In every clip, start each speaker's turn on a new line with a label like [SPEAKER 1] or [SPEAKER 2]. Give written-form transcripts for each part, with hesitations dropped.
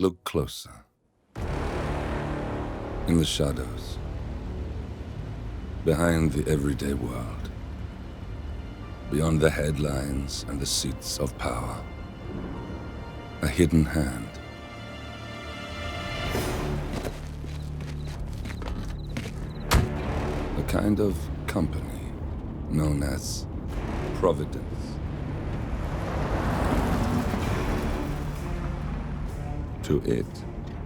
[SPEAKER 1] Look closer. In the shadows. Behind the everyday world. Beyond the headlines and the seats of power. A hidden hand. A kind of company known as Providence. To it,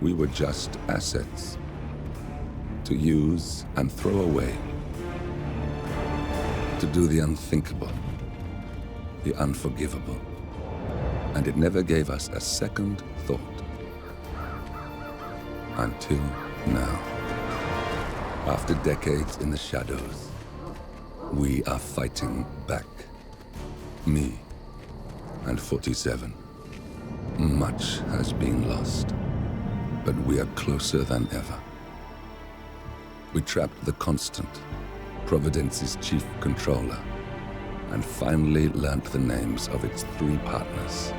[SPEAKER 1] we were just assets. To use and throw away. To do the unthinkable. The unforgivable. And it never gave us a second thought. Until now. After decades in the shadows, we are fighting back. Me and 47. Much has been lost, but we are closer than ever. We trapped the Constant, Providence's chief controller, and finally learnt the names of its 3 partners.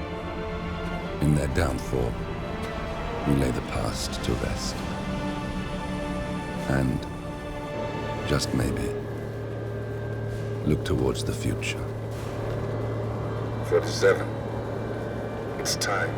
[SPEAKER 1] In their downfall, we lay the past to rest. And, just maybe, look towards the future. 47. It's time.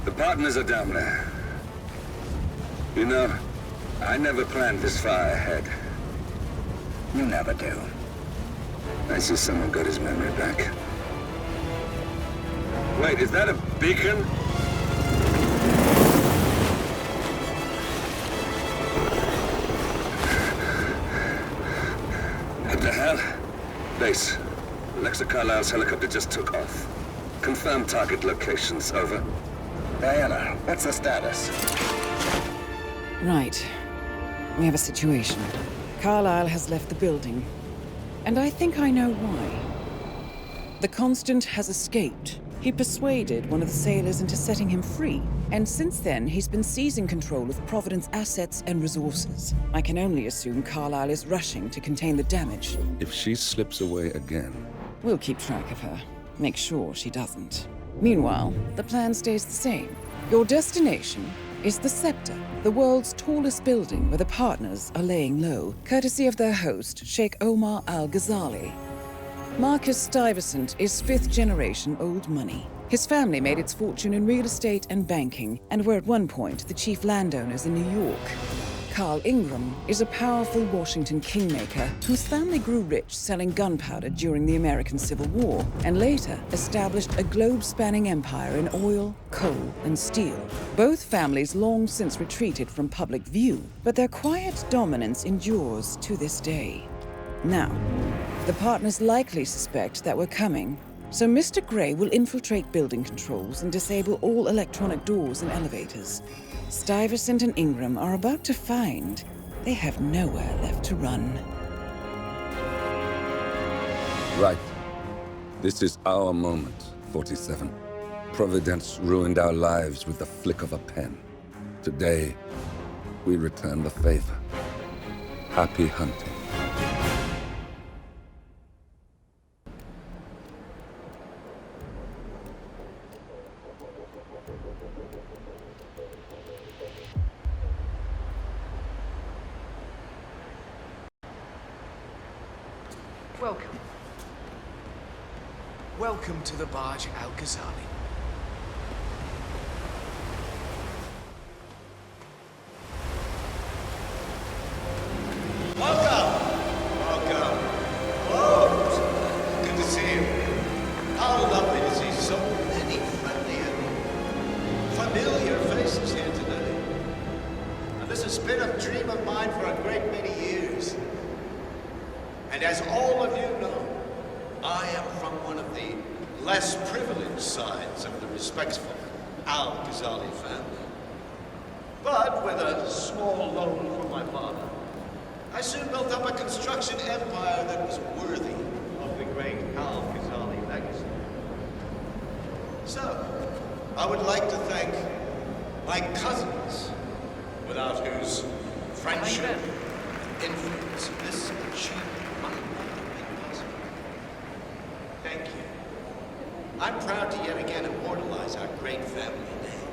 [SPEAKER 2] The partners are down there. You know, I never planned this far ahead. You never do. I see someone got his memory back. Wait, is that a beacon? What the hell? Base. Alexa Carlisle's helicopter just took off. Confirm target locations, over. Diana, what's the status?
[SPEAKER 3] Right. We have a situation. Carlisle has left the building. And I think I know why. The Constant has escaped. He persuaded one of the sailors into setting him free. And since then, he's been seizing control of Providence assets and resources. I can only assume Carlisle is rushing to contain the damage.
[SPEAKER 1] If she slips away again...
[SPEAKER 3] We'll keep track of her. Make sure she doesn't. Meanwhile, the plan stays the same. Your destination is the Scepter, the world's tallest building where the partners are laying low, courtesy of their host, Sheikh Omar Al-Ghazali. Marcus Stuyvesant is 5th-generation old money. His family made its fortune in real estate and banking, and were at one point the chief landowners in New York. Carl Ingram is a powerful Washington kingmaker whose family grew rich selling gunpowder during the American Civil War, and later established a globe-spanning empire in oil, coal, and steel. Both families long since retreated from public view, but their quiet dominance endures to this day. Now, the partners likely suspect that we're coming, so Mr. Gray will infiltrate building controls and disable all electronic doors and elevators. Stuyvesant and Ingram are about to find they have nowhere left to run.
[SPEAKER 1] Right. This is our moment, 47. Providence ruined our lives with the flick of a pen. Today, we return the favor. Happy hunting.
[SPEAKER 4] Welcome. Welcome to the barge, Al-Ghazali.
[SPEAKER 5] Welcome! Welcome. Whoa! Good to see you. How lovely to see so many friendly and familiar faces here today. Now, this has been a dream of mine for a great many years. And as all of you know, I am from one of the less privileged sides of the respectful Al-Ghazali family. But with a small loan from my father, I soon built up a construction empire that was worthy of the great Al-Ghazali legacy. So, I would like to thank my cousins, without whose friendship and influence this achievement might not have been possible. Thank you. I'm proud to yet again immortalize our great family name.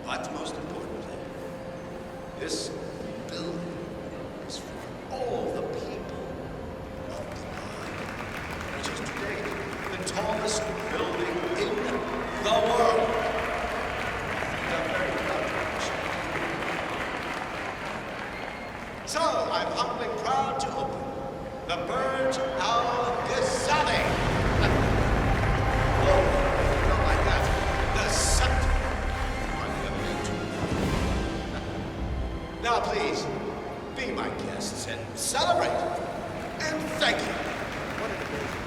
[SPEAKER 5] But most importantly, this building is for all the people of Dubai, which is today the tallest building in the world. And I'm very proud of it. So, I'm humbly proud to open the Burj Al Ghazali. Oh, not like that. The scepter. Now, please, be my guests and celebrate. And thank you. What an amazing.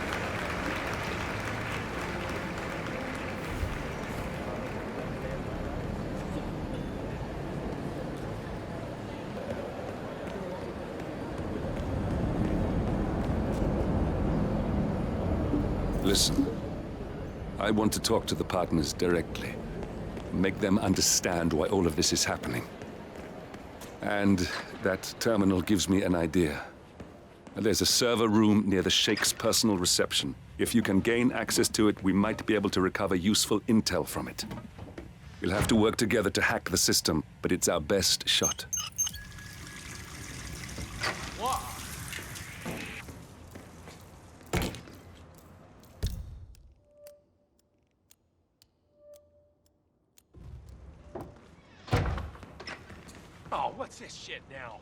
[SPEAKER 1] Listen, I want to talk to the partners directly. Make them understand why all of this is happening. And that terminal gives me an idea. There's a server room near the Sheikh's personal reception. If you can gain access to it, we might be able to recover useful intel from it. We'll have to work together to hack the system, but it's our best shot.
[SPEAKER 6] Oh, what's this shit now?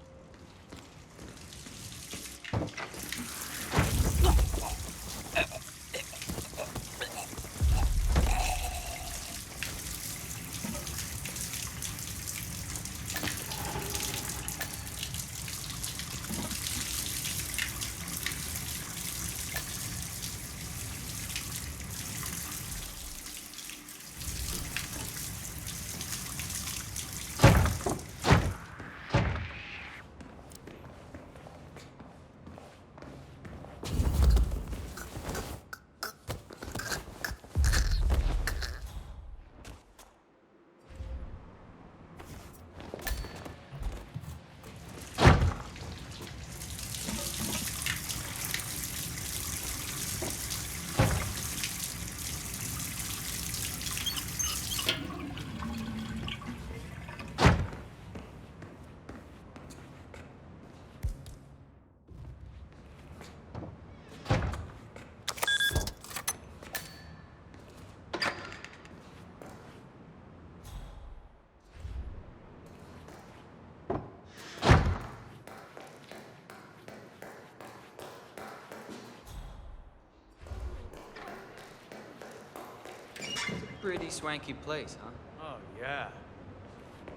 [SPEAKER 7] Pretty swanky place, huh?
[SPEAKER 6] Oh, yeah.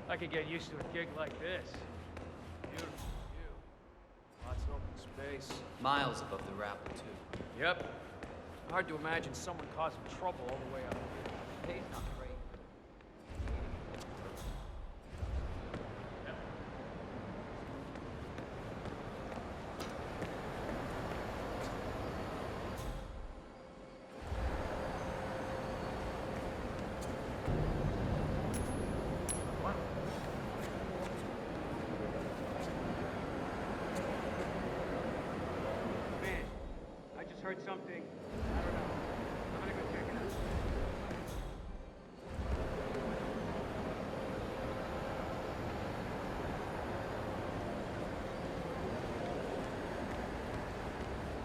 [SPEAKER 6] I could get used to a gig like this. Beautiful view. Lots of open space.
[SPEAKER 7] Miles above the rabble, too.
[SPEAKER 6] Yep. Hard to imagine someone causing trouble all the way up here.
[SPEAKER 7] Pay's not great.
[SPEAKER 6] Heard something. I don't know. I'm gonna go check it out.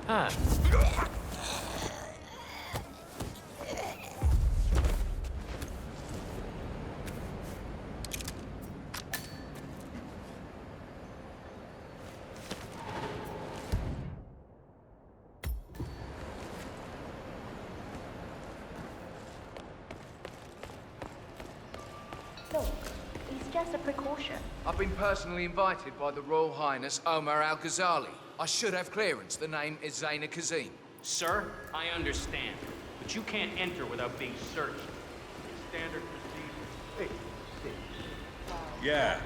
[SPEAKER 6] Huh.
[SPEAKER 8] Look, it's just a precaution.
[SPEAKER 4] I've been personally invited by the Royal Highness Omar Al-Ghazali. I should have clearance. The name is Zaina Kazim.
[SPEAKER 9] Sir, I understand, but you can't enter without being searched.
[SPEAKER 6] standard procedure. Hey, Steve.
[SPEAKER 5] Yeah.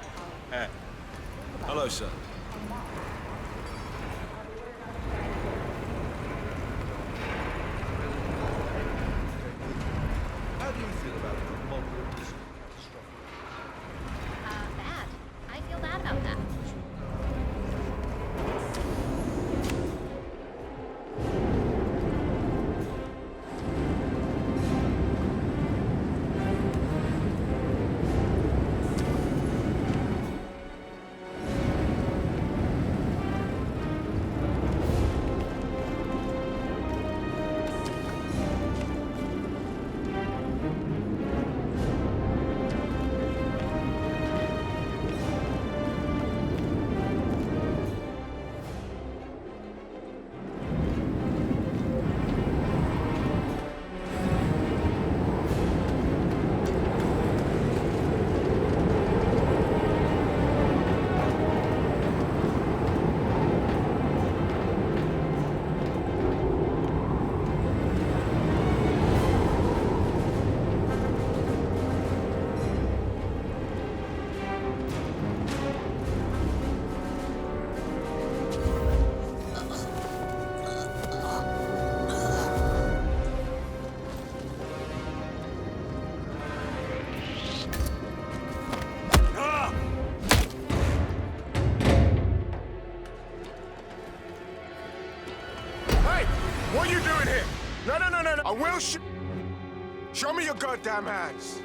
[SPEAKER 5] Hello, sir. How do you feel about the model catastrophe?
[SPEAKER 8] Bad. I feel bad about that.
[SPEAKER 9] What are you doing here? No. I will Show me your goddamn hands.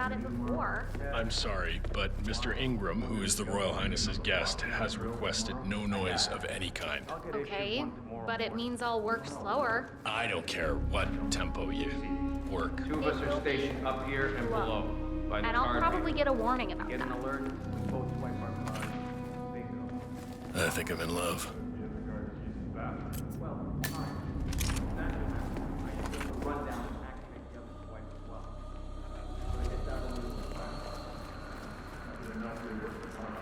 [SPEAKER 8] about it before.
[SPEAKER 10] I'm sorry, but Mr. Ingram, who is the Royal Highness's guest, has requested no noise of any kind.
[SPEAKER 8] Okay, but it means I'll work slower.
[SPEAKER 10] I don't care what tempo you work.
[SPEAKER 6] Two of us are stationed up here and below. By the
[SPEAKER 8] And I'll
[SPEAKER 6] card
[SPEAKER 8] probably
[SPEAKER 6] reader.
[SPEAKER 8] get a warning about
[SPEAKER 6] Get an
[SPEAKER 8] that.
[SPEAKER 6] alert. We both swipe our cards. Bingo.
[SPEAKER 10] I think I'm in love.
[SPEAKER 6] Well, fine. That doesn't matter. I just have to run down and activate the other swipe as well. When I get that one, it's fine. I did not really work this hard.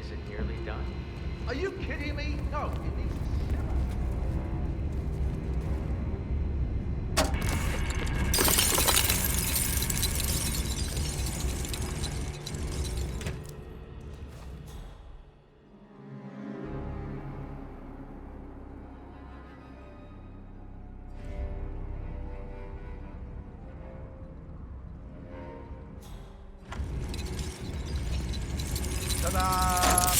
[SPEAKER 6] Is it nearly done?
[SPEAKER 5] Are you kidding me? No, it needs to simmer. Ta-da!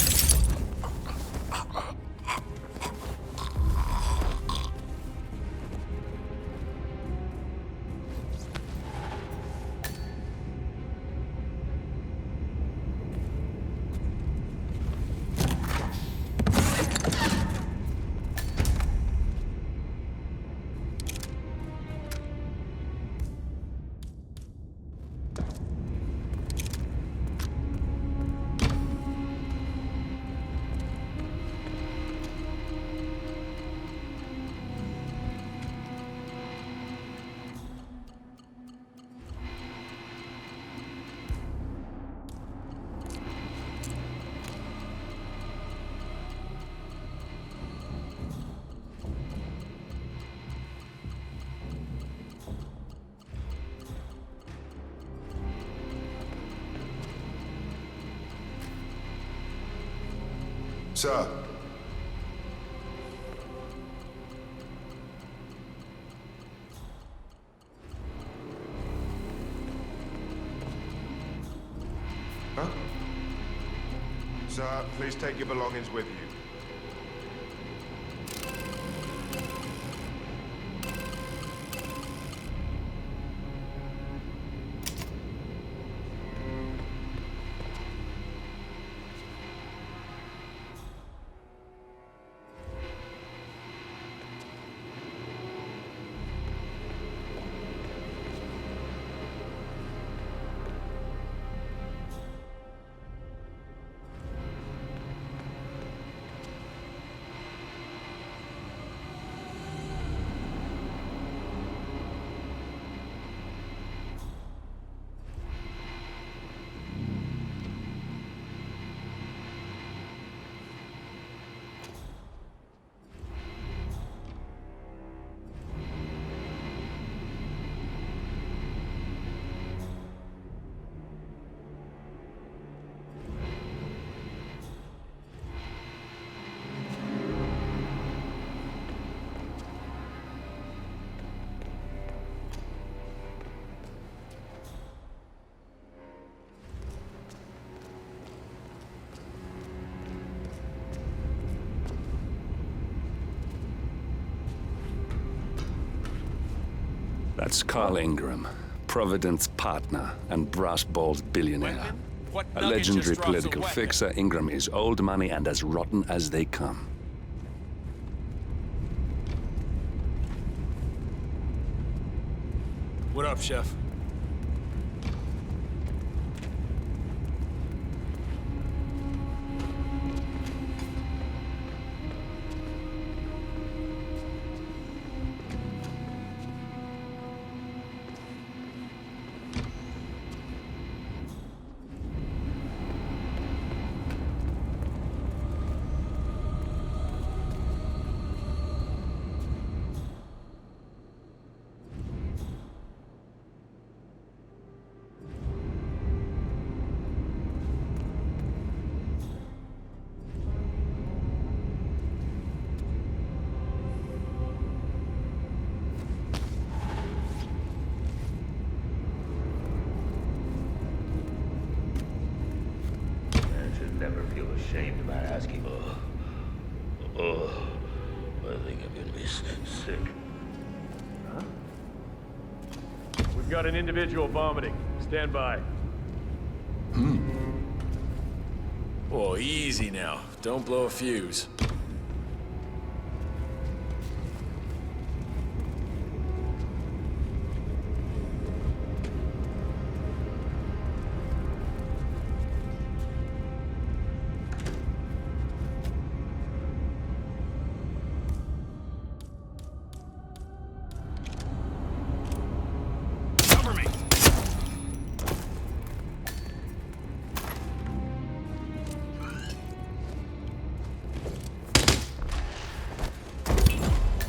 [SPEAKER 9] Sir. Huh? Sir, please take your belongings with you.
[SPEAKER 1] That's Carl Ingram, Providence partner and brass-balled billionaire.
[SPEAKER 4] What
[SPEAKER 1] A
[SPEAKER 4] nugget
[SPEAKER 1] legendary
[SPEAKER 4] just drops a
[SPEAKER 1] political
[SPEAKER 4] weapon?
[SPEAKER 1] fixer, Ingram is old money and as rotten as they come.
[SPEAKER 4] What up, Chef?
[SPEAKER 11] Never feel ashamed about asking. I think I'm gonna be sick.
[SPEAKER 6] Huh? We've got an individual vomiting. Stand by.
[SPEAKER 4] Oh, easy now. Don't blow a fuse.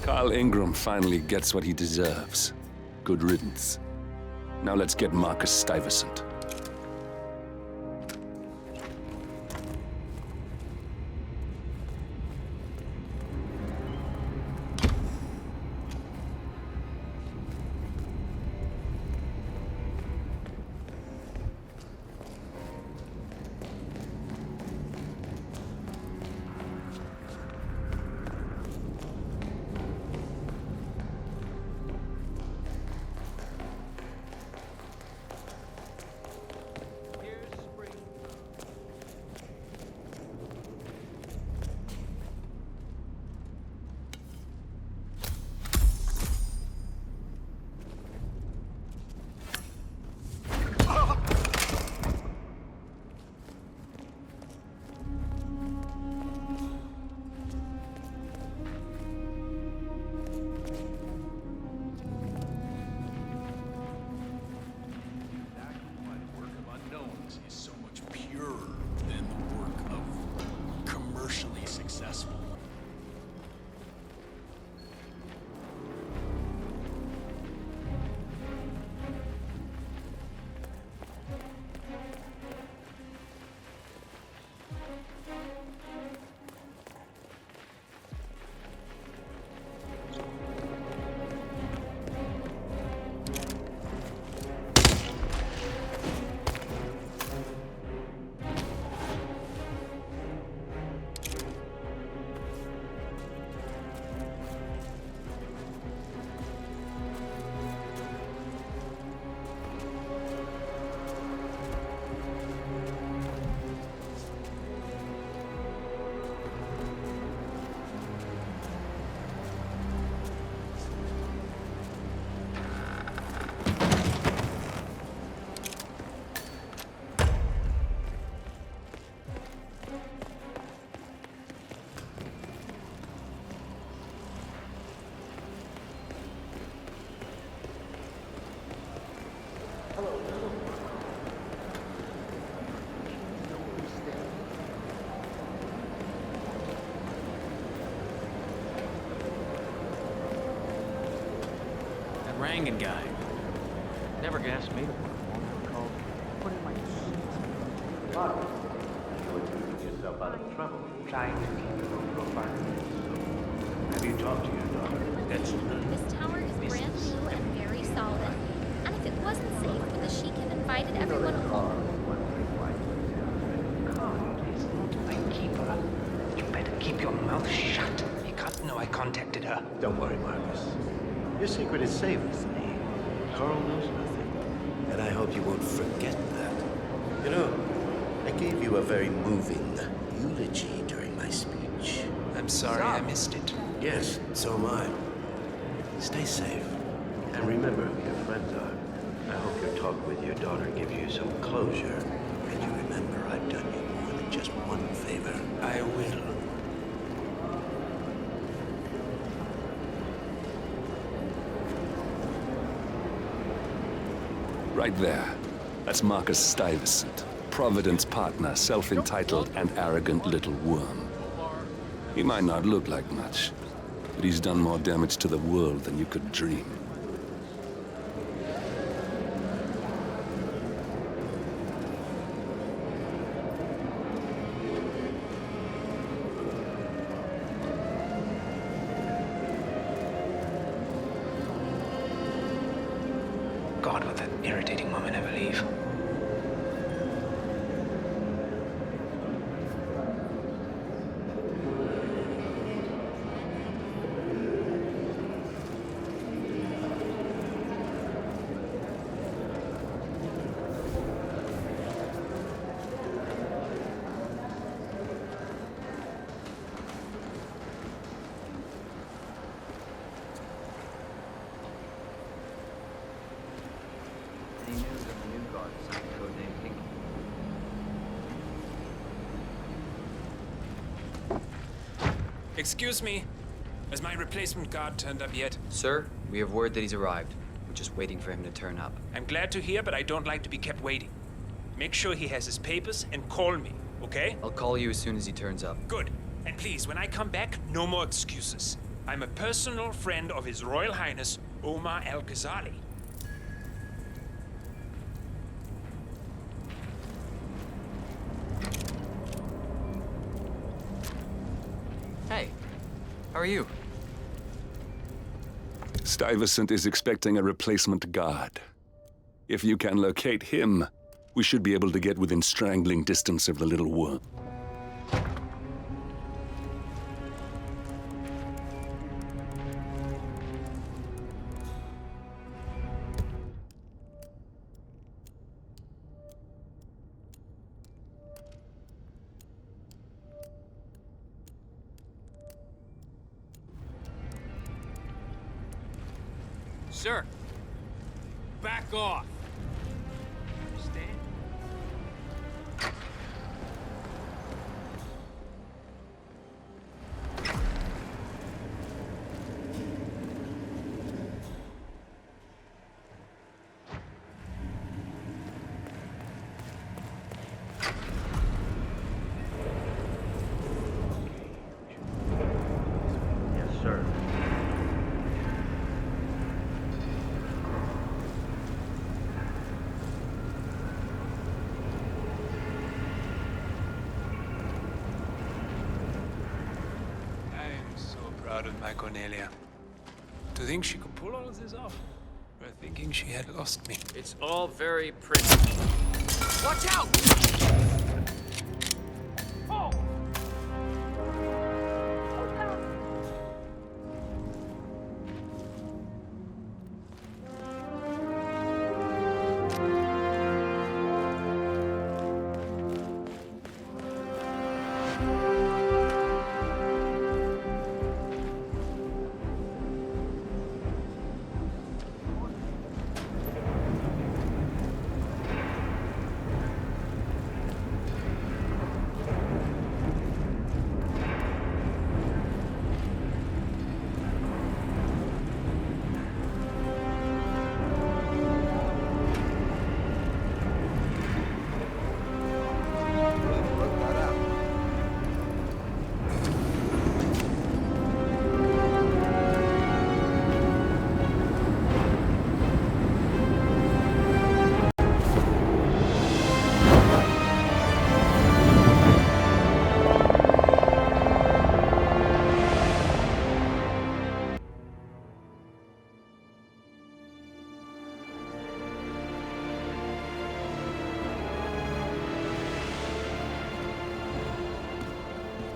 [SPEAKER 1] Carl Ingram finally gets what he deserves. Good riddance. Now let's get Marcus Stuyvesant.
[SPEAKER 7] Rangan guy. Never gassed me to work called put in my
[SPEAKER 11] Marcus, you were keeping yourself out of trouble, trying to keep it low profile. Have you talked to your daughter?
[SPEAKER 8] This tower is brand new and very solid. And if it wasn't safe for the Sheik had invited everyone home.
[SPEAKER 12] You better keep your mouth shut. You can't know I contacted her.
[SPEAKER 11] Don't worry, Marcus. Your secret is safe with me. Carl knows nothing. And I hope you won't forget that. You know,
[SPEAKER 5] I gave you a very moving eulogy during my speech.
[SPEAKER 12] I'm sorry I missed it.
[SPEAKER 5] Yes, so am I. Stay safe.
[SPEAKER 11] And remember who your friends are. I hope your talk with your daughter gives you some closure.
[SPEAKER 5] And you remember I've done you more than just one favor.
[SPEAKER 12] I will.
[SPEAKER 1] Right there. That's Marcus Stuyvesant, Providence partner, self-entitled and arrogant little worm. He might not look like much, but he's done more damage to the world than you could dream.
[SPEAKER 12] God, would that irritating woman ever leave?
[SPEAKER 6] Any news of the new guard assigned codename Pinky?
[SPEAKER 12] Excuse me. Has my replacement guard turned up yet?
[SPEAKER 13] Sir, we have word that he's arrived. We're just waiting for him to turn up.
[SPEAKER 12] I'm glad to hear, but I don't like to be kept waiting. Make sure he has his papers and call me, okay?
[SPEAKER 13] I'll call you as soon as he turns up.
[SPEAKER 12] Good. And please, when I come back, no more excuses. I'm a personal friend of His Royal Highness, Omar Al-Ghazali.
[SPEAKER 13] Hey, how are you?
[SPEAKER 1] Stuyvesant is expecting a replacement guard. If you can locate him, we should be able to get within strangling distance of the little worm.
[SPEAKER 14] Sir, back off.
[SPEAKER 12] Understand?
[SPEAKER 11] Yes, sir.
[SPEAKER 12] I'm so proud of my Cornelia. To think she could pull all of this off. Or thinking she had lost me.
[SPEAKER 14] It's all very pretty. Watch out! Oh!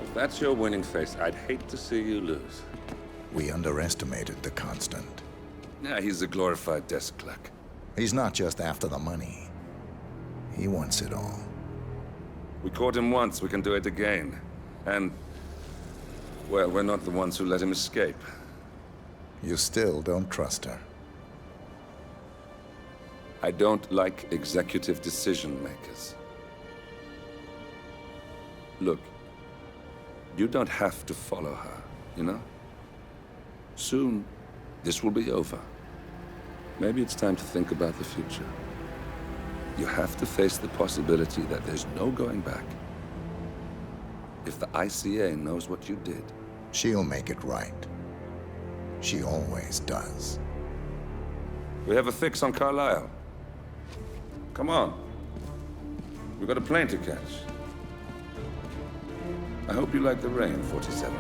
[SPEAKER 1] If that's your winning face, I'd hate to see you lose.
[SPEAKER 15] We underestimated the Constant.
[SPEAKER 1] Yeah, he's a glorified desk clerk.
[SPEAKER 15] He's not just after the money. He wants it all.
[SPEAKER 1] We caught him once, we can do it again. And, well, we're not the ones who let him escape.
[SPEAKER 15] You still don't trust her?
[SPEAKER 1] I don't like executive decision makers. Look, you don't have to follow her, you know? Soon, this will be over. Maybe it's time to think about the future. You have to face the possibility that there's no going back. If the ICA knows what you did...
[SPEAKER 15] She'll make it right. She always does.
[SPEAKER 1] We have a fix on Carlisle. Come on. We've got a plane to catch. I hope you like the rain, 47.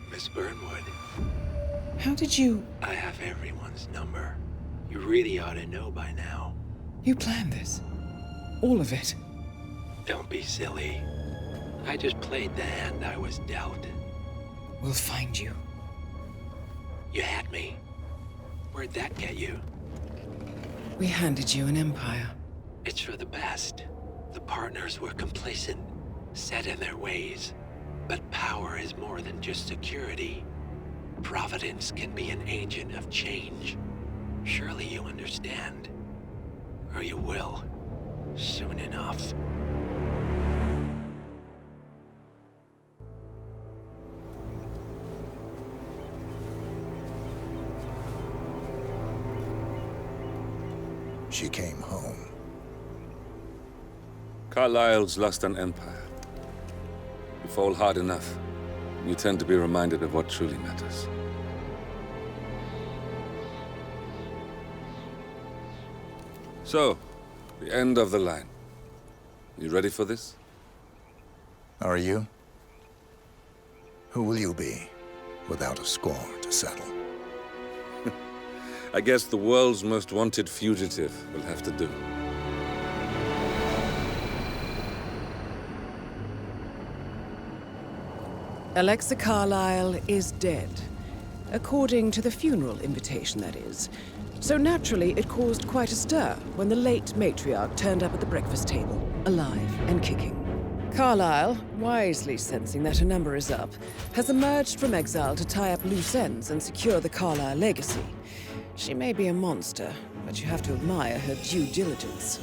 [SPEAKER 16] Miss Burnwood.
[SPEAKER 3] How did you...
[SPEAKER 16] I have everyone's number. You really ought to know by now.
[SPEAKER 3] You planned this? All of it?
[SPEAKER 16] Don't be silly. I just played the hand I was dealt.
[SPEAKER 3] We'll find you.
[SPEAKER 16] You had me. Where'd that get you?
[SPEAKER 3] We handed you an empire.
[SPEAKER 16] It's for the best. The partners were complacent, set in their ways. But power is more than just security. Providence can be an agent of change. Surely you understand. Or you will. Soon enough.
[SPEAKER 15] She came home.
[SPEAKER 1] Carlisle's lost an empire. You fall hard enough, you tend to be reminded of what truly matters. So, the end of the line. You ready for this?
[SPEAKER 15] Are you? Who will you be, without a score to settle?
[SPEAKER 1] I guess the world's most wanted fugitive will have to do.
[SPEAKER 3] Alexa Carlisle is dead. According to the funeral invitation, that is. So naturally, it caused quite a stir when the late matriarch turned up at the breakfast table, alive and kicking. Carlisle, wisely sensing that her number is up, has emerged from exile to tie up loose ends and secure the Carlisle legacy. She may be a monster, but you have to admire her due diligence.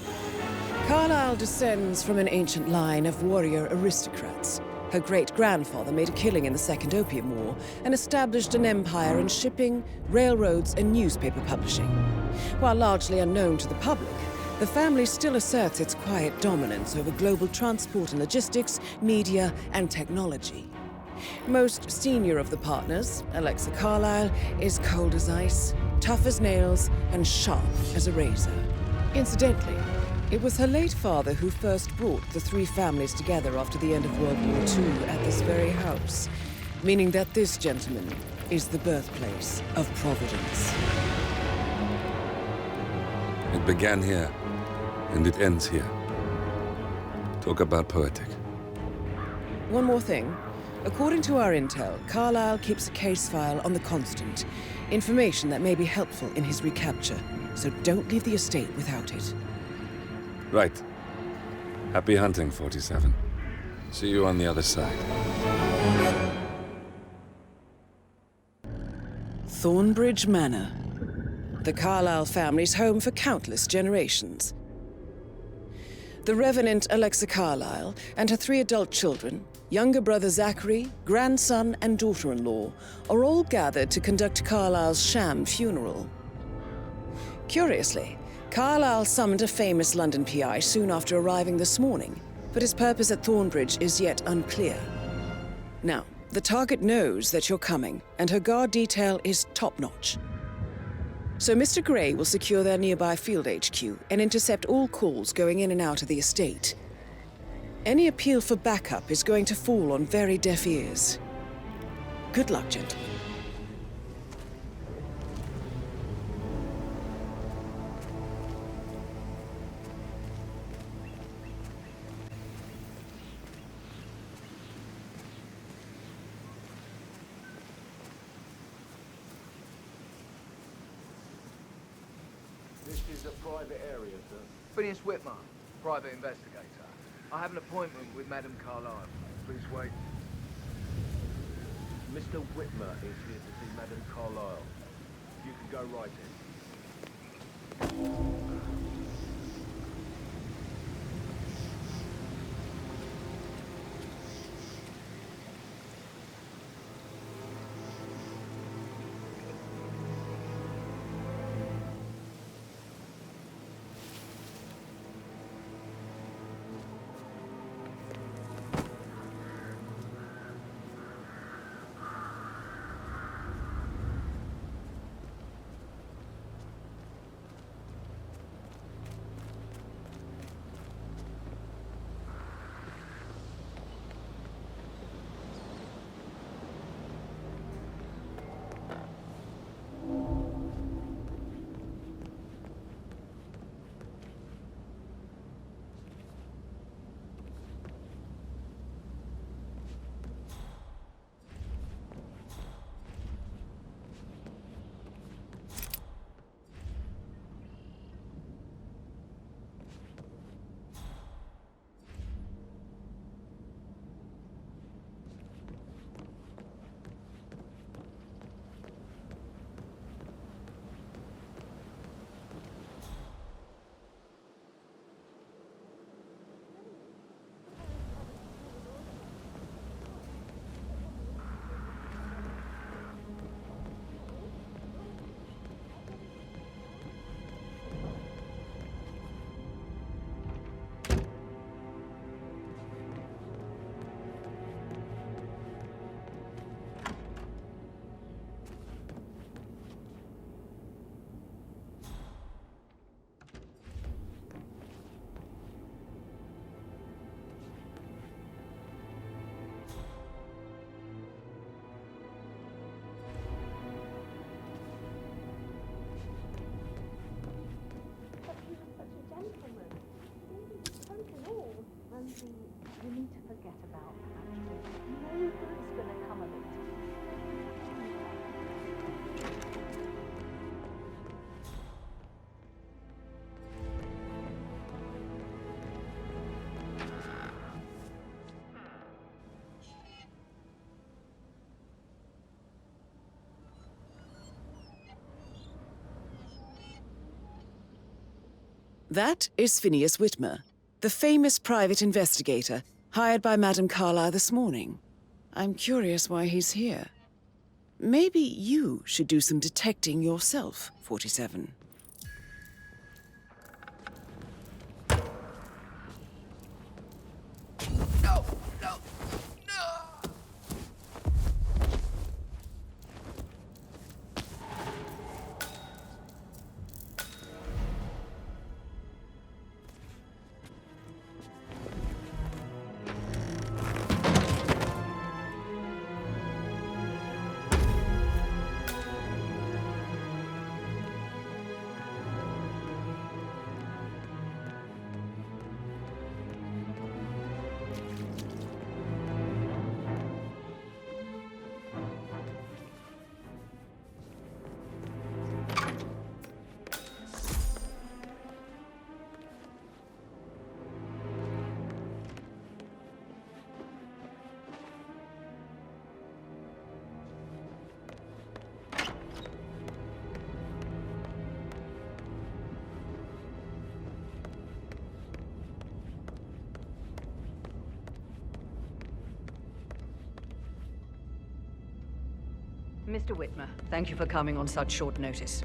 [SPEAKER 3] Carlisle descends from an ancient line of warrior aristocrats. Her great-grandfather made a killing in the Second Opium War and established an empire in shipping, railroads, and newspaper publishing. While largely unknown to the public, the family still asserts its quiet dominance over global transport and logistics, media, and technology. Most senior of the partners, Alexa Carlisle, is cold as ice, tough as nails, and sharp as a razor. Incidentally, it was her late father who first brought the three families together after the end of World War II at this very house, meaning that this gentleman is the birthplace of Providence.
[SPEAKER 1] It began here, and it ends here. Talk about poetic.
[SPEAKER 3] One more thing. According to our intel, Carlisle keeps a case file on the Constant. Information that may be helpful in his recapture, so don't leave the estate without it.
[SPEAKER 1] Right. Happy hunting, 47. See you on the other side.
[SPEAKER 3] Thornbridge Manor. The Carlisle family's home for countless generations. The Revenant Alexa Carlisle and her 3 adult children, younger brother Zachary, grandson, and daughter-in-law, are all gathered to conduct Carlisle's sham funeral. Curiously, Carlisle summoned a famous London PI soon after arriving this morning, but his purpose at Thornbridge is yet unclear. Now, the target knows that you're coming, and her guard detail is top-notch. So Mr. Gray will secure their nearby field HQ and intercept all calls going in and out of the estate. Any appeal for backup is going to fall on very deaf ears. Good luck, gentlemen.
[SPEAKER 6] is a private area, sir.
[SPEAKER 4] Phineas Whitmer, private investigator. I have an appointment with Madame Carlyle. Please wait.
[SPEAKER 6] Mr. Whitmer is here to see Madame Carlyle. You can go right in.
[SPEAKER 17] You need to forget about that. No good's gonna come of it.
[SPEAKER 3] That is Phineas Whitmer, the famous private investigator hired by Madame Carlyle this morning. I'm curious why he's here. Maybe you should do some detecting yourself, 47.
[SPEAKER 4] No! No!
[SPEAKER 18] Mr. Whitmer, thank you for coming on such short notice.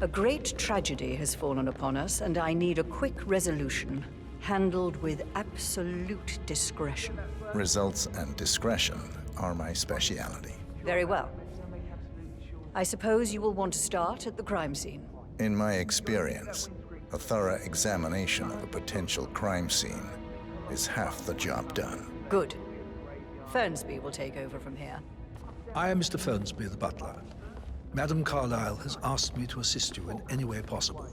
[SPEAKER 18] A great tragedy has fallen upon us, and I need a quick resolution, handled with absolute discretion.
[SPEAKER 15] Results and discretion are my speciality.
[SPEAKER 18] Very well. I suppose you will want to start at the crime scene.
[SPEAKER 15] In my experience, a thorough examination of a potential crime scene is half the job done.
[SPEAKER 18] Good. Fernsby will take over from here.
[SPEAKER 19] I am Mr. Fernsby, the butler. Madame Carlyle has asked me to assist you in any way possible.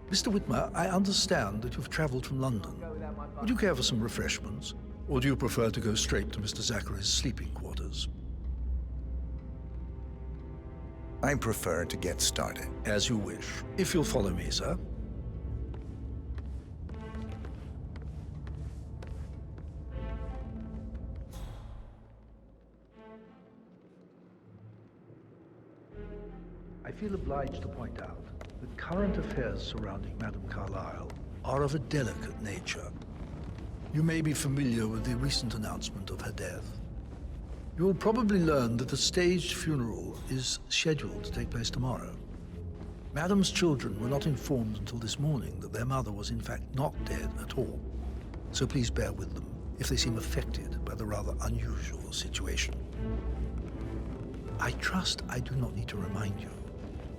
[SPEAKER 19] Mr. Whitmer, I understand that you've traveled from London. Would you care for some refreshments? Or do you prefer to go straight to Mr. Zachary's sleeping quarters?
[SPEAKER 15] I prefer to get started.
[SPEAKER 19] As you wish. If you'll follow me, sir. I feel obliged to point out that current affairs surrounding Madame Carlyle are of a delicate nature. You may be familiar with the recent announcement of her death. You will probably learn that a staged funeral is scheduled to take place tomorrow. Madame's children were not informed until this morning that their mother was in fact not dead at all. So please bear with them if they seem affected by the rather unusual situation. I trust I do not need to remind you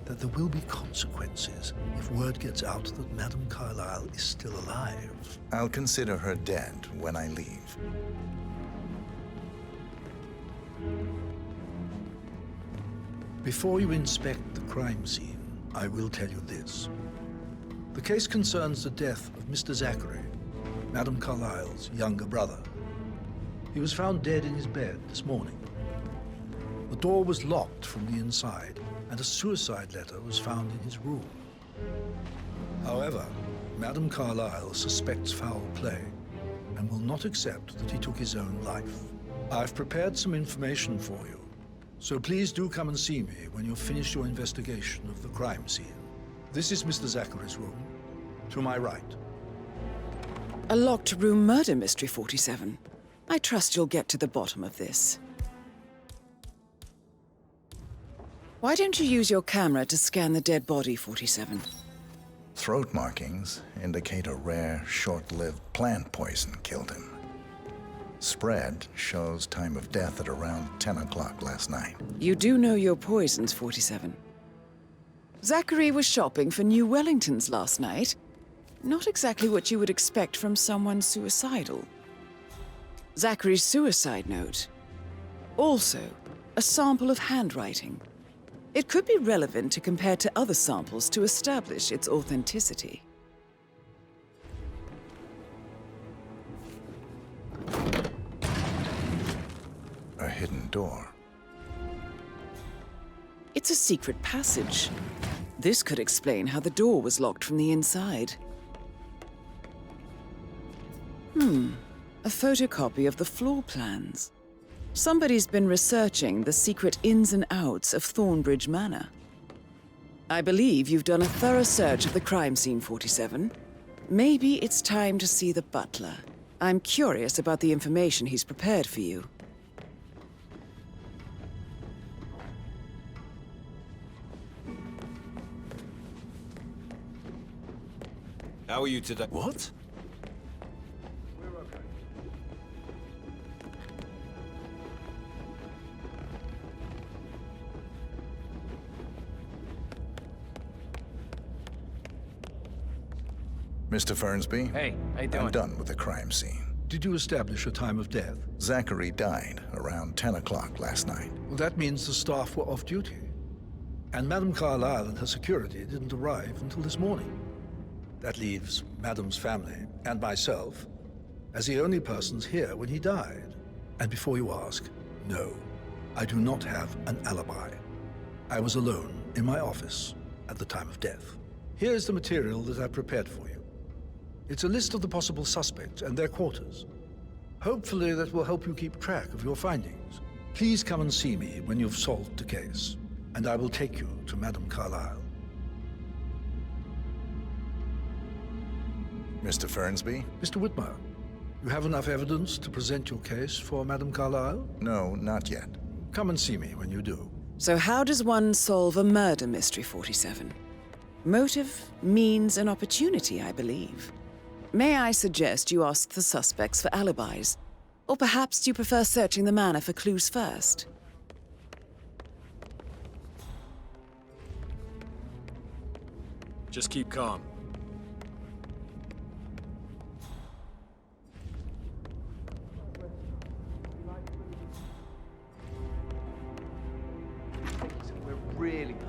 [SPEAKER 19] that there will be consequences if word gets out that Madame Carlyle is still alive.
[SPEAKER 15] I'll consider her dead when I leave.
[SPEAKER 19] Before you inspect the crime scene, I will tell you this. The case concerns the death of Mr. Zachary, Madame Carlyle's younger brother. He was found dead in his bed this morning. The door was locked from the inside, and a suicide letter was found in his room. However, Madame Carlyle suspects foul play and will not accept that he took his own life. I've prepared some information for you, so please do come and see me when you've finished your investigation of the crime scene. This is Mr. Zachary's room, to my right.
[SPEAKER 3] A locked room murder mystery, 47. I trust you'll get to the bottom of this. Why don't you use your camera to scan the dead body, 47?
[SPEAKER 15] Throat markings indicate a rare, short-lived plant poison killed him. Spread shows time of death at around 10 o'clock last night.
[SPEAKER 3] You do know your poisons, 47. Zachary was shopping for New Wellingtons last night. Not exactly what you would expect from someone suicidal. Zachary's suicide note. Also, a sample of handwriting. It could be relevant to compare to other samples to establish its authenticity.
[SPEAKER 15] A hidden door.
[SPEAKER 3] It's a secret passage. This could explain how the door was locked from the inside. A photocopy of the floor plans. Somebody's been researching the secret ins and outs of Thornbridge Manor. I believe you've done a thorough search of the crime scene, 47. Maybe it's time to see the butler. I'm curious about the information he's prepared for you.
[SPEAKER 14] How are you today?
[SPEAKER 19] What?
[SPEAKER 15] Mr. Fernsby?
[SPEAKER 14] Hey, how you doing?
[SPEAKER 15] I'm done with the crime scene.
[SPEAKER 19] Did you establish a time of death?
[SPEAKER 15] Zachary died around 10 o'clock last night.
[SPEAKER 19] Well, that means the staff were off duty. And Madame Carlyle and her security didn't arrive until this morning. That leaves Madame's family and myself as the only persons here when he died. And before you ask, no, I do not have an alibi. I was alone in my office at the time of death. Here's the material that I prepared for you. It's a list of the possible suspects and their quarters. Hopefully that will help you keep track of your findings. Please come and see me when you've solved the case, and I will take you to Madame Carlyle.
[SPEAKER 15] Mr. Fernsby?
[SPEAKER 19] Mr. Whitmer, you have enough evidence to present your case for Madame Carlyle?
[SPEAKER 15] No, not yet.
[SPEAKER 19] Come and see me when you do.
[SPEAKER 3] So how does one solve a murder mystery, 47? Motive, means, and opportunity, I believe. May I suggest you ask the suspects for alibis? Or perhaps you prefer searching the manor for clues first?
[SPEAKER 10] Just keep calm.
[SPEAKER 6] Somewhere really nice.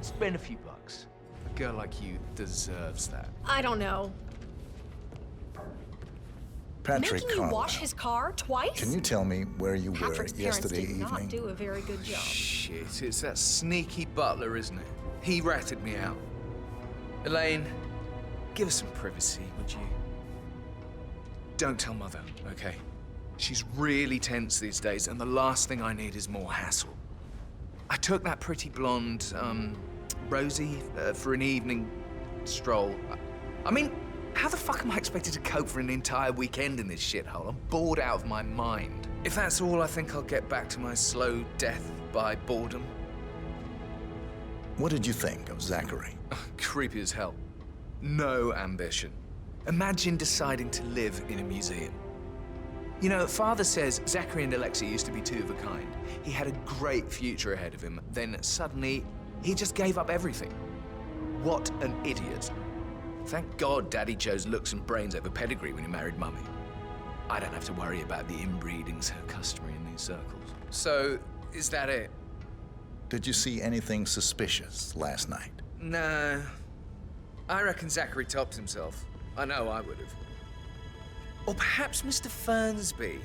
[SPEAKER 6] Spend a few bucks.
[SPEAKER 4] A girl like you deserves that.
[SPEAKER 8] I don't know.
[SPEAKER 15] Patrick
[SPEAKER 20] Making you
[SPEAKER 15] Carlisle.
[SPEAKER 20] wash his car twice?
[SPEAKER 15] Can you tell me where you
[SPEAKER 20] Patrick's
[SPEAKER 15] were
[SPEAKER 20] parents
[SPEAKER 15] yesterday
[SPEAKER 20] did not
[SPEAKER 15] evening?
[SPEAKER 20] do a very good job.
[SPEAKER 4] Shit, it's that sneaky butler, isn't it? He ratted me out. Elaine, give us some privacy, would you? Don't tell Mother, okay? She's really tense these days, and the last thing I need is more hassle. I took that pretty blonde, Rosie, for an evening stroll. I mean, how the fuck am I expected to cope for an entire weekend in this shithole? I'm bored out of my mind. If that's all, I think I'll get back to my slow death by boredom.
[SPEAKER 15] What did you think of Zachary?
[SPEAKER 4] Creepy as hell. No ambition. Imagine deciding to live in a museum. You know, Father says Zachary and Alexa used to be two of a kind. He had a great future ahead of him. Then suddenly, he just gave up everything. What an idiot. Thank God Daddy chose looks and brains over pedigree when he married Mummy. I don't have to worry about the inbreeding so customary in these circles. So, is that it?
[SPEAKER 15] Did you see anything suspicious last night?
[SPEAKER 4] No. I reckon Zachary topped himself. I know I would have. Or perhaps Mr. Fernsby.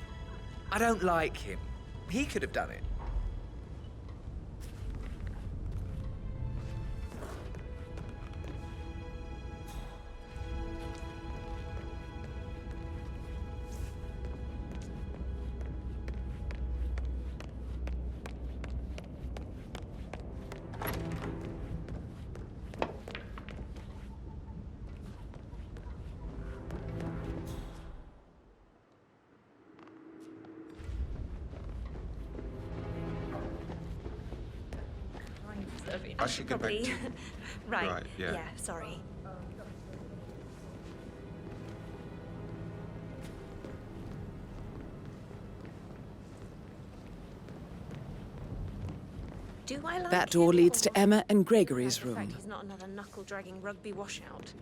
[SPEAKER 4] I don't like him. He could have done it.
[SPEAKER 21] I should get back to...
[SPEAKER 20] Right,
[SPEAKER 21] yeah.
[SPEAKER 20] Sorry. Do I like
[SPEAKER 3] That door
[SPEAKER 20] him,
[SPEAKER 3] leads
[SPEAKER 20] or
[SPEAKER 3] to Emma and Gregory's
[SPEAKER 20] the fact
[SPEAKER 3] room.
[SPEAKER 20] he's not another knuckle-dragging rugby washout?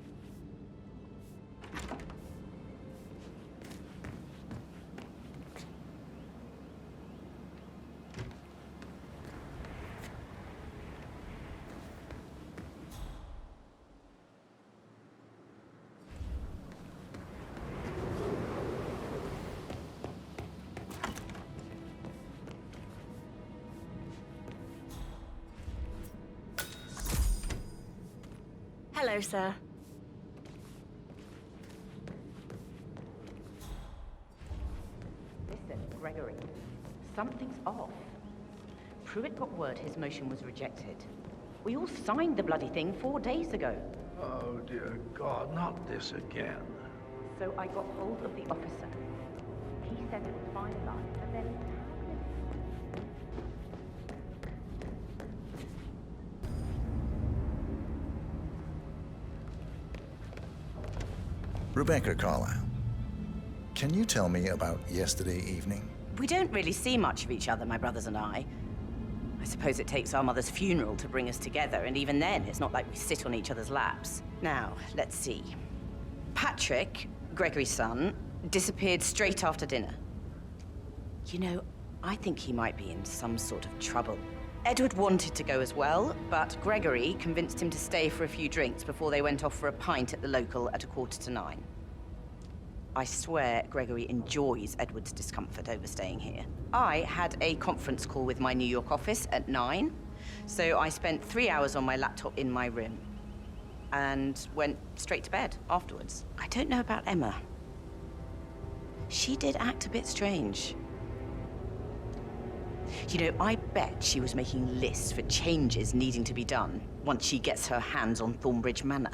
[SPEAKER 20] Hello, sir.
[SPEAKER 22] Listen, Gregory, something's off. Pruitt got word his motion was rejected. We all signed the bloody thing 4 days ago.
[SPEAKER 19] Oh, dear God, not this again.
[SPEAKER 22] So I got hold of the officer. He said it was finalized, but then...
[SPEAKER 15] Rebecca Carlisle, can you tell me about yesterday evening?
[SPEAKER 22] We don't really see much of each other, my brothers and I. I suppose it takes our mother's funeral to bring us together, and even then, it's not like we sit on each other's laps. Now, let's see. Patrick, Gregory's son, disappeared straight after dinner. You know, I think he might be in some sort of trouble. Edward wanted to go as well, but Gregory convinced him to stay for a few drinks before they went off for a pint at the local at 9:15. I swear Gregory enjoys Edward's discomfort over staying here. I had a conference call with my New York office at 9, so I spent 3 hours on my laptop in my room and went straight to bed afterwards. I don't know about Emma. She did act a bit strange. You know, I bet she was making lists for changes needing to be done once she gets her hands on Thornbridge Manor.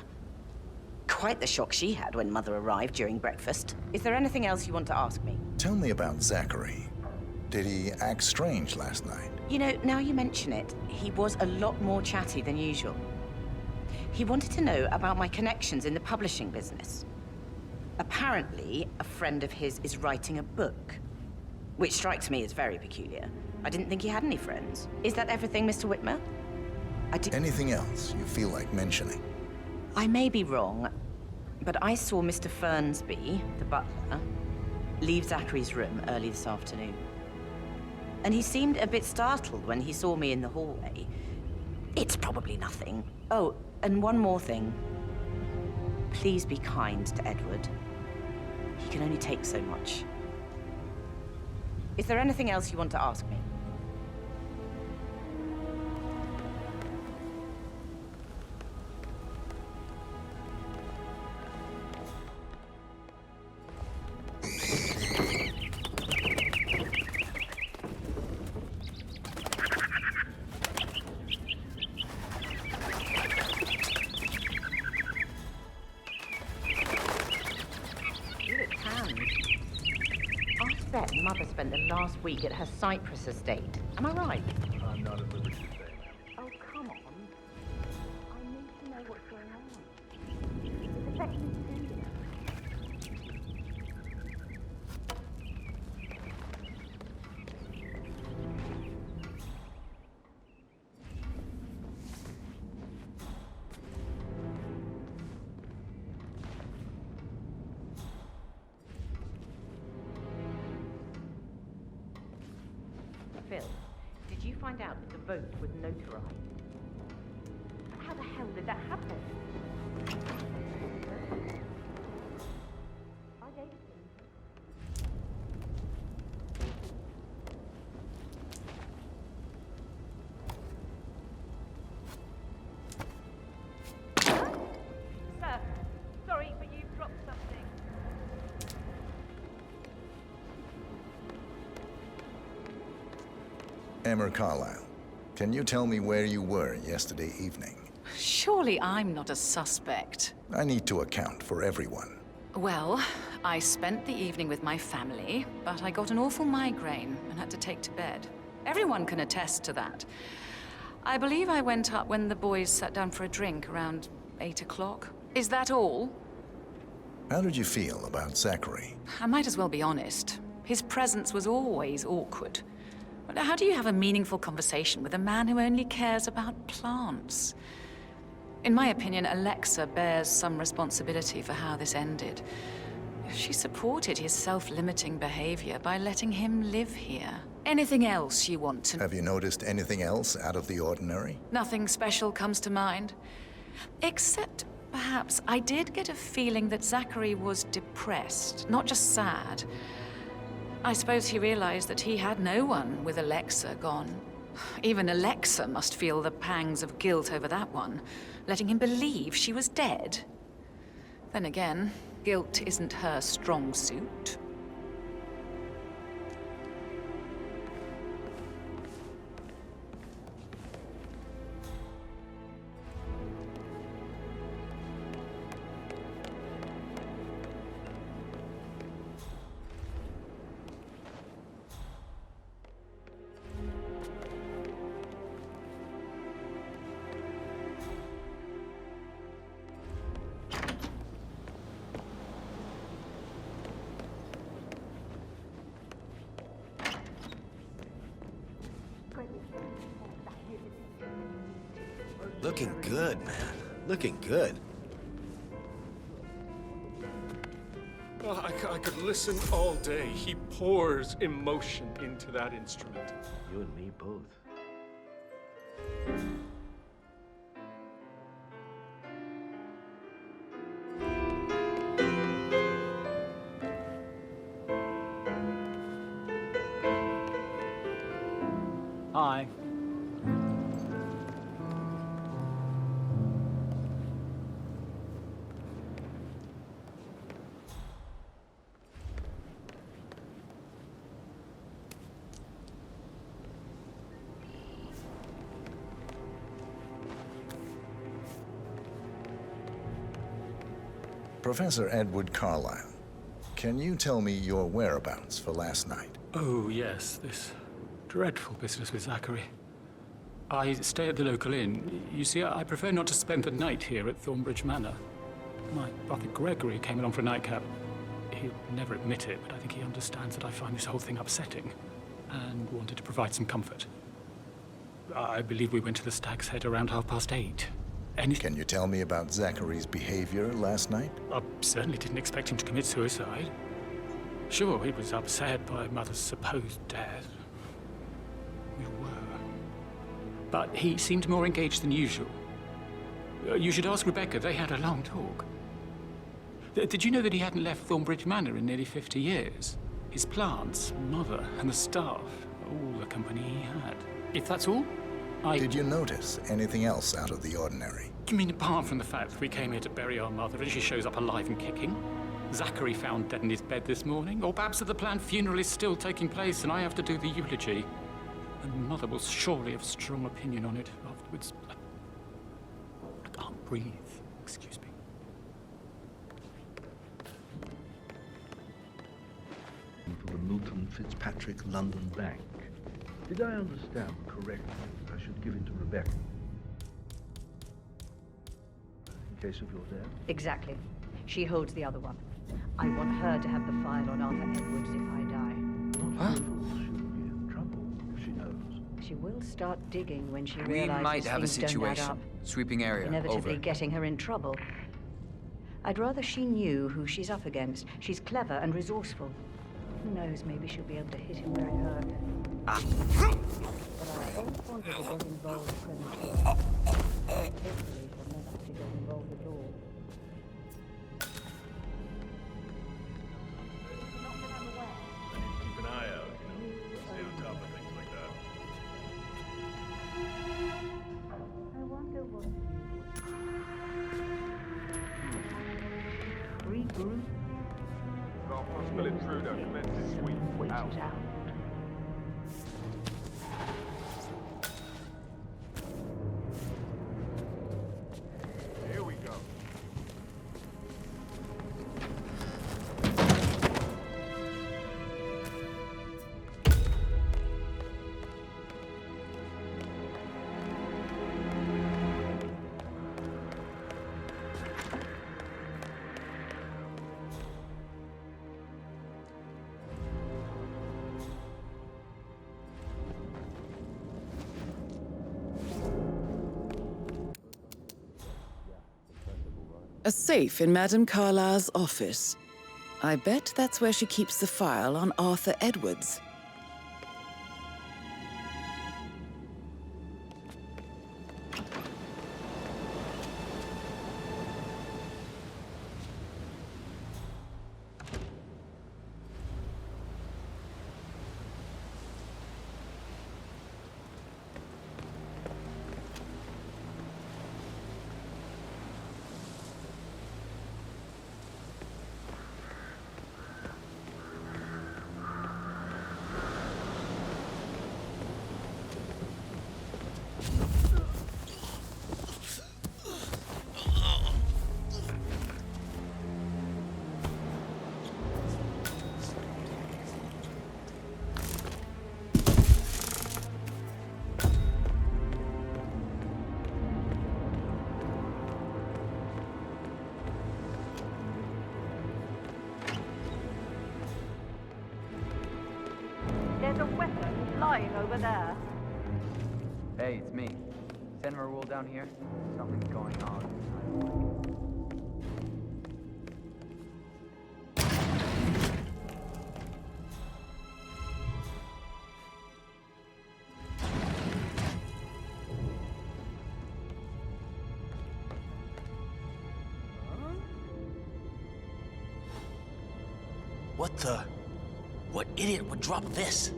[SPEAKER 22] Quite the shock she had when Mother arrived during breakfast. Is there anything else you want to ask me?
[SPEAKER 15] Tell me about Zachary. Did he act strange last night?
[SPEAKER 22] You know, now you mention it, he was a lot more chatty than usual. He wanted to know about my connections in the publishing business. Apparently, a friend of his is writing a book, which strikes me as very peculiar. I didn't think he had any friends. Is that everything, Mr. Whitmer?
[SPEAKER 15] Anything else you feel like mentioning?
[SPEAKER 22] I may be wrong, but I saw Mr. Fernsby, the butler, leave Zachary's room early this afternoon. And he seemed a bit startled when he saw me in the hallway. It's probably nothing. Oh, and one more thing. Please be kind to Edward. He can only take so much. Is there anything else you want to ask me? Mother spent the last week at her Cyprus estate. Am I right?
[SPEAKER 11] I'm not at liberty to say.
[SPEAKER 17] Oh, come on. I need to know what's going on. It's affecting Susan.
[SPEAKER 22] Phil, did you find out that the vote was notarized? How the hell did that happen? I gave it to him. Sir, sorry, but you've dropped something.
[SPEAKER 15] Emma Carlyle, can you tell me where you were yesterday evening?
[SPEAKER 2] Surely I'm not a suspect.
[SPEAKER 15] I need to account for everyone.
[SPEAKER 2] Well, I spent the evening with my family, but I got an awful migraine and had to take to bed. Everyone can attest to that. I believe I went up when the boys sat down for a drink around 8 o'clock. Is that all?
[SPEAKER 15] How did you feel about Zachary?
[SPEAKER 2] I might as well be honest. His presence was always awkward. But how do you have a meaningful conversation with a man who only cares about plants? In my opinion, Alexa bears some responsibility for how this ended. She supported his self-limiting behavior by letting him live here. Anything else you want to...
[SPEAKER 15] Have you noticed anything else out of the ordinary?
[SPEAKER 2] Nothing special comes to mind. Except, perhaps, I did get a feeling that Zachary was depressed, not just sad. I suppose he realized that he had no one with Alexa gone. Even Alexa must feel the pangs of guilt over that one, letting him believe she was dead. Then again, guilt isn't her strong suit.
[SPEAKER 9] Looking good, man. Looking good.
[SPEAKER 10] Oh, I could listen all day. He pours emotion into that instrument.
[SPEAKER 11] You and me both.
[SPEAKER 6] Hi.
[SPEAKER 15] Professor Edward Carlyle, can you tell me your whereabouts for last night?
[SPEAKER 23] Oh, yes, this dreadful business with Zachary. I stay at the local inn. You see, I prefer not to spend the night here at Thornbridge Manor. My brother Gregory came along for a nightcap. He'll never admit it, but I think he understands that I find this whole thing upsetting and wanted to provide some comfort. I believe we went to the Stag's Head around 8:30.
[SPEAKER 15] Can you tell me about Zachary's behavior last night?
[SPEAKER 23] I certainly didn't expect him to commit suicide. Sure, he was upset by Mother's supposed death. We were. But he seemed more engaged than usual. You should ask Rebecca. They had a long talk. Did you know that he hadn't left Thornbridge Manor in nearly 50 years? His plants, mother, and the staff, all the company he had. If that's all,
[SPEAKER 15] Did you notice anything else out of the ordinary?
[SPEAKER 23] You mean apart from the fact that we came here to bury our mother and she shows up alive and kicking? Zachary found dead in his bed this morning? Or perhaps that the planned funeral is still taking place and I have to do the eulogy? And Mother will surely have strong opinion on it afterwards. I can't breathe. Excuse me.
[SPEAKER 19] For the Milton Fitzpatrick London Bank. Did I understand correctly that I should give it to Rebecca? In case of your death?
[SPEAKER 18] Exactly. She holds the other one. I want her to have the file on Arthur Edwards if I die.
[SPEAKER 4] Huh?
[SPEAKER 19] She will be in trouble if she knows.
[SPEAKER 18] She will start digging when she
[SPEAKER 4] We
[SPEAKER 18] realizes
[SPEAKER 4] might have a
[SPEAKER 18] things don't add
[SPEAKER 4] situation.
[SPEAKER 18] up.
[SPEAKER 4] Sweeping area.
[SPEAKER 18] Inevitably
[SPEAKER 4] Over.
[SPEAKER 18] getting her in trouble. I'd rather she knew who she's up against. She's clever and resourceful. Who knows, maybe she'll be able to hit him where it hurt.
[SPEAKER 4] Ah.
[SPEAKER 18] But I don't want her to get involved prematurely. Hopefully she'll never have to get involved at all.
[SPEAKER 10] Keep an eye out, stay on top of things like that.
[SPEAKER 17] I wonder what...
[SPEAKER 18] Regroup.
[SPEAKER 11] Got a possible intruder commences sweep. Out. Here we go.
[SPEAKER 3] A safe in Madame Carlyle's office. I bet that's where she keeps the file on Arthur Edwards.
[SPEAKER 5] There's a weapon lying over there.
[SPEAKER 7] Hey, it's me. Sentinel rule down here. Something's going on.
[SPEAKER 9] What the? What idiot would drop this?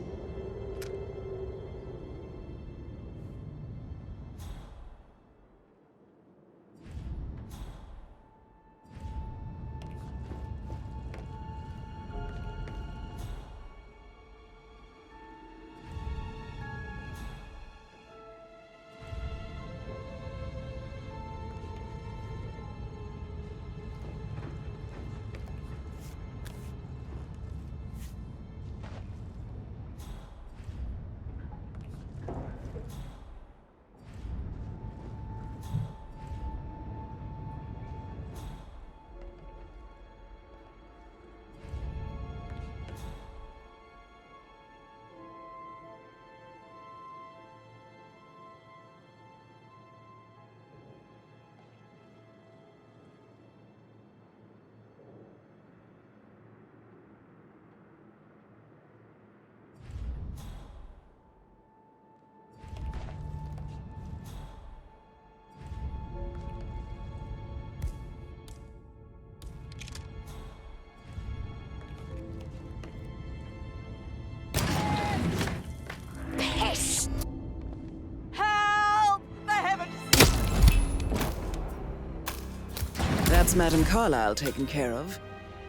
[SPEAKER 3] That's Madame Carlyle taken care of.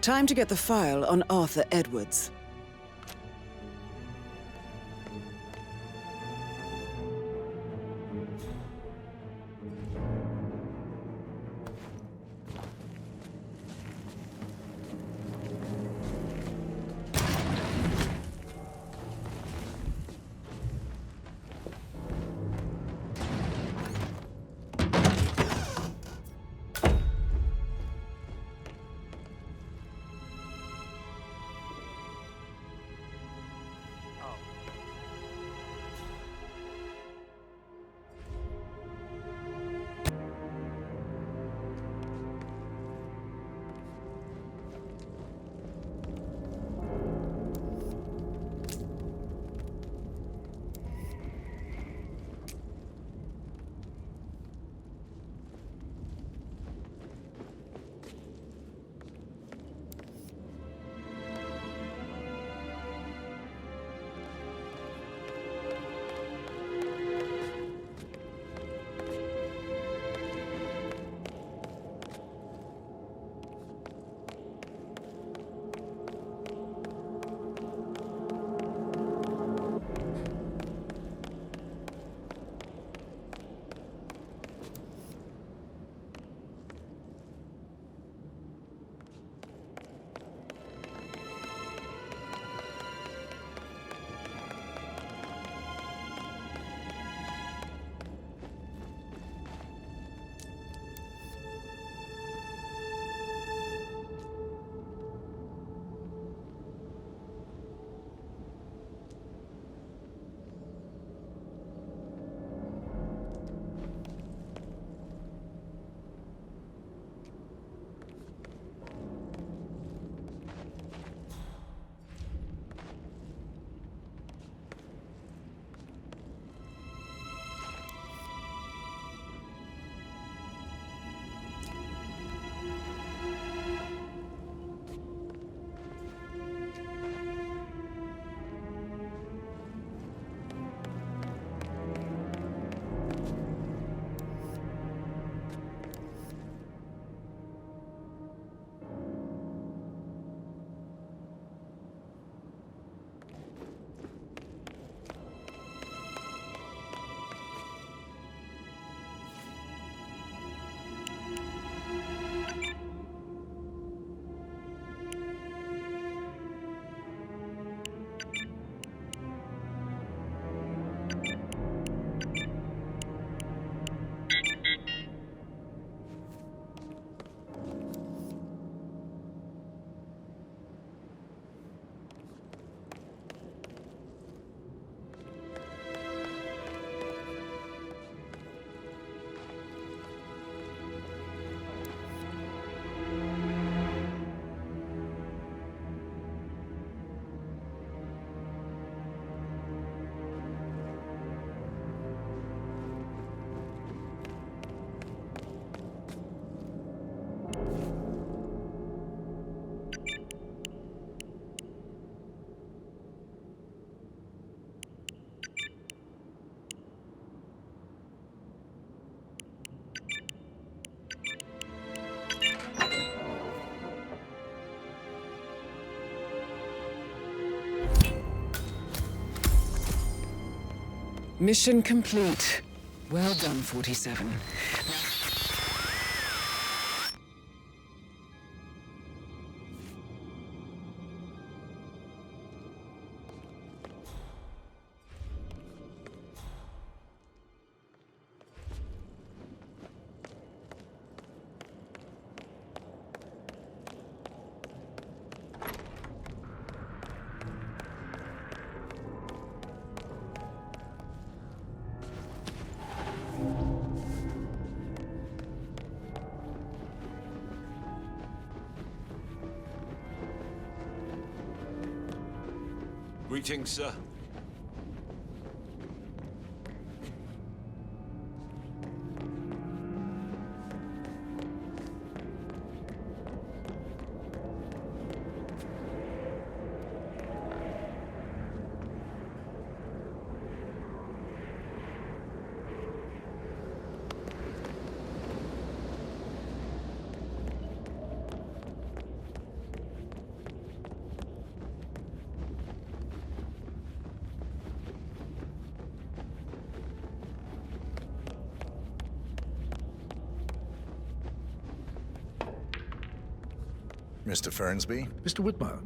[SPEAKER 3] Time to get the file on Arthur Edwards. Mission complete. Well done, 47.
[SPEAKER 12] Greetings, sir.
[SPEAKER 15] Mr. Fernsby?
[SPEAKER 19] Mr. Whitmer,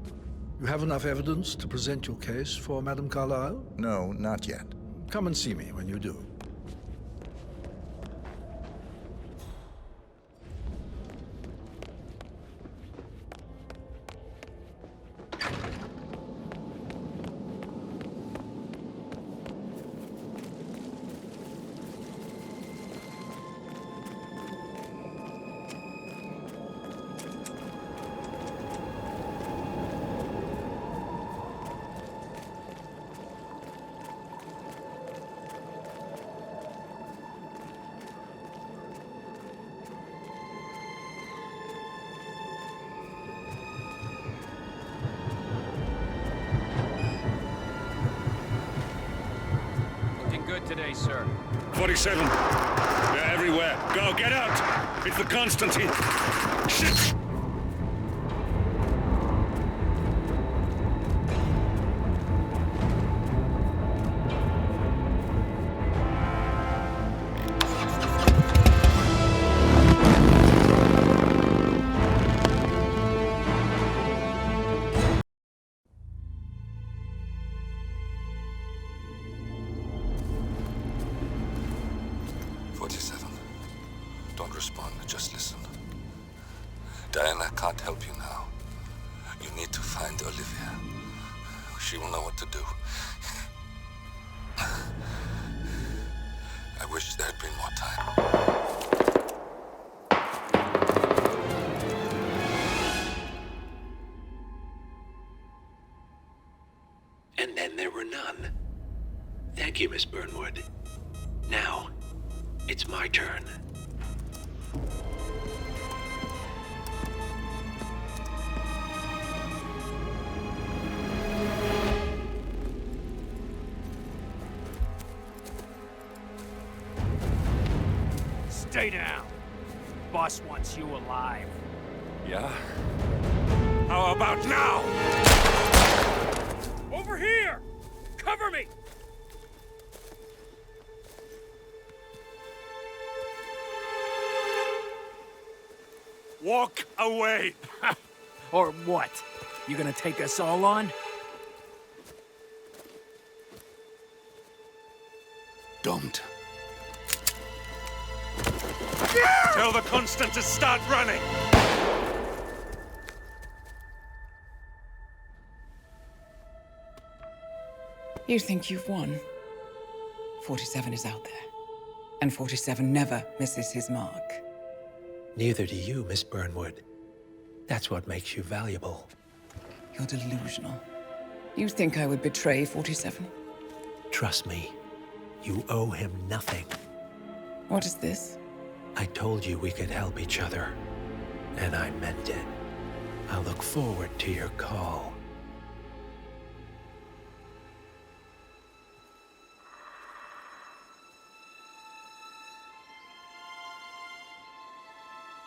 [SPEAKER 19] you have enough evidence to present your case for Madame Carlyle?
[SPEAKER 15] No, not yet.
[SPEAKER 19] Come and see me when you do.
[SPEAKER 14] Good today, sir.
[SPEAKER 12] 47. They're everywhere. Go, get out! It's the Constantine. Shit!
[SPEAKER 1] Don't respond, just listen. Diana can't help you now. You need to find Olivia. She will know what to do. I wish there had been more time.
[SPEAKER 11] And then there were none. Thank you, Miss Burnwood. Now, it's my turn.
[SPEAKER 14] Stay down. Boss wants you alive.
[SPEAKER 12] Yeah? How about now?
[SPEAKER 14] Over here! Cover me!
[SPEAKER 12] Walk away!
[SPEAKER 14] Or what? You gonna take us all on?
[SPEAKER 12] Don't. Tell the Constant to start running!
[SPEAKER 3] You think you've won? 47 is out there. And 47 never misses his mark.
[SPEAKER 11] Neither do you, Miss Burnwood. That's what makes you valuable.
[SPEAKER 3] You're delusional. You think I would betray 47?
[SPEAKER 11] Trust me, you owe him nothing.
[SPEAKER 3] What is this?
[SPEAKER 11] I told you we could help each other, and I meant it. I'll look forward to your call.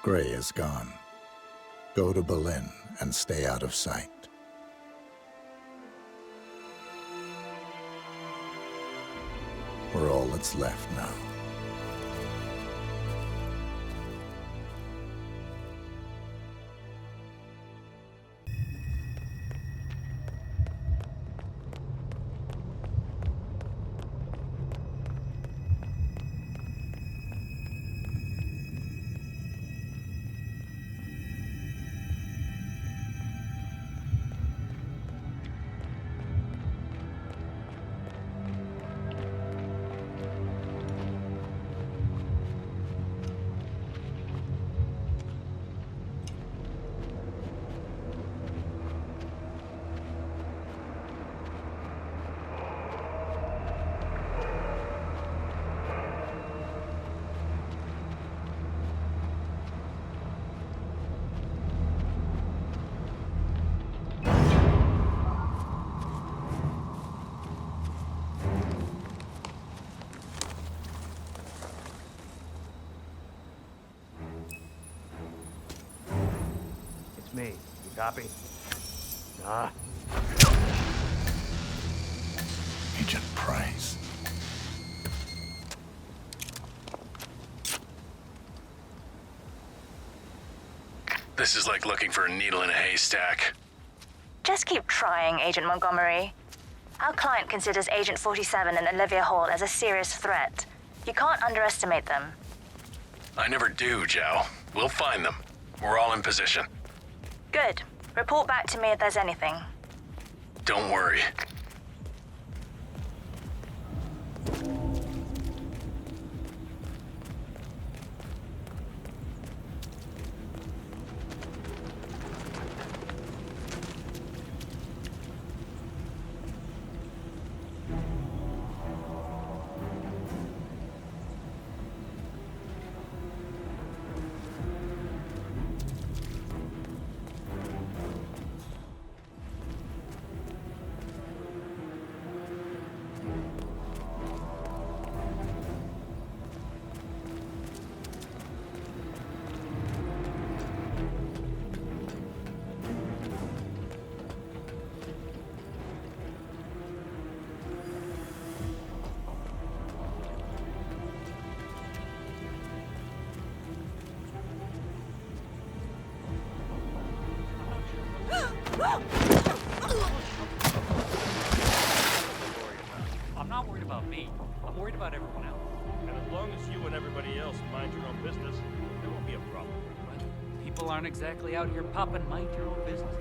[SPEAKER 15] Gray is gone. Go to Berlin and stay out of sight. We're all that's left now.
[SPEAKER 6] It's me. You copy? Ah.
[SPEAKER 15] Agent Price.
[SPEAKER 10] This is like looking for a needle in a haystack.
[SPEAKER 8] Just keep trying, Agent Montgomery. Our client considers Agent 47 and Olivia Hall as a serious threat. You can't underestimate them.
[SPEAKER 10] I never do, Joe. We'll find them. We're all in position.
[SPEAKER 8] Good. Report back to me if there's anything.
[SPEAKER 10] Don't worry.
[SPEAKER 14] I'm not worried about me. I'm worried about everyone else.
[SPEAKER 6] And as long as you and everybody else mind your own business, there won't be a problem.
[SPEAKER 14] Well, people aren't exactly out here popping mind your own business.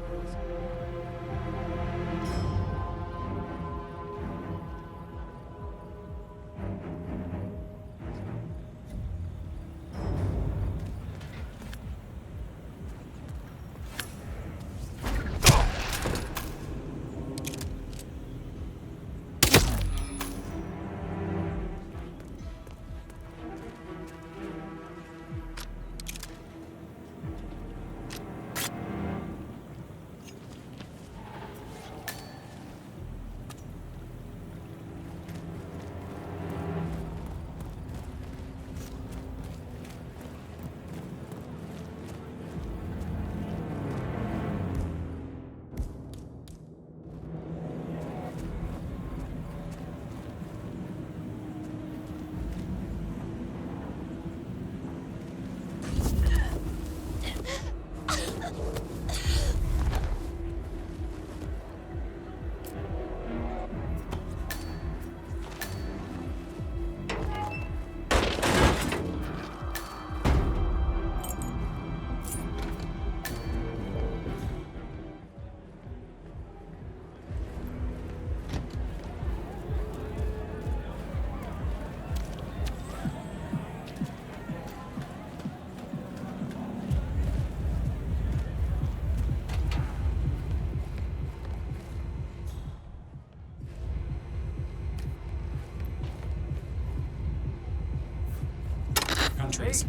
[SPEAKER 13] Countries.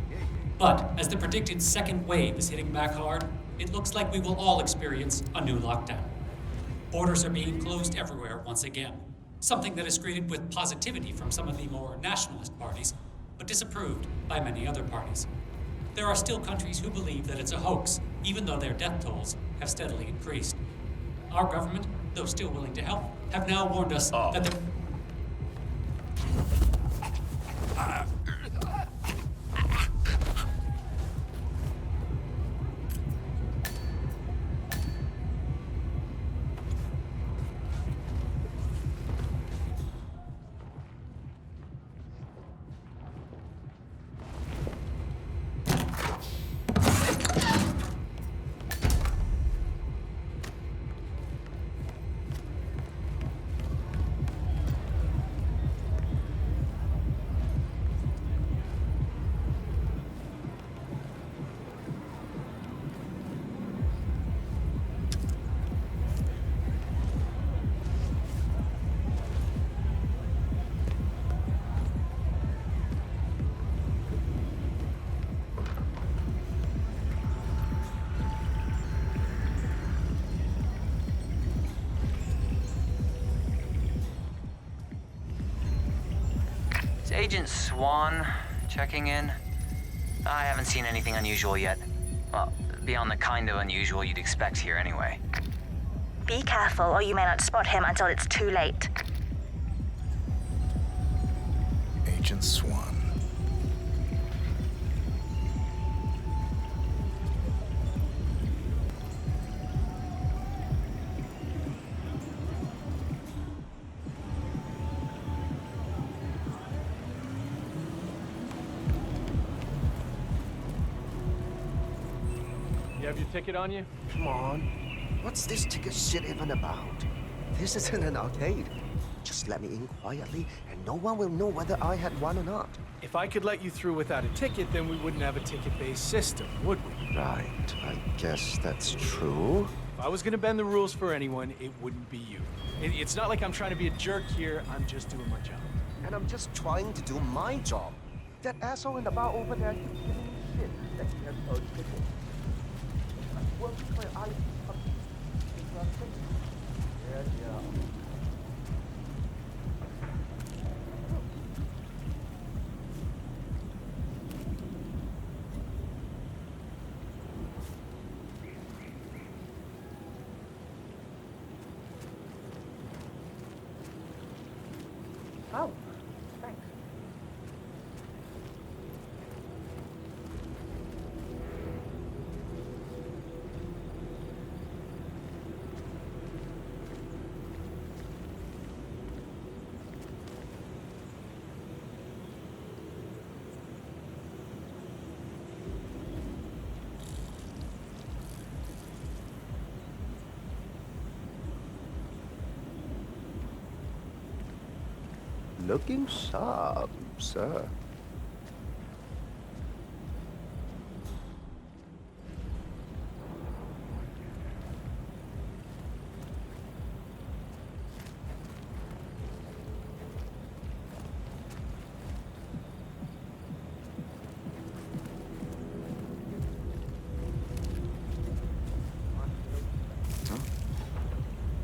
[SPEAKER 13] But as the predicted second wave is hitting back hard, it looks like we will all experience a new lockdown. Borders are being closed everywhere once again, something that is greeted with positivity from some of the more nationalist parties, but disapproved by many other parties. There are still countries who believe that it's a hoax, even though their death tolls have steadily increased. Our government, though still willing to help, have now warned us that the...
[SPEAKER 7] Agent Swan checking in. I haven't seen anything unusual yet. Well, beyond the kind of unusual you'd expect here anyway.
[SPEAKER 8] Be careful, or you may not spot him until it's too late.
[SPEAKER 15] Agent Swan.
[SPEAKER 6] You have your ticket on you?
[SPEAKER 16] Come on. What's this ticket shit even about? This isn't an arcade. Just let me in quietly, and no one will know whether I had one or not.
[SPEAKER 6] If I could let you through without a ticket, then we wouldn't have a ticket-based system, would we?
[SPEAKER 16] Right, I guess that's true.
[SPEAKER 6] If I was gonna bend the rules for anyone, it wouldn't be you. It's not like I'm trying to be a jerk here, I'm just doing my job.
[SPEAKER 16] And I'm just trying to do my job. That asshole in the bar over there keeps giving me shit that he has no ticket. I work my eyes up. Yeah.
[SPEAKER 6] Oh, thanks.
[SPEAKER 16] Looking sharp, sir.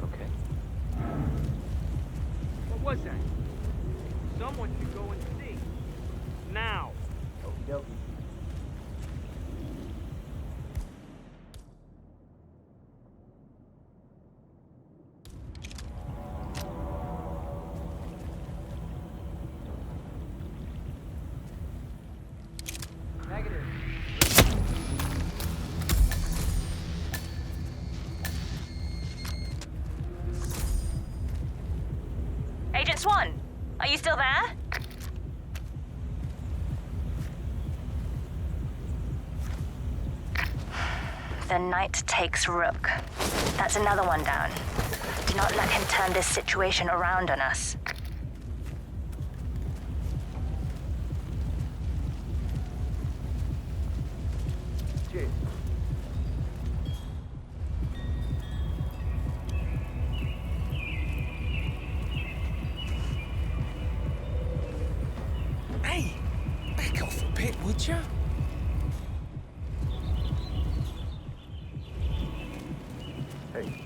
[SPEAKER 6] Okay. What was that? Someone should go and see. Now. Okie dokie. Negative.
[SPEAKER 8] Agent Swan, are you still there? The knight takes rook. That's another one down. Do not let him turn this situation around on us.
[SPEAKER 16] Cheers.
[SPEAKER 4] Hey, back off a bit, would you?
[SPEAKER 16] Hey,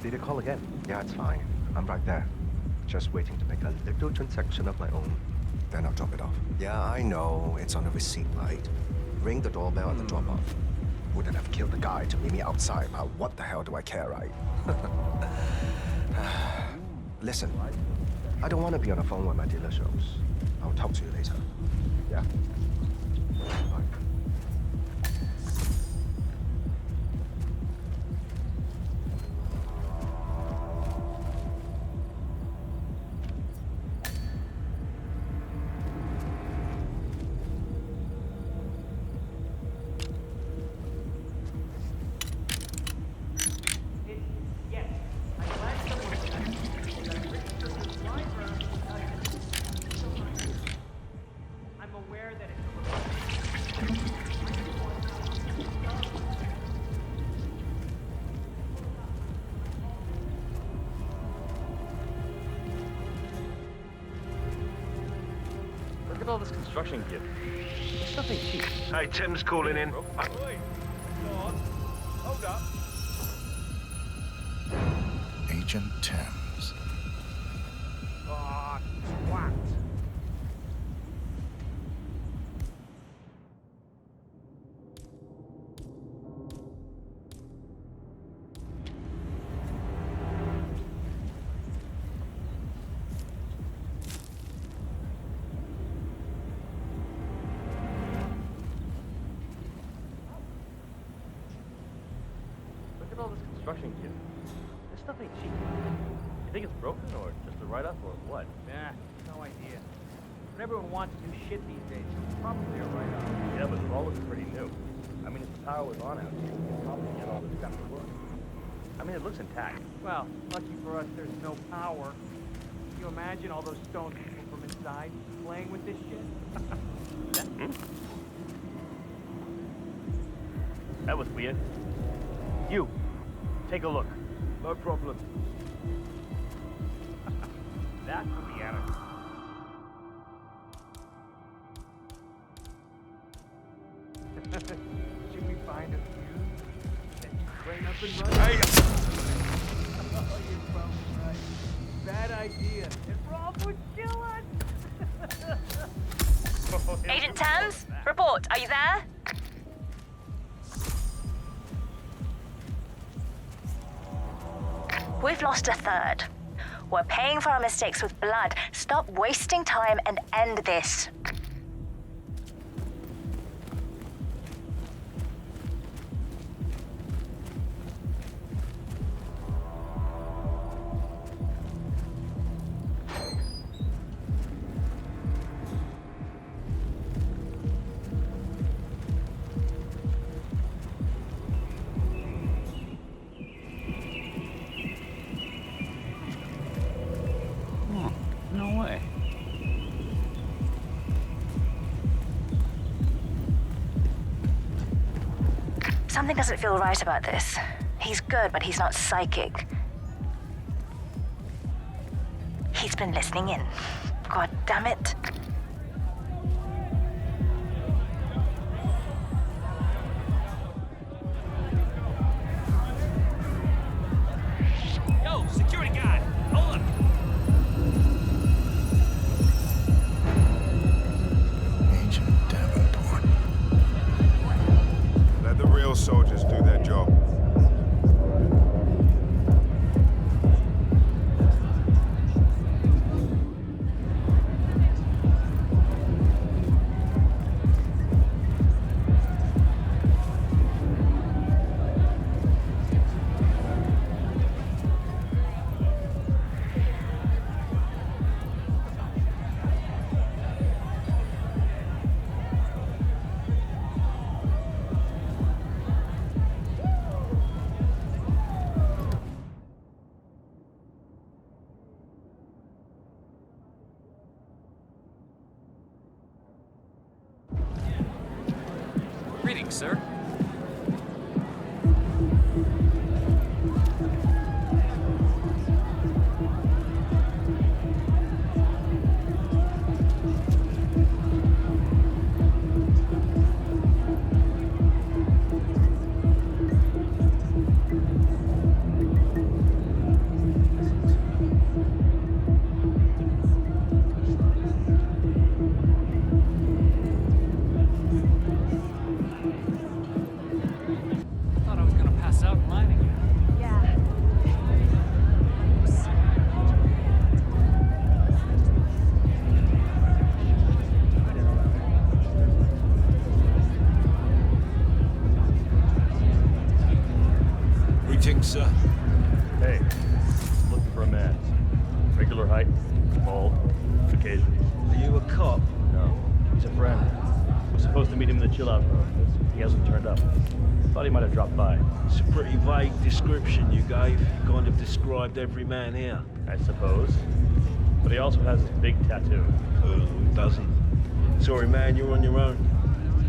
[SPEAKER 16] did you call again? Yeah, it's fine. I'm right there. Just waiting to make a little transaction of my own. Then I'll drop it off. Yeah, I know. It's on the receipt, right? Ring the doorbell at the drop-off. Wouldn't have killed the guy to meet me outside, but what the hell do I care, right? Listen, I don't want to be on the phone when my dealer shows. I'll talk to you later. Yeah? Bye.
[SPEAKER 11] Look at all this construction gear. It's nothing cheap.
[SPEAKER 12] Hey, Tim's calling in.
[SPEAKER 6] Hold up.
[SPEAKER 15] Agent Thames.
[SPEAKER 6] Oh, twat.
[SPEAKER 11] Look at all this construction gear. It's nothing cheap. You think it's broken or just a write-up or what?
[SPEAKER 6] Nah, no idea. When everyone wants new shit these days, it's probably a write-off.
[SPEAKER 11] Yeah, but it all looks pretty new. I mean, if the power was on out here, we could probably get all this stuff to work. I mean, it looks intact.
[SPEAKER 6] Well, lucky for us, there's no power. Can you imagine all those stone people from inside playing with this shit?
[SPEAKER 11] That was weird. You, take a look. No problem. That would be Anna.
[SPEAKER 6] Should we find a fuse? Then train up and run? Hey! Oh, you're probably right. Bad idea. And Rob would kill us.
[SPEAKER 8] Agent Thames, report. Are you there? We've lost a third. We're paying for our mistakes with blood. Stop wasting time and end this.
[SPEAKER 11] No way.
[SPEAKER 8] Something doesn't feel right about this. He's good, but he's not psychic. He's been listening in. God damn it.
[SPEAKER 14] Yo, security guard, hold up.
[SPEAKER 20] Let the real soldiers do their job.
[SPEAKER 13] Greetings, sir. Thought I was gonna pass out in line again.
[SPEAKER 8] Yeah.
[SPEAKER 12] Greetings, sir.
[SPEAKER 11] Hey, looking for a man. Regular height, bald, Caucasian.
[SPEAKER 21] Are you a cop?
[SPEAKER 11] No, he's a friend. We're supposed to meet him in the chill-out room. He hasn't turned up. Thought he might have dropped by.
[SPEAKER 21] It's a pretty vague description you gave. You kind of described every man here.
[SPEAKER 11] I suppose. But he also has this big tattoo.
[SPEAKER 21] Who doesn't? Sorry, man, you're on your own.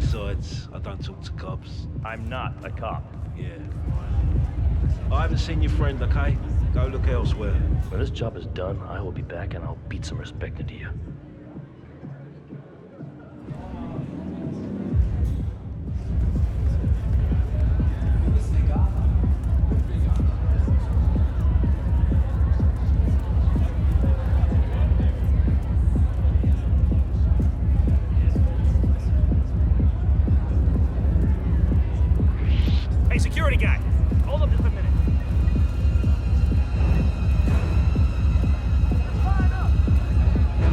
[SPEAKER 21] Besides, I don't talk to cops.
[SPEAKER 11] I'm not a cop.
[SPEAKER 21] Yeah, right. I haven't seen your friend, okay? Go look elsewhere.
[SPEAKER 11] When this job is done, I will be back and I'll beat some respect into you.
[SPEAKER 14] Hey, security guy, hold up just a minute.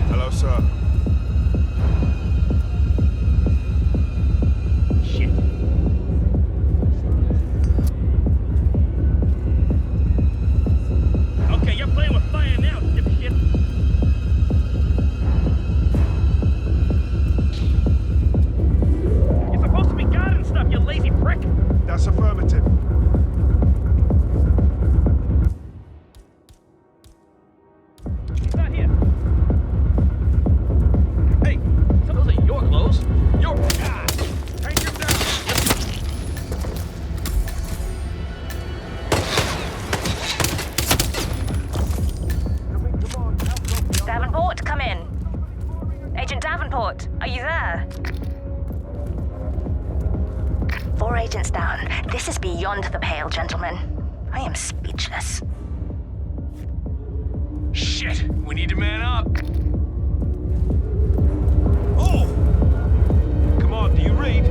[SPEAKER 20] Hello, sir.
[SPEAKER 8] This is beyond the pale, gentlemen. I am speechless.
[SPEAKER 14] Shit! We need to man up! Oh! Come on, do you read?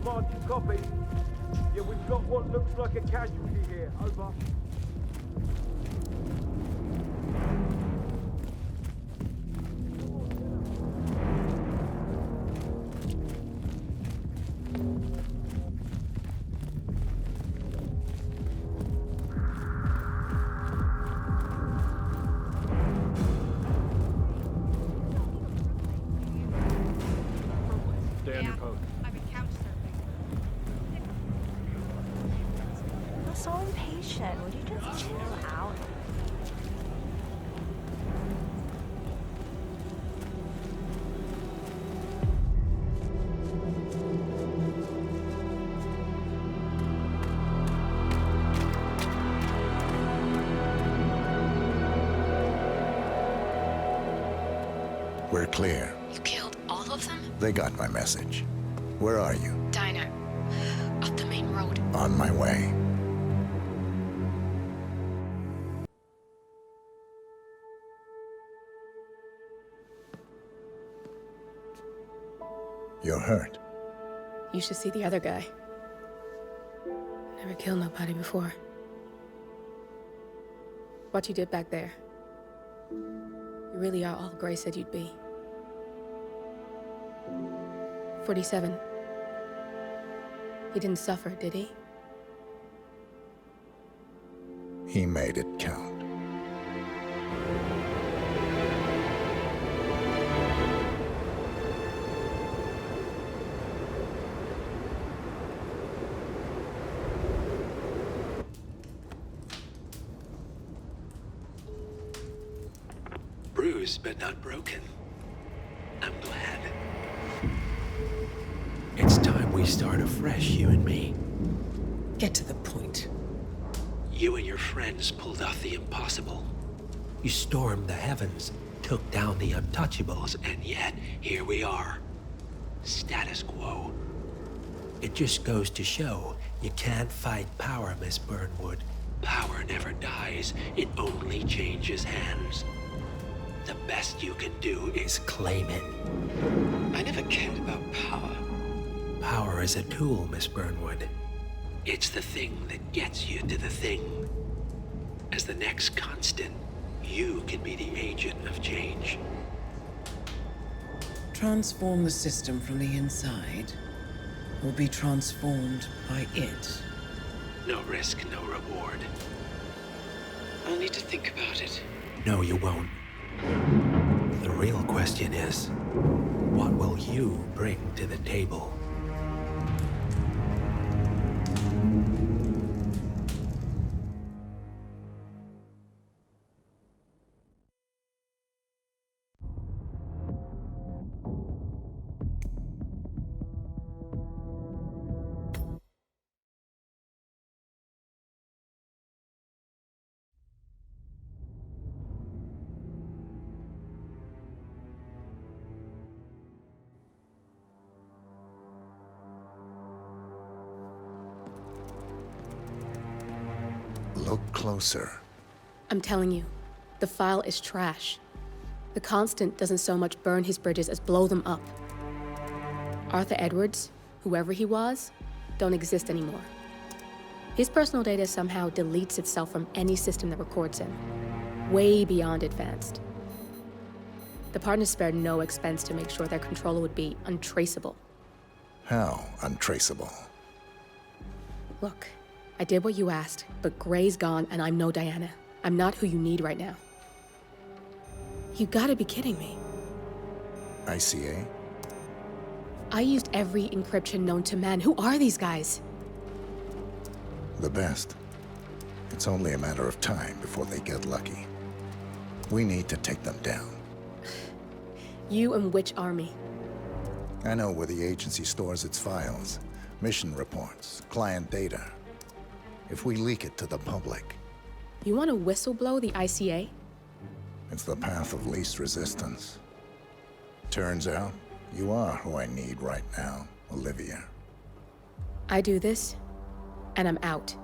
[SPEAKER 6] Command, you copy? Yeah, we've got what looks like a casualty here. Over.
[SPEAKER 10] Stay on your post.
[SPEAKER 17] You're so impatient. Would you just chill out?
[SPEAKER 15] We're clear.
[SPEAKER 2] You killed all of them?
[SPEAKER 15] They got my message. Where are you?
[SPEAKER 2] Diner. Up the main road.
[SPEAKER 15] On my way. You're hurt.
[SPEAKER 2] You should see the other guy. Never killed nobody before. What you did back there. You really are all Gray said you'd be. 47. He didn't suffer, did he?
[SPEAKER 15] He made it count.
[SPEAKER 22] Bruised but not broken. I'm glad. It's time we start afresh, you and me.
[SPEAKER 3] Get to the point.
[SPEAKER 22] You and your friends pulled off the impossible. You stormed the heavens, took down the untouchables, and yet here we are. Status quo. It just goes to show you can't fight power, Miss Burnwood. Power never dies, it only changes hands. The best you can do is claim it. I never cared about power. Power is a tool, Miss Burnwood. It's the thing that gets you to the thing. As the next constant, you can be the agent of change.
[SPEAKER 3] Transform the system from the inside, or be transformed by it.
[SPEAKER 22] No risk, no reward.
[SPEAKER 2] I'll need to think about it.
[SPEAKER 22] No, you won't. The real question is, what will you bring to the table?
[SPEAKER 15] Look closer.
[SPEAKER 2] I'm telling you, the file is trash. The Constant doesn't so much burn his bridges as blow them up. Arthur Edwards, whoever he was, don't exist anymore. His personal data somehow deletes itself from any system that records him. Way beyond advanced. The partners spared no expense to make sure their controller would be untraceable.
[SPEAKER 15] How untraceable?
[SPEAKER 2] Look, I did what you asked, but Gray's gone and I'm no Diana. I'm not who you need right now. You gotta be kidding me.
[SPEAKER 15] ICA?
[SPEAKER 2] I used every encryption known to man. Who are these guys?
[SPEAKER 15] The best. It's only a matter of time before they get lucky. We need to take them down.
[SPEAKER 2] You and which army?
[SPEAKER 15] I know where the agency stores its files, mission reports, client data. If we leak it to the public...
[SPEAKER 2] You want to whistleblow the ICA?
[SPEAKER 15] It's the path of least resistance. Turns out, you are who I need right now, Olivia.
[SPEAKER 2] I do this, and I'm out.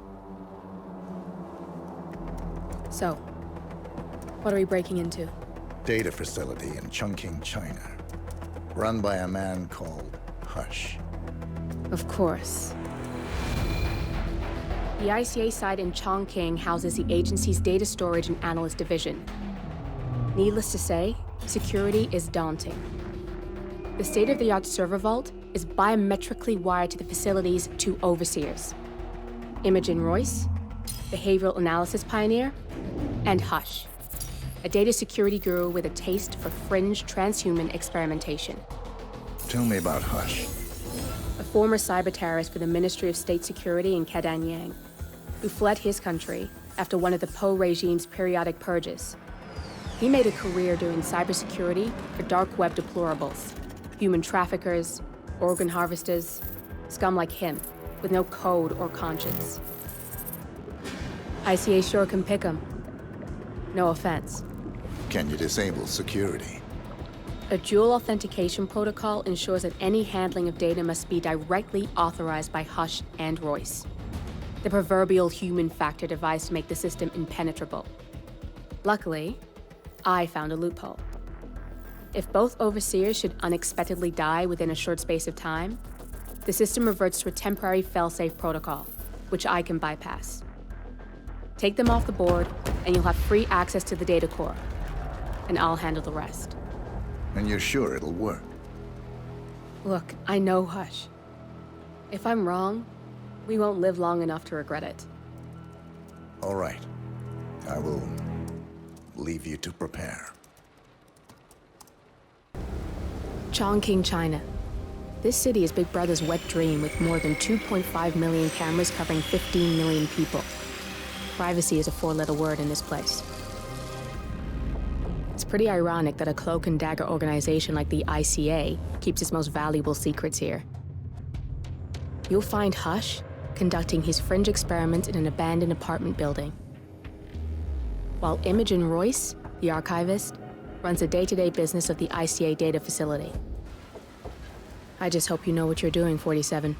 [SPEAKER 2] So, what are we breaking into?
[SPEAKER 15] Data facility in Chongqing, China. Run by a man called Hush.
[SPEAKER 2] Of course. The ICA site in Chongqing houses the agency's data storage and analyst division. Needless to say, security is daunting. The state-of-the-art server vault is biometrically wired to the facility's 2 overseers: Imogen Royce, behavioral analysis pioneer, and Hush, a data security guru with a taste for fringe transhuman experimentation.
[SPEAKER 15] Tell me about Hush.
[SPEAKER 2] A former cyber terrorist for the Ministry of State Security in Kedanyang, who fled his country after one of the Po regime's periodic purges. He made a career doing cybersecurity for dark web deplorables, human traffickers, organ harvesters, scum like him, with no code or conscience. ICA sure can pick him. No offense.
[SPEAKER 15] Can you disable security?
[SPEAKER 2] A dual authentication protocol ensures that any handling of data must be directly authorized by Hush and Royce, the proverbial human factor device to make the system impenetrable. Luckily, I found a loophole. If both overseers should unexpectedly die within a short space of time, the system reverts to a temporary fail-safe protocol, which I can bypass. Take them off the board, and you'll have free access to the data core, and I'll handle the rest.
[SPEAKER 15] And you're sure it'll work?
[SPEAKER 2] Look, I know Hush. If I'm wrong, we won't live long enough to regret it.
[SPEAKER 15] All right. I will leave you to prepare.
[SPEAKER 2] Chongqing, China. This city is Big Brother's wet dream with more than 2.5 million cameras covering 15 million people. Privacy is a 4-letter word in this place. It's pretty ironic that a cloak and dagger organization like the ICA keeps its most valuable secrets here. You'll find Hush conducting his fringe experiments in an abandoned apartment building, while Imogen Royce, the archivist, runs the day-to-day business of the ICA data facility. I just hope you know what you're doing, 47.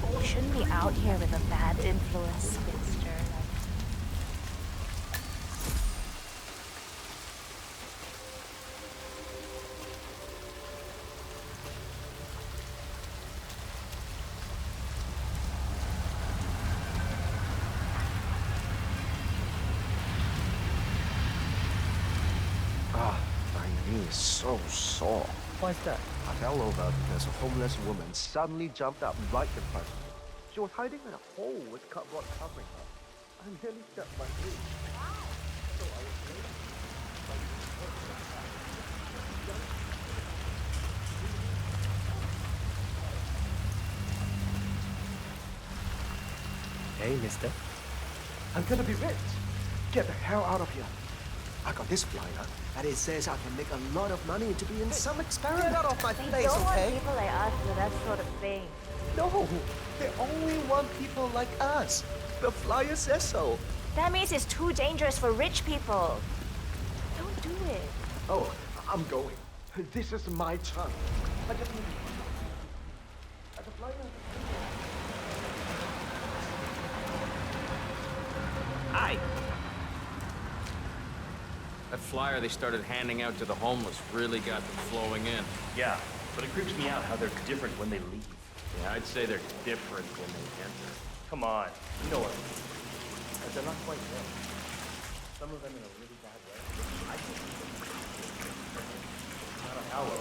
[SPEAKER 8] You shouldn't be out here with a bad influence, spinster.
[SPEAKER 16] Ah, my knee is so sore.
[SPEAKER 6] Why's that?
[SPEAKER 16] I fell over because a homeless woman suddenly jumped up right in front of me. She was hiding in a hole with cupboard covering her. I nearly stepped my knee. So I was late.
[SPEAKER 6] Hey, mister.
[SPEAKER 16] I'm gonna be rich. Get the hell out of here. I got this flyer, and it says I can make a lot of money to be in some experiment.
[SPEAKER 8] Get
[SPEAKER 16] out of my
[SPEAKER 8] They
[SPEAKER 16] face,
[SPEAKER 8] don't
[SPEAKER 16] okay?
[SPEAKER 8] want people like us for that sort of thing.
[SPEAKER 16] No, they only want people like us. The flyer says so.
[SPEAKER 8] That means it's too dangerous for rich people. Don't do it.
[SPEAKER 16] Oh, I'm going. This is my chance. I just need the flyer.
[SPEAKER 6] Hi.
[SPEAKER 5] That flyer they started handing out to the homeless really got them flowing in.
[SPEAKER 6] Yeah, but it creeps me out how they're different when they leave.
[SPEAKER 5] Yeah, I'd say they're different when they enter.
[SPEAKER 6] Come on, you know what I mean. But they're not quite there. Some of them in a really bad way. I think not a hallow.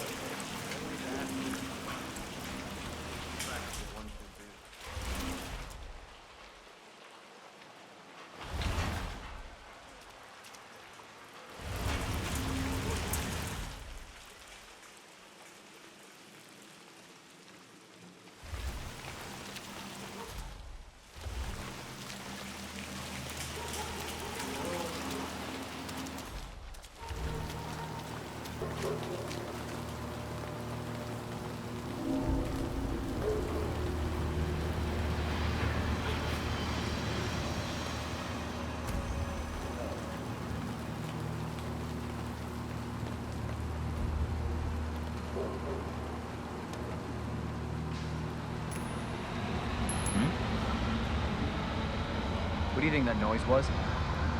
[SPEAKER 6] do you think that noise was?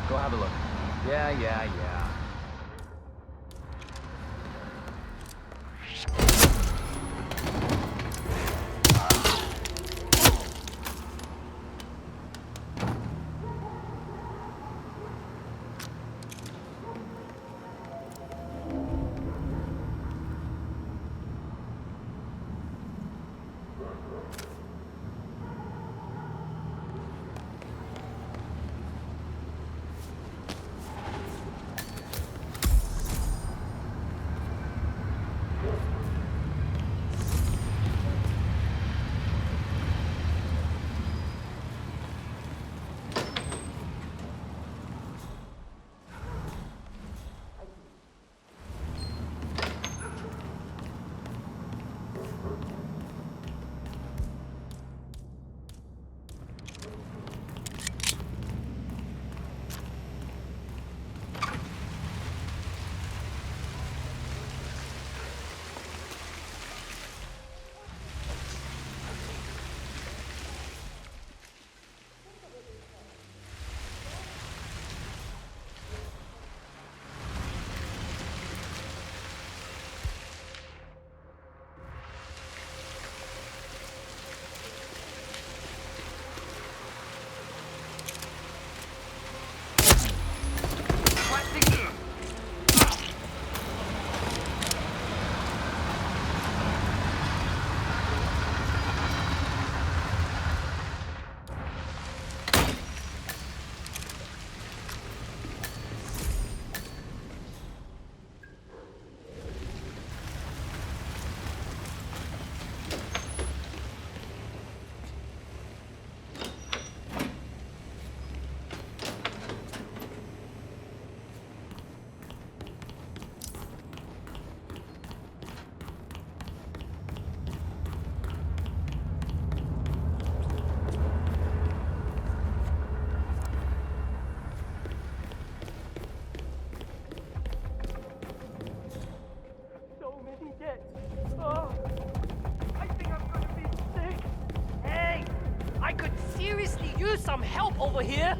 [SPEAKER 6] Go have a look. Yeah.
[SPEAKER 14] Seriously, use some help over here!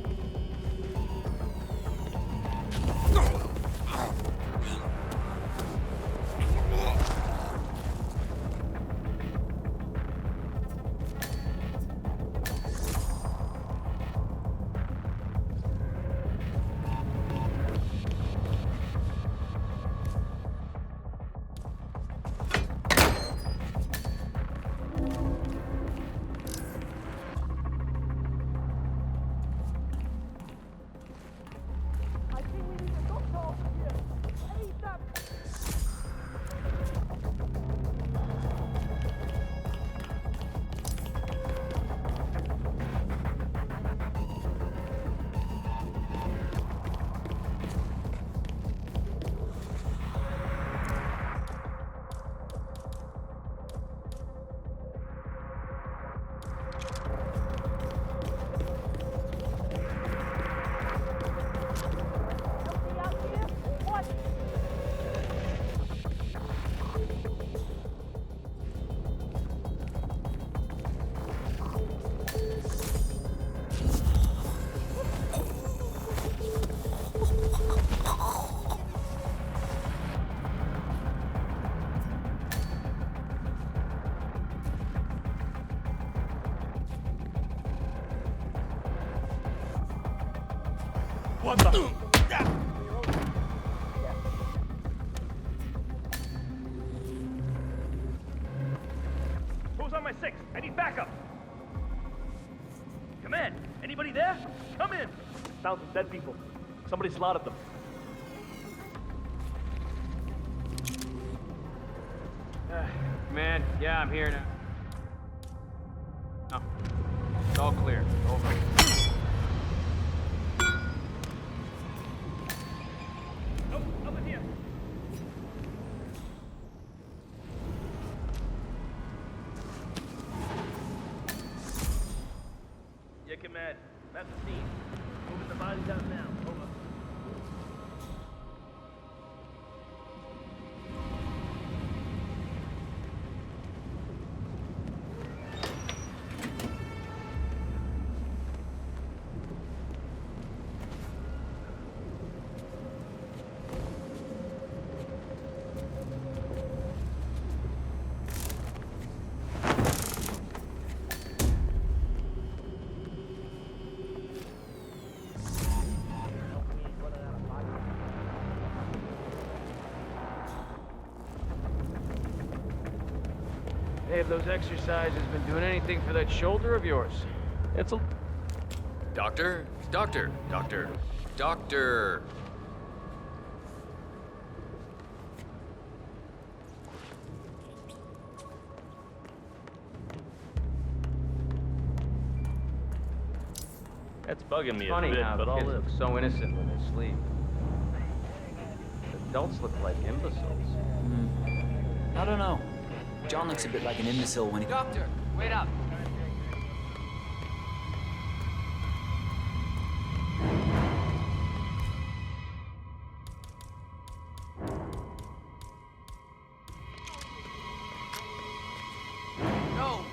[SPEAKER 6] What the? Who's on my six? I need backup. Command, anybody there? Come in. Found some dead people. Somebody slaughtered them.
[SPEAKER 5] Man, yeah, I'm here now. Oh, it's all clear. Over.
[SPEAKER 6] Over here. Yeah, command. That's the scene. Moving the bodies out now. Over.
[SPEAKER 5] Hey, have those exercises been doing anything for that shoulder of yours?
[SPEAKER 9] It's a...
[SPEAKER 5] Doctor? Doctor? Doctor? Doctor?
[SPEAKER 9] That's bugging me
[SPEAKER 5] Funny
[SPEAKER 9] a bit,
[SPEAKER 5] how
[SPEAKER 9] but I'll
[SPEAKER 5] kids
[SPEAKER 9] live.
[SPEAKER 5] look so innocent when they sleep. Adults look like imbeciles.
[SPEAKER 18] I don't know. John looks a bit like an imbecile when he...
[SPEAKER 5] Doctor, wait up. No.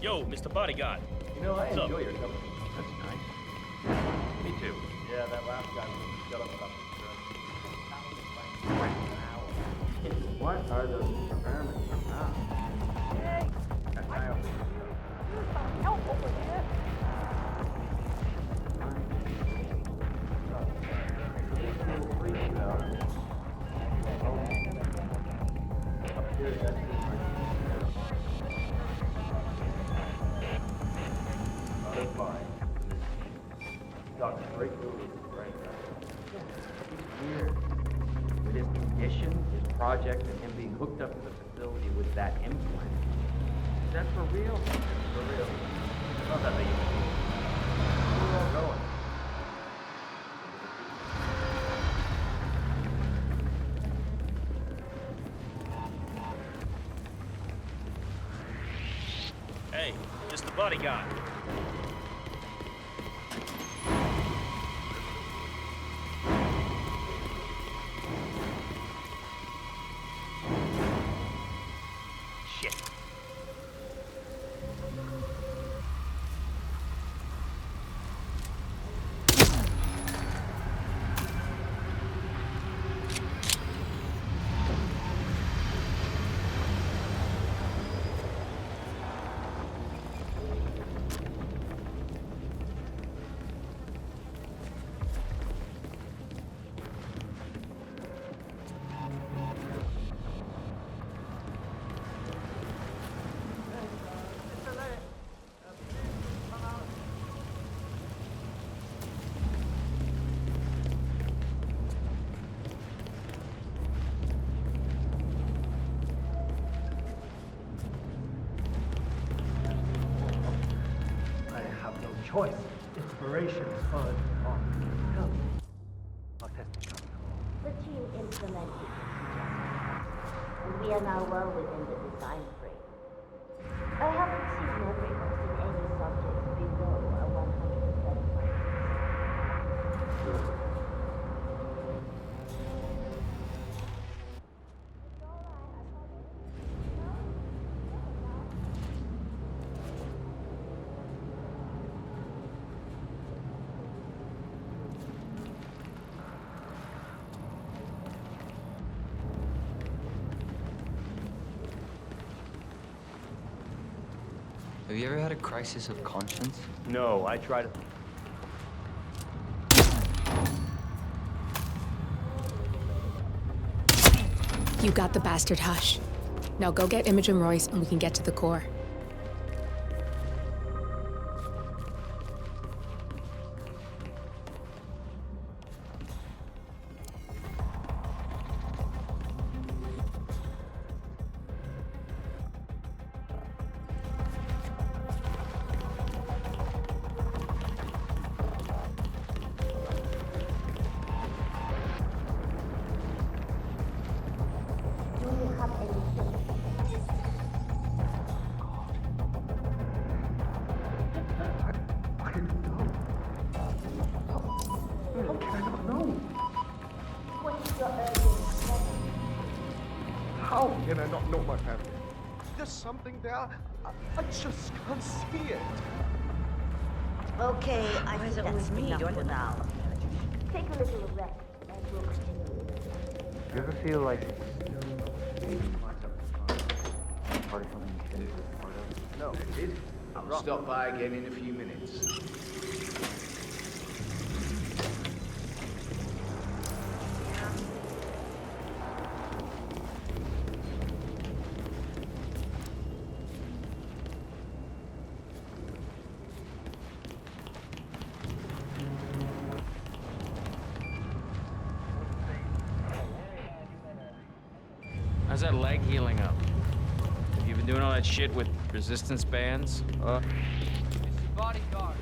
[SPEAKER 9] Yo, Mr. Bodyguard.
[SPEAKER 6] You know, I
[SPEAKER 9] What's up?
[SPEAKER 6] enjoy your company. That's nice.
[SPEAKER 9] Me too.
[SPEAKER 6] Yeah, that last guy was shut up about this drug. What are those experiments about? That guy over there. Help over here. Up here, that's that's fine. Dr. Breakthrough is right. It's weird. With his condition, his project, and him being hooked up to the facility with that implant. Is that for real? It's for real. Not that big of a deal. Where are we all going?
[SPEAKER 9] Hey, Mr. Bodyguard. Shit.
[SPEAKER 6] I have no choice. Inspiration is fun. Come. I'll test it.
[SPEAKER 17] The team implemented the suggestions, and we are now well within the design frame. I haven't seen memory in any subjects below a 100%
[SPEAKER 6] Good.
[SPEAKER 7] Have you ever had a crisis of conscience?
[SPEAKER 6] No, I try to...
[SPEAKER 2] You got the bastard, Hush. Now go get Imogen Royce and we can get to the core.
[SPEAKER 16] How can I not know my family? There's something there. I just can't see it.
[SPEAKER 17] Okay, I think that's enough for now. Take a little rest, and we'll continue.
[SPEAKER 6] You ever feel like...
[SPEAKER 4] No. I'll stop by again in a few minutes.
[SPEAKER 5] How's that leg healing up? Have you been doing all that shit with resistance bands?
[SPEAKER 7] Bodyguard.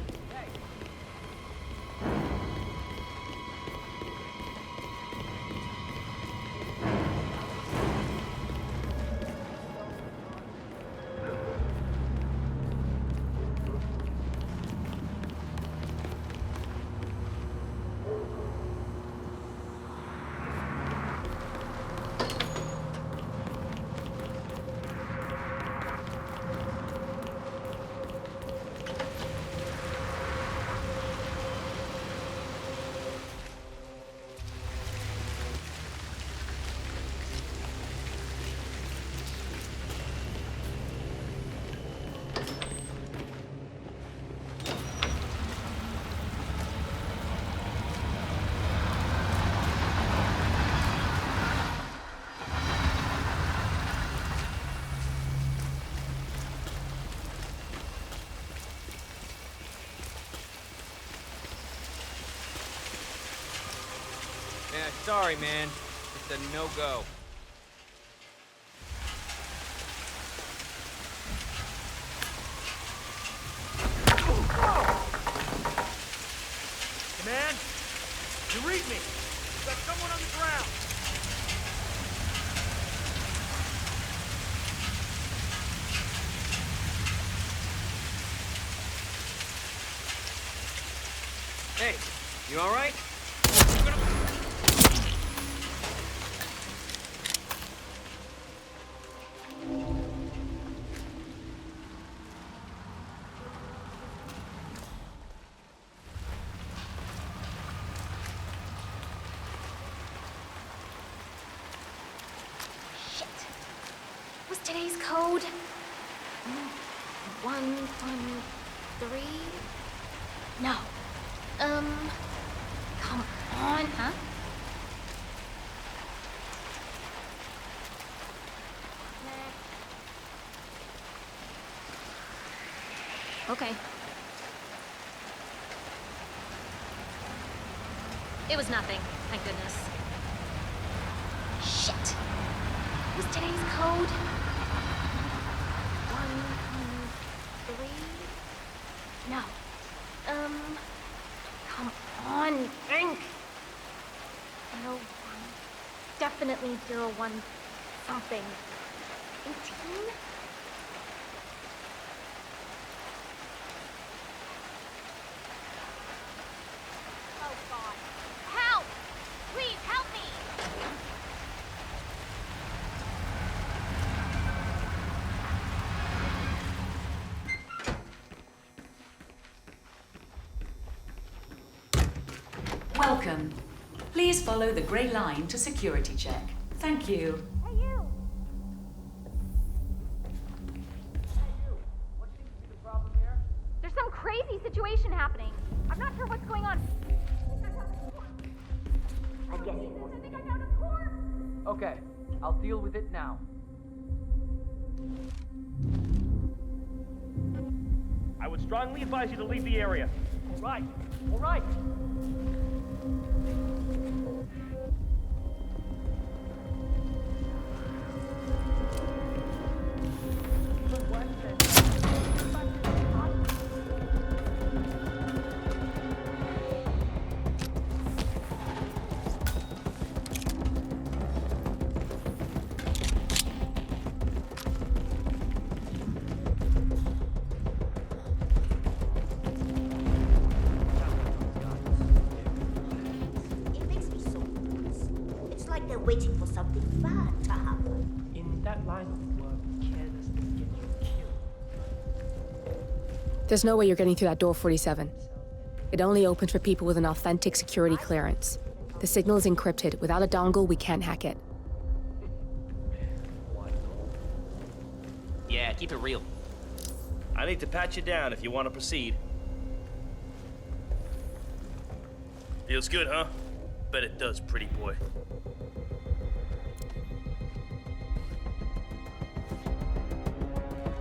[SPEAKER 5] Yeah, sorry, man. It's a no-go.
[SPEAKER 14] Command? You read me. We've got someone on the ground.
[SPEAKER 5] Hey, you all right?
[SPEAKER 2] What's today's code? 113? No. Come on, huh? Okay. It was nothing, thank goodness. Shit! What's today's code? 113? No. Come on, think! 01. Definitely 01 something. 18? Oh God. Help! Please help me!
[SPEAKER 1] Welcome. Please follow the grey line to security check. Thank you.
[SPEAKER 6] Hey, you! What seems to be the Okay, I'll deal with it now.
[SPEAKER 9] I would strongly advise you to leave the area.
[SPEAKER 6] All right, all right.
[SPEAKER 17] They're waiting for something bad to happen.
[SPEAKER 14] In that line of work, carelessness gets you killed.
[SPEAKER 2] There's no way you're getting through that door 47. It only opens for people with an authentic security clearance. The signal is encrypted. Without a dongle, we can't hack it.
[SPEAKER 9] Yeah, keep it real. I need to pat you down if you want to proceed. Feels good, huh? Bet it does, pretty boy.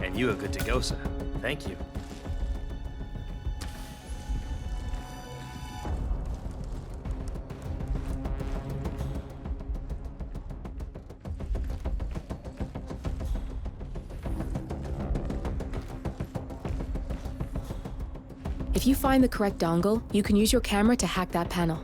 [SPEAKER 9] And you are good to go, sir. Thank you.
[SPEAKER 2] If you find the correct dongle, you can use your camera to hack that panel.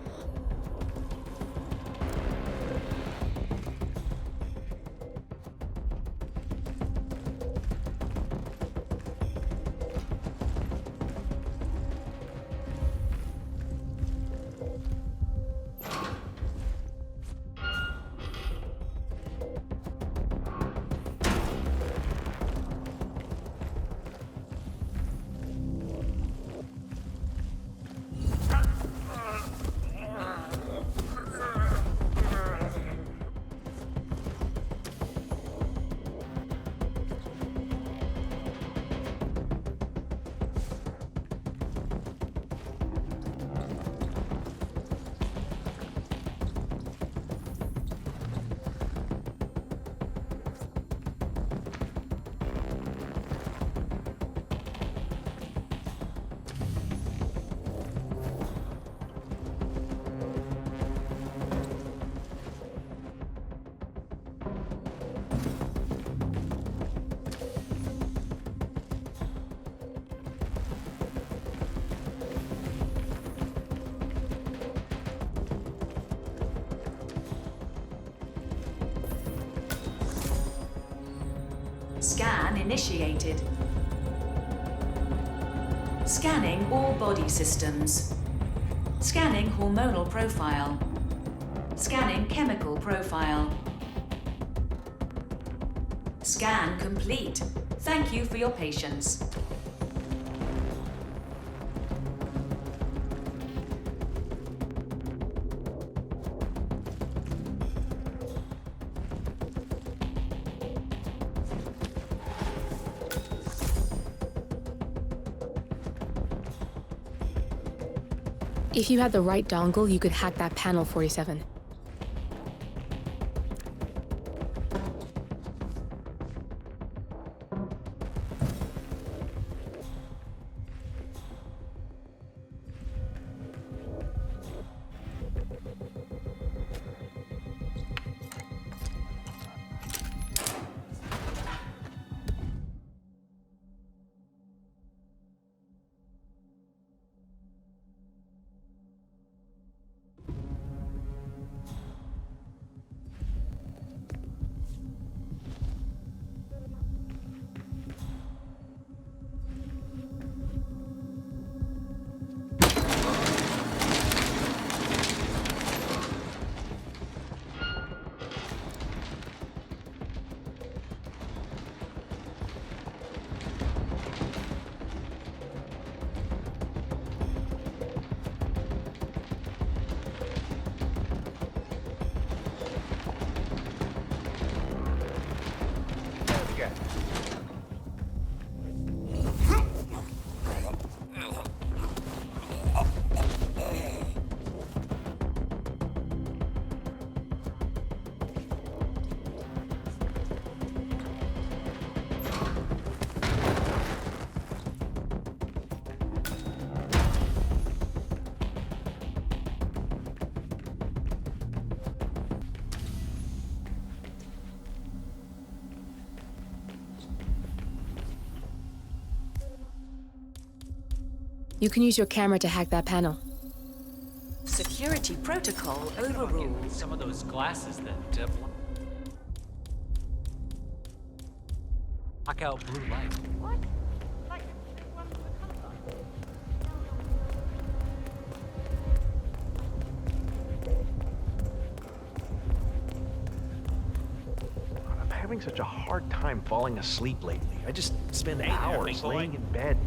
[SPEAKER 1] Scan initiated. Scanning all body systems. Scanning hormonal profile. Scanning chemical profile. Scan complete. Thank you for your patience.
[SPEAKER 2] If you had the right dongle, you could hack that panel 47. You can use your camera to hack that panel.
[SPEAKER 1] Security protocol overruled.
[SPEAKER 5] Some of those glasses that block out blue light.
[SPEAKER 17] What?
[SPEAKER 6] I'm having such a hard time falling asleep lately. I just spend hours laying in bed.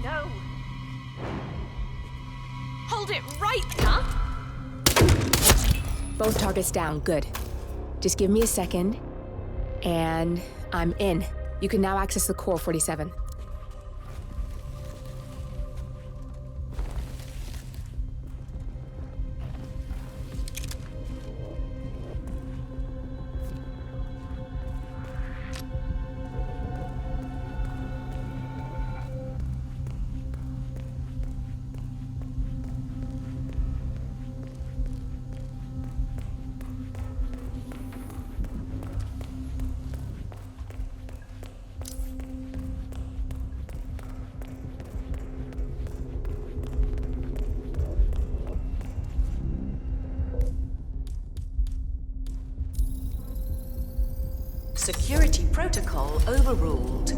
[SPEAKER 17] No. Hold it right, huh?
[SPEAKER 2] Both targets down, good. Just give me a second, and I'm in. You can now access the core 47.
[SPEAKER 1] Security protocol overruled.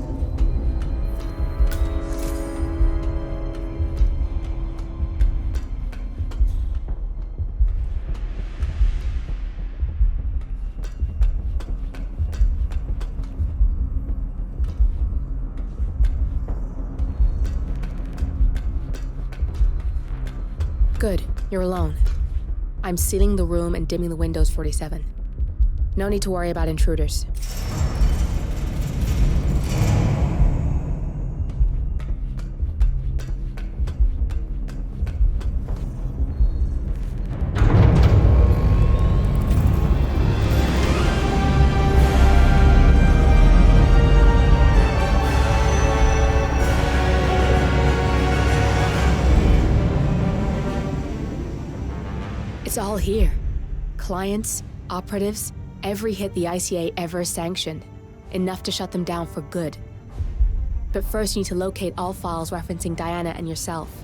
[SPEAKER 2] Good, you're alone. I'm sealing the room and dimming the windows 47. No need to worry about intruders. It's all here. Clients, operatives, every hit the ICA ever sanctioned. Enough to shut them down for good. But first you need to locate all files referencing Diana and yourself.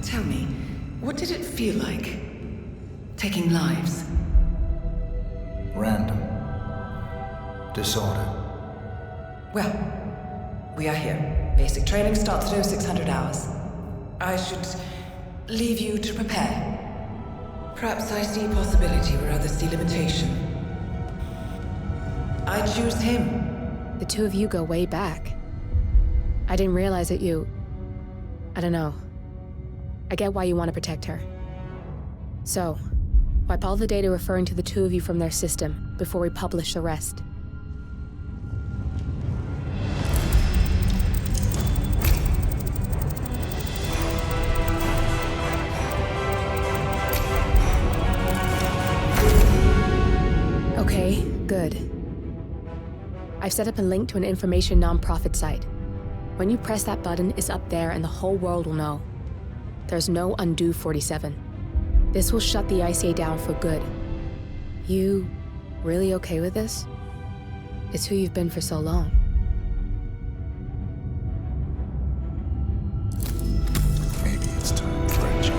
[SPEAKER 3] Tell me, what did it feel like? Taking lives?
[SPEAKER 15] Random. Disorder.
[SPEAKER 3] Well, we are here. Basic training starts at 0600 hours. I should leave you to prepare. Perhaps I see possibility where others see limitation. I choose him.
[SPEAKER 2] The two of you go way back. I didn't realize that you... I don't know. I get why you want to protect her. So, wipe all the data referring to the two of you from their system before we publish the rest. Okay, good. I've set up a link to an information non-profit site. When you press that button, it's up there and the whole world will know. There's no undo 47. This will shut the ICA down for good. You really okay with this? It's who you've been for so long.
[SPEAKER 15] Maybe it's time for a change.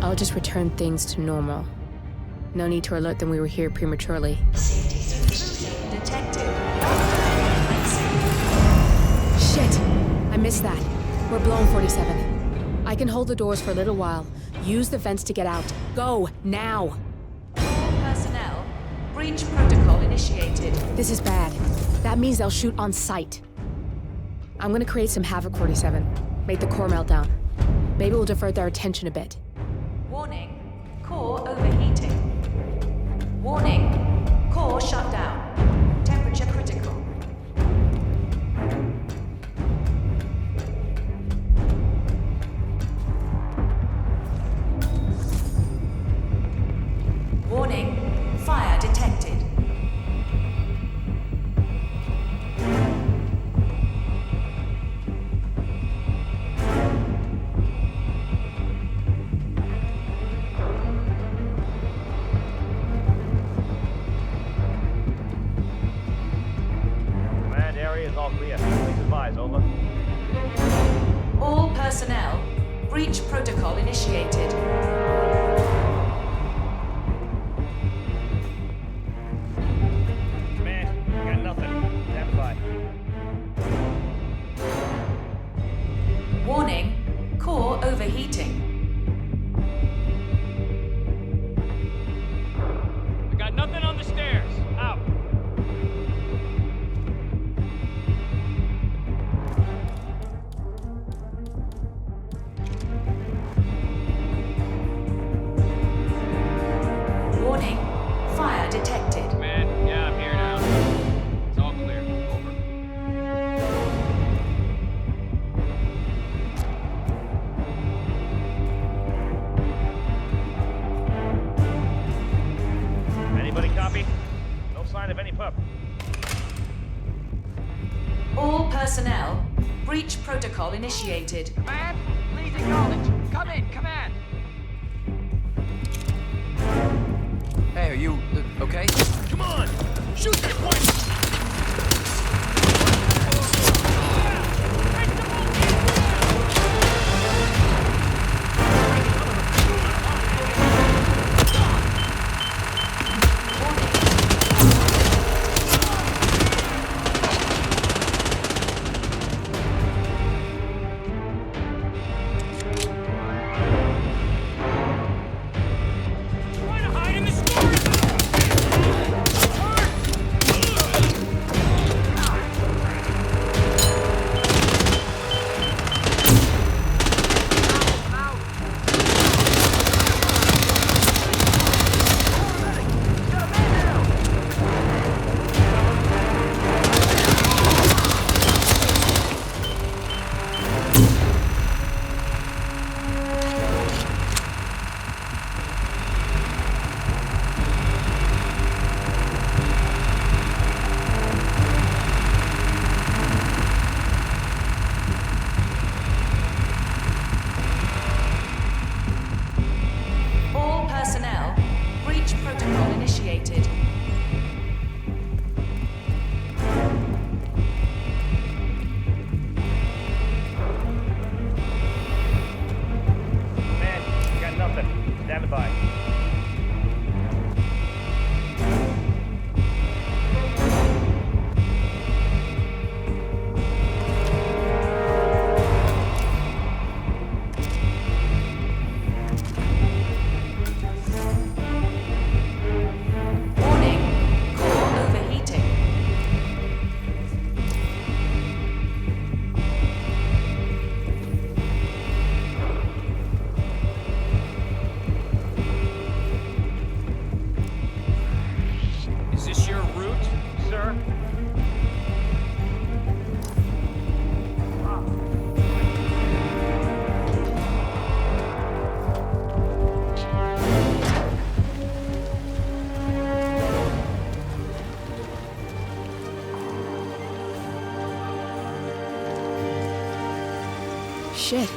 [SPEAKER 2] I'll just return things to normal. No need to alert them we were here prematurely.
[SPEAKER 1] Safety detected.
[SPEAKER 2] Missed that. We're blown, 47. I can hold the doors for a little while. Use the vents to get out. Go, now!
[SPEAKER 1] All personnel, breach protocol initiated.
[SPEAKER 2] This is bad. That means they'll shoot on sight. I'm gonna create some havoc, 47. Make the core melt down. Maybe we'll divert their attention a bit.
[SPEAKER 1] Warning, core overheating. Warning, core shut down. Temperature critical. Warning, fire detected.
[SPEAKER 6] Command area is all clear. Please advise, over.
[SPEAKER 1] All personnel, breach protocol initiated.
[SPEAKER 6] Got nothing. Stand by.
[SPEAKER 1] Warning, core overheating.
[SPEAKER 5] I got nothing on the stairs. Out.
[SPEAKER 1] Warning, fire detected.
[SPEAKER 5] Man, yeah, I'm here now. It's all clear. Over.
[SPEAKER 6] Anybody copy? No sign of any pup.
[SPEAKER 1] All personnel, breach protocol initiated.
[SPEAKER 5] Command, please acknowledge. Come in, command.
[SPEAKER 18] Hey, are you okay?
[SPEAKER 9] Come on! Shoot that point!
[SPEAKER 1] All personnel, breach protocol initiated.
[SPEAKER 6] Man, got nothing. Stand by.
[SPEAKER 1] Warning, core overheating.
[SPEAKER 5] Is this your route, sir?
[SPEAKER 2] Shit.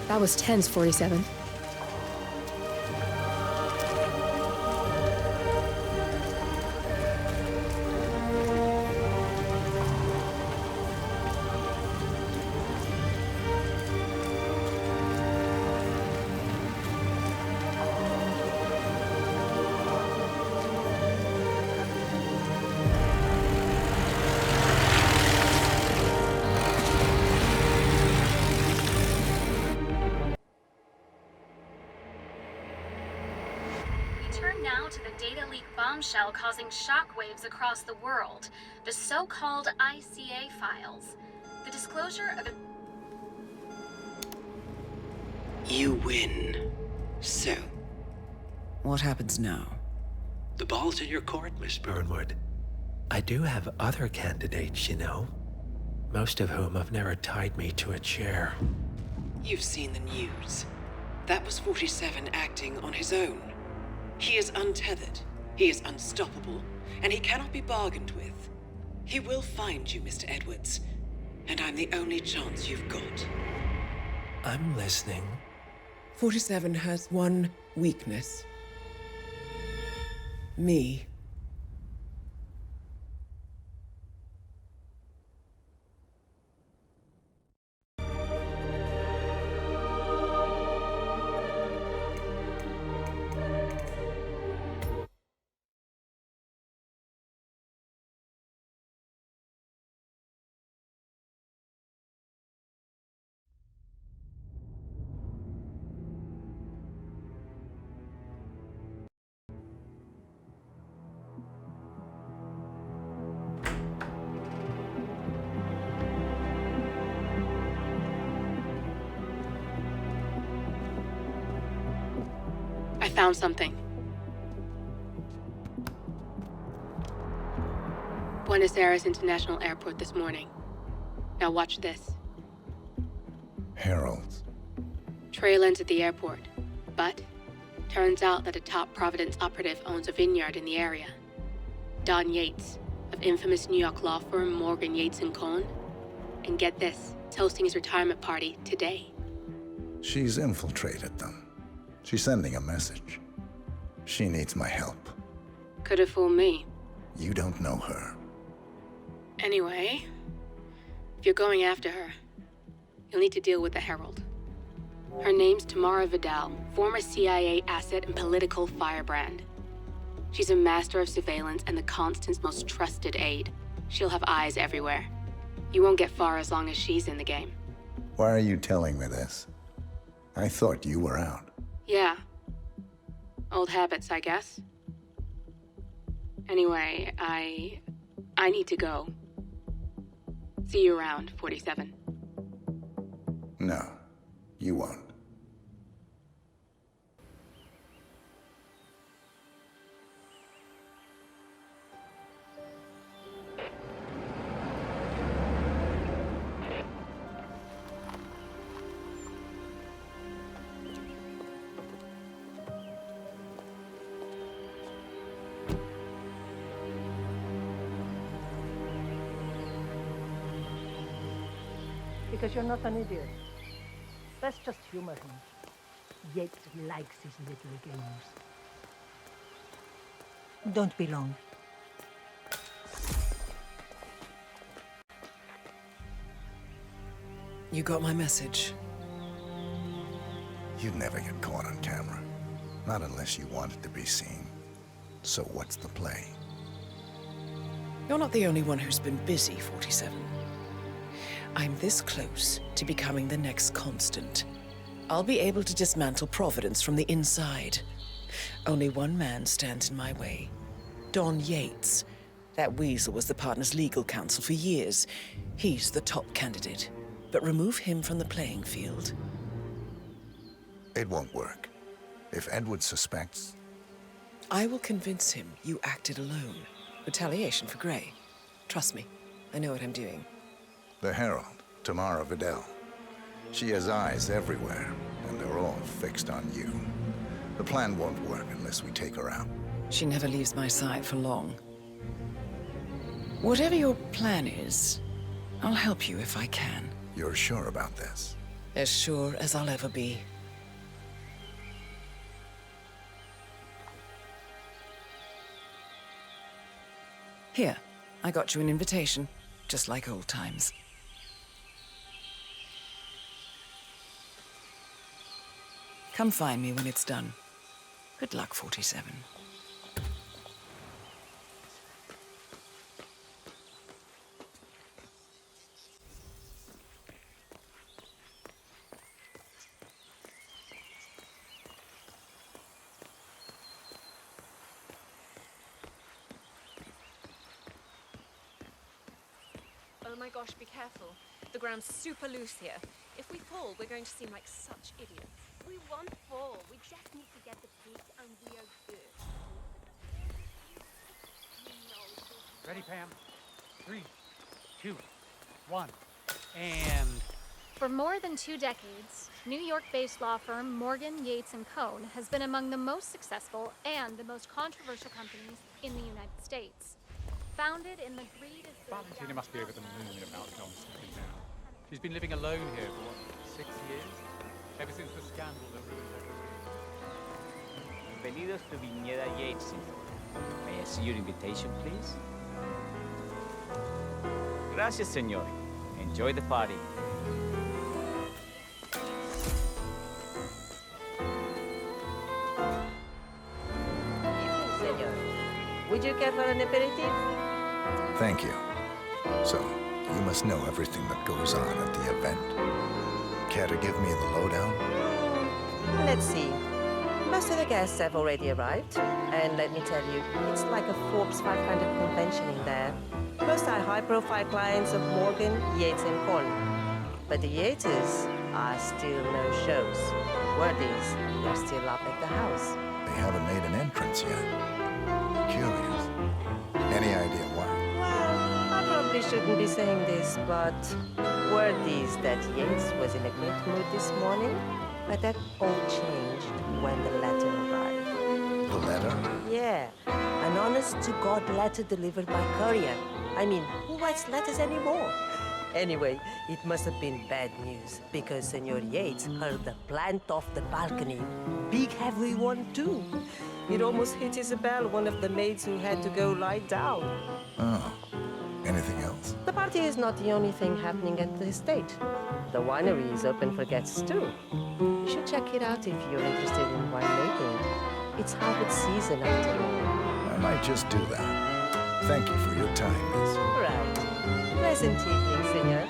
[SPEAKER 2] That was tense, 47. now to the data leak bombshell causing shockwaves across the world, the so-called ICA files. The disclosure of
[SPEAKER 3] You win. So, what happens now?
[SPEAKER 22] The ball's in your court, Miss Burnwood. I do have other candidates, you know. Most of whom have never tied me to a chair.
[SPEAKER 3] You've seen the news. That was 47 acting on his own. He is untethered, he is unstoppable, and he cannot be bargained with. He will find you, Mr. Edwards, and I'm the only chance you've got.
[SPEAKER 22] I'm listening.
[SPEAKER 3] 47 has one weakness. Me.
[SPEAKER 2] I found something. Buenos Aires International Airport this morning. Now watch this.
[SPEAKER 15] Heralds.
[SPEAKER 2] Trail ends at the airport, but turns out that a top Providence operative owns a vineyard in the area. Don Yates, of infamous New York law firm Morgan, Yates & Cohn. And get this, is hosting his retirement party today.
[SPEAKER 15] She's infiltrated them. She's sending a message. She needs my help.
[SPEAKER 2] Could have fooled me.
[SPEAKER 15] You don't know her.
[SPEAKER 2] Anyway, if you're going after her, you'll need to deal with the Herald. Her name's Tamara Vidal, former CIA asset and political firebrand. She's a master of surveillance and the Constant's most trusted aide. She'll have eyes everywhere. You won't get far as long as she's in the game.
[SPEAKER 15] Why are you telling me this? I thought you were out.
[SPEAKER 2] Yeah. Old habits, I guess. Anyway, I need to go. See you around, 47.
[SPEAKER 15] No, you won't.
[SPEAKER 13] Because you're not an idiot. Let's just humor him. Yates likes his little games. Don't be long.
[SPEAKER 3] You got my message.
[SPEAKER 15] You'd never get caught on camera. Not unless you wanted to be seen. So what's the play?
[SPEAKER 3] You're not the only one who's been busy, 47. I'm this close to becoming the next Constant. I'll be able to dismantle Providence from the inside. Only one man stands in my way. Don Yates. That weasel was the partner's legal counsel for years. He's the top candidate. But remove him from the playing field.
[SPEAKER 15] It won't work. If Edward suspects...
[SPEAKER 3] I will convince him you acted alone. Retaliation for Gray. Trust me, I know what I'm doing.
[SPEAKER 15] The Herald, Tamara Vidal. She has eyes everywhere, and they're all fixed on you. The plan won't work unless we take her out.
[SPEAKER 3] She never leaves my side for long. Whatever your plan is, I'll help you if I can.
[SPEAKER 15] You're sure about this?
[SPEAKER 3] As sure as I'll ever be. Here, I got you an invitation, just like old times. Come find me when it's done. Good luck, 47.
[SPEAKER 12] Oh my gosh, be careful. The ground's super loose here. If we fall, we're going to seem like such idiots.
[SPEAKER 13] We won't fall. We just need to get the peak and we are good.
[SPEAKER 19] Ready, Pam? 3, 2, 1, and...
[SPEAKER 23] For more than 2 decades, New York-based law firm Morgan, Yates & Cohn has been among the most successful and the most controversial companies in the United States. Founded in the greed of...
[SPEAKER 19] Valentina must be over the moon about John stepping down. She's been living alone here for, what, 6 years? Ever since the scandal that ruined her career.
[SPEAKER 18] Bienvenidos to Viñeda Yates. May I see your invitation, please? Gracias, señor. Enjoy the party.
[SPEAKER 24] Evening, senor. Would you care for an aperitif?
[SPEAKER 15] Thank you. So, you must know everything that goes on at the event. Care to give me the lowdown?
[SPEAKER 24] Let's see. Most of the guests have already arrived, and let me tell you, it's like a Forbes 500 convention in there. Most are high-profile clients of Morgan, Yates & Cohn. But the Yates are still no shows. Word is, they're still up at the house.
[SPEAKER 15] They haven't made an entrance yet. Curious. Any idea why?
[SPEAKER 24] Well, I probably shouldn't be saying this, but word is that Yates was in a great mood this morning, but that all changed when the letter arrived.
[SPEAKER 15] The letter?
[SPEAKER 24] Yeah, an honest-to-God letter delivered by courier. I mean, who writes letters anymore? Anyway, it must have been bad news, because Senor Yates heard the plant off the balcony. Big heavy one, too. It almost hit Isabel, one of the maids who had to go lie down.
[SPEAKER 15] Oh. Anything else?
[SPEAKER 24] The party is not the only thing happening at the estate. The winery is open for guests, too. You should check it out if you're interested in winemaking. It's harvest season, after all.
[SPEAKER 15] I might just do that. Thank you for your time, miss.
[SPEAKER 24] Right. Pleasant evening, senor.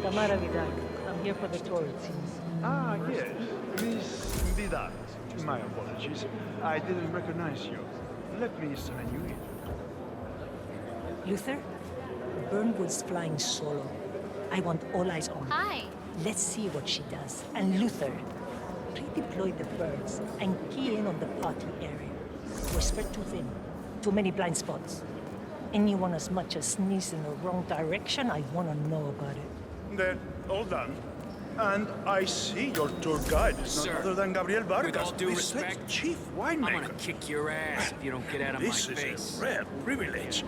[SPEAKER 13] Tamara Vidal. I'm here for the tour, it seems.
[SPEAKER 25] Ah, yes. Miss Vidal. My apologies. I didn't recognize you. Let me sign you in.
[SPEAKER 13] Luther, Burnwood's flying solo. I want all eyes on her.
[SPEAKER 23] Hi.
[SPEAKER 13] Let's see what she does. And Luther, redeploy the birds and key in on the party area. We're spread too thin. Too many blind spots. Anyone as much as sneeze in the wrong direction, I want to know about it.
[SPEAKER 25] Then, all done. And I see your tour guide is none
[SPEAKER 14] Sir,
[SPEAKER 25] other than Gabriel Vargas.
[SPEAKER 14] with all due
[SPEAKER 25] the
[SPEAKER 14] respect,
[SPEAKER 25] chief winemaker.
[SPEAKER 14] I'm gonna kick your ass if you don't get out of my face.
[SPEAKER 25] This is a rare privilege.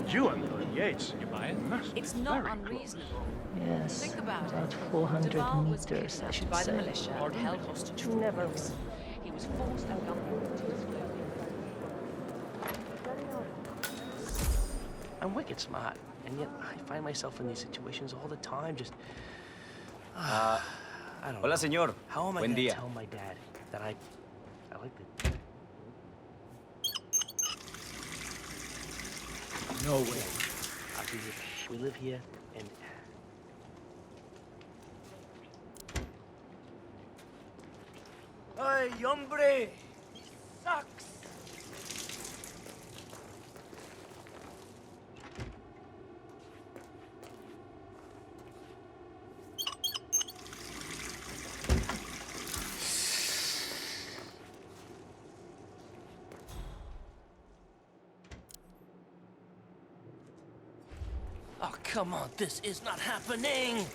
[SPEAKER 25] You and Lord Yates. You buy it?
[SPEAKER 1] It's not unreasonable.
[SPEAKER 13] Yes.
[SPEAKER 1] Think about
[SPEAKER 13] about
[SPEAKER 1] it.
[SPEAKER 13] 400
[SPEAKER 1] Duval was
[SPEAKER 13] meters, I
[SPEAKER 1] kidnapped
[SPEAKER 13] should
[SPEAKER 1] by
[SPEAKER 13] say.
[SPEAKER 1] the militia and held hostage for
[SPEAKER 13] Never
[SPEAKER 1] weeks. He was forced at gunpoint to his clothing.
[SPEAKER 6] I'm wicked smart, and yet I find myself in these situations all the time, just... I don't
[SPEAKER 18] Hola,
[SPEAKER 6] know.
[SPEAKER 18] señor.
[SPEAKER 6] How am I
[SPEAKER 18] Buen
[SPEAKER 6] gonna
[SPEAKER 18] día.
[SPEAKER 6] tell my dad that I like the... No way. We live here, and...
[SPEAKER 14] Hey, hombre! Sucks!
[SPEAKER 6] Oh, come on, this is not happening!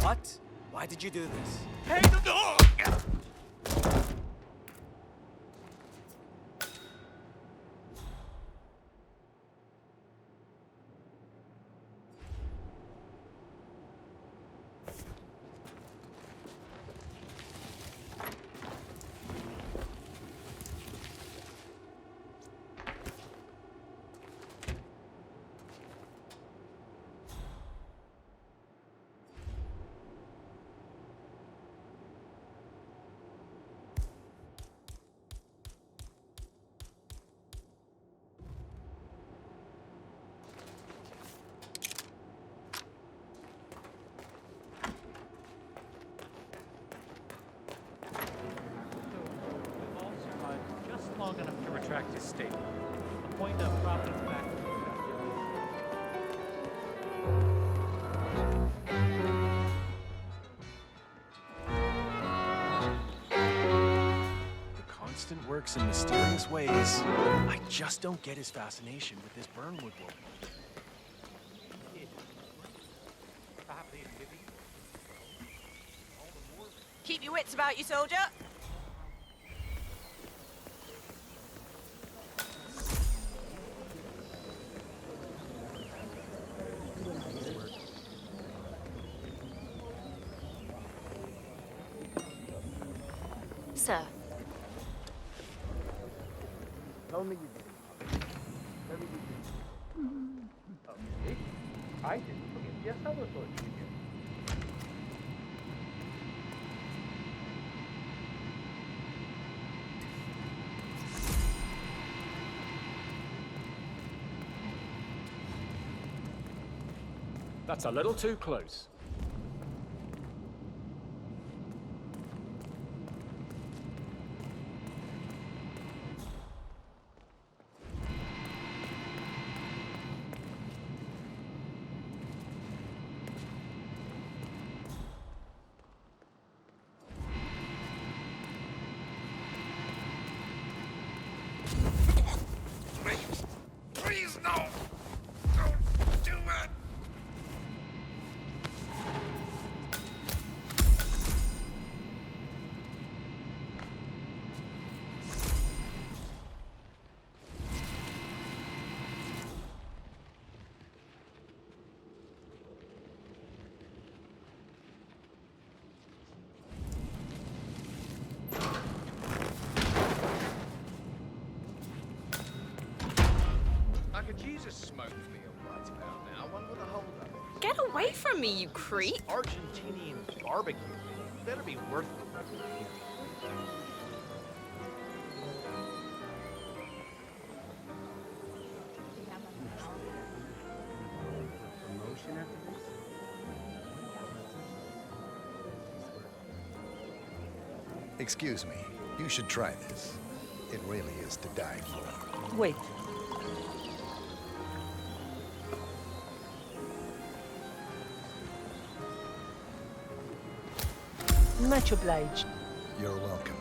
[SPEAKER 8] What? Why did you do this?
[SPEAKER 9] Hey, no!
[SPEAKER 19] Just long enough to retract his statement. Appoint a providence back.
[SPEAKER 9] The Constant works in mysterious ways. I just don't get his fascination with this Burnwood woman.
[SPEAKER 10] Keep your wits about you, soldier.
[SPEAKER 12] Sir.
[SPEAKER 6] Only you did. Very good. Okay. I didn't forget. Yes, I was going to forget.
[SPEAKER 14] That's a little too close.
[SPEAKER 4] Please, no! Don't do it! I could use a smoke meal right about now. I wonder what the hold up is.
[SPEAKER 10] Get away from me, you creep.
[SPEAKER 6] Argentinian barbecue. Better be worth it.
[SPEAKER 15] Excuse me. You should try this. It really is to die for.
[SPEAKER 13] Wait. Much obliged.
[SPEAKER 15] You're welcome.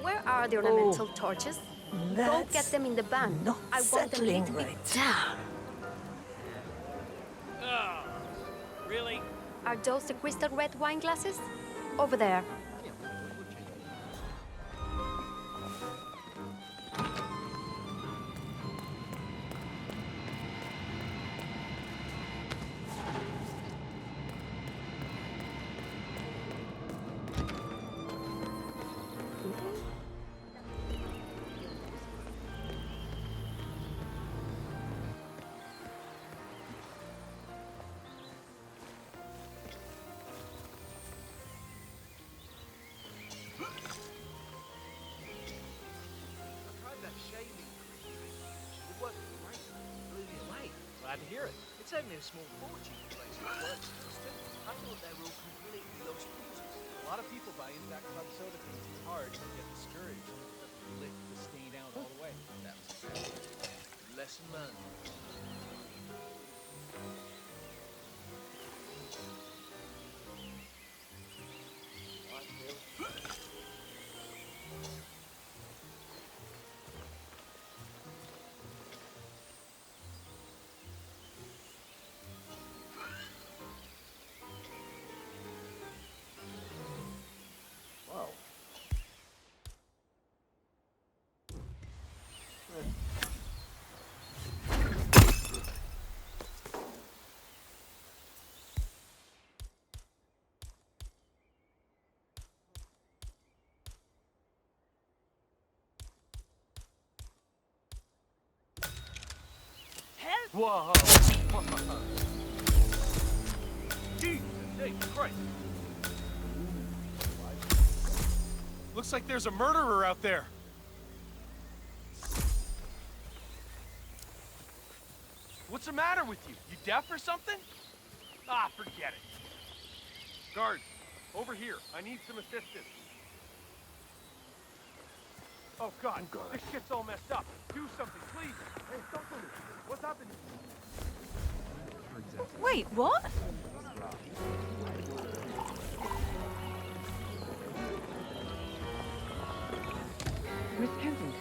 [SPEAKER 23] Where are the ornamental torches? Go get them in the van.
[SPEAKER 13] Not
[SPEAKER 23] I want them
[SPEAKER 13] settling
[SPEAKER 23] lit
[SPEAKER 13] right.
[SPEAKER 23] down.
[SPEAKER 14] Oh, really?
[SPEAKER 23] Are those the crystal red wine glasses? Over there.
[SPEAKER 6] Glad to hear it. It's only a small fortune to place it works. I thought they were all completely lost users.
[SPEAKER 19] A lot of people buy into that club soda because it's hard to get discouraged. Lick the stain out all the way.
[SPEAKER 4] That was a lesson learned.
[SPEAKER 10] hell?
[SPEAKER 9] Whoa! Jesus Christ! Looks like there's a murderer out there. What's the matter with you? You deaf or something? Ah, forget it. Guard, over here. I need some assistance. Oh God, this shit's all messed up. Do something, please. Hey, stop me. What's happening?
[SPEAKER 10] Wait, what?
[SPEAKER 7] Miss Kensington,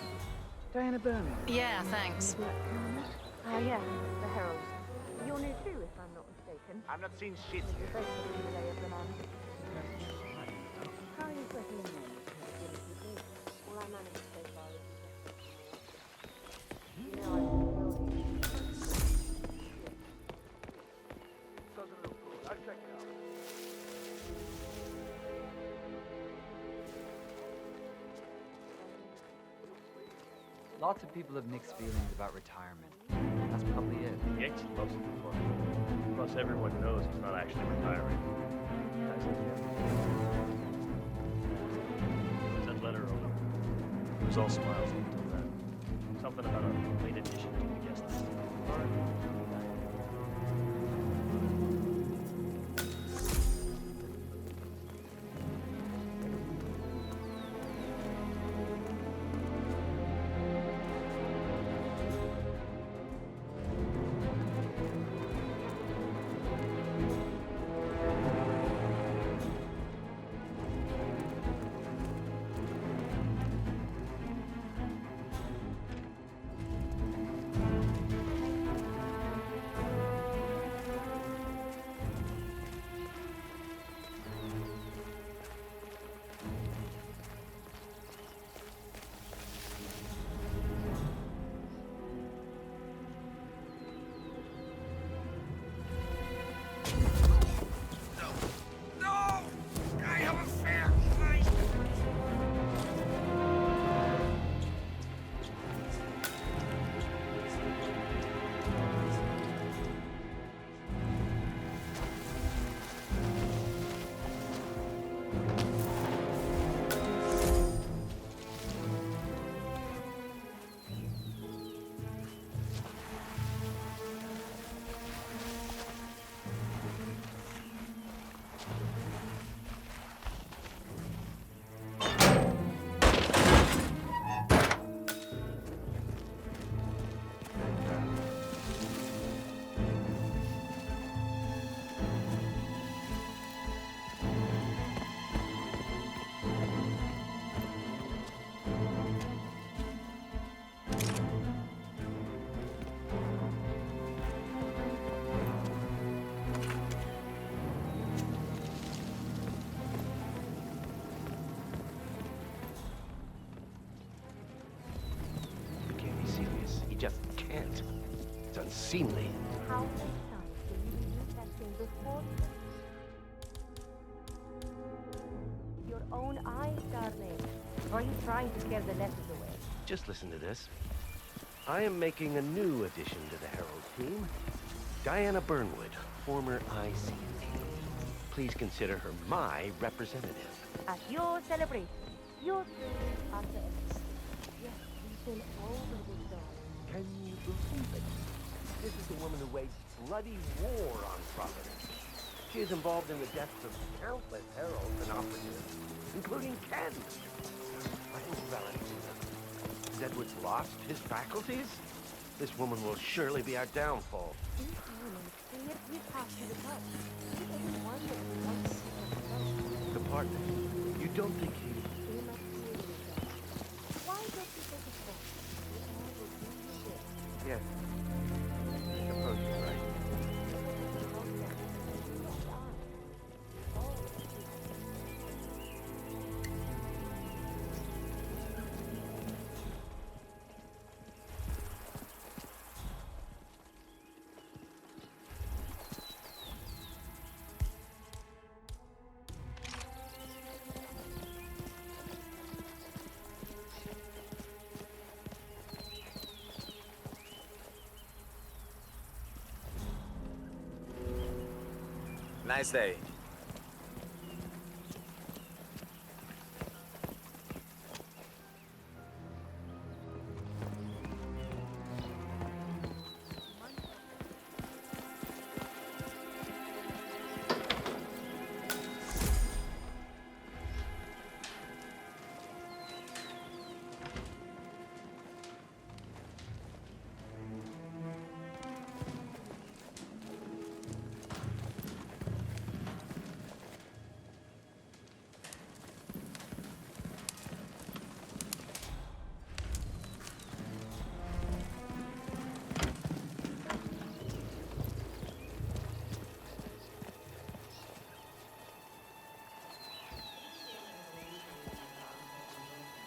[SPEAKER 7] Diana Burnham.
[SPEAKER 10] Yeah, thanks.
[SPEAKER 7] Yes, the Herald. You're new too, if I'm not mistaken.
[SPEAKER 14] I've not seen shit here.
[SPEAKER 7] Very much in the lay of the land. How are you settling in? All I managed so far is you know,
[SPEAKER 14] Doesn't look good. I'll check it out.
[SPEAKER 18] Lots of people have mixed feelings about retirement. That's probably it.
[SPEAKER 6] Yates loves it for fun. Plus, everyone knows he's not actually retiring. Guys like him. What's that letter on him? It was all smiles until then. Something about a late addition to the guest list.
[SPEAKER 11] just can't. It's unseemly.
[SPEAKER 7] How many times will you use that thing before? Your own eyes, darling. Or are you trying to scare the letters away?
[SPEAKER 11] Just listen to this. I am making a new addition to the Herald team. Diana Burnwood, former IC. Please consider her my representative.
[SPEAKER 7] At your celebration, your dreams are to end. Yes, we've been over this dog.
[SPEAKER 11] Can you believe it? This is the woman who waged bloody war on Providence. She is involved in the deaths of countless heralds and operatives, including Ken. I think Valentina. Has Edwards lost his faculties? This woman will surely be our downfall.
[SPEAKER 7] These women clear his path to the top. He doesn't want it to once
[SPEAKER 11] The partner. You don't think he...
[SPEAKER 7] Why don't you take a step? We all will do you good.
[SPEAKER 11] Yes. I suppose you're right.
[SPEAKER 8] Nice day.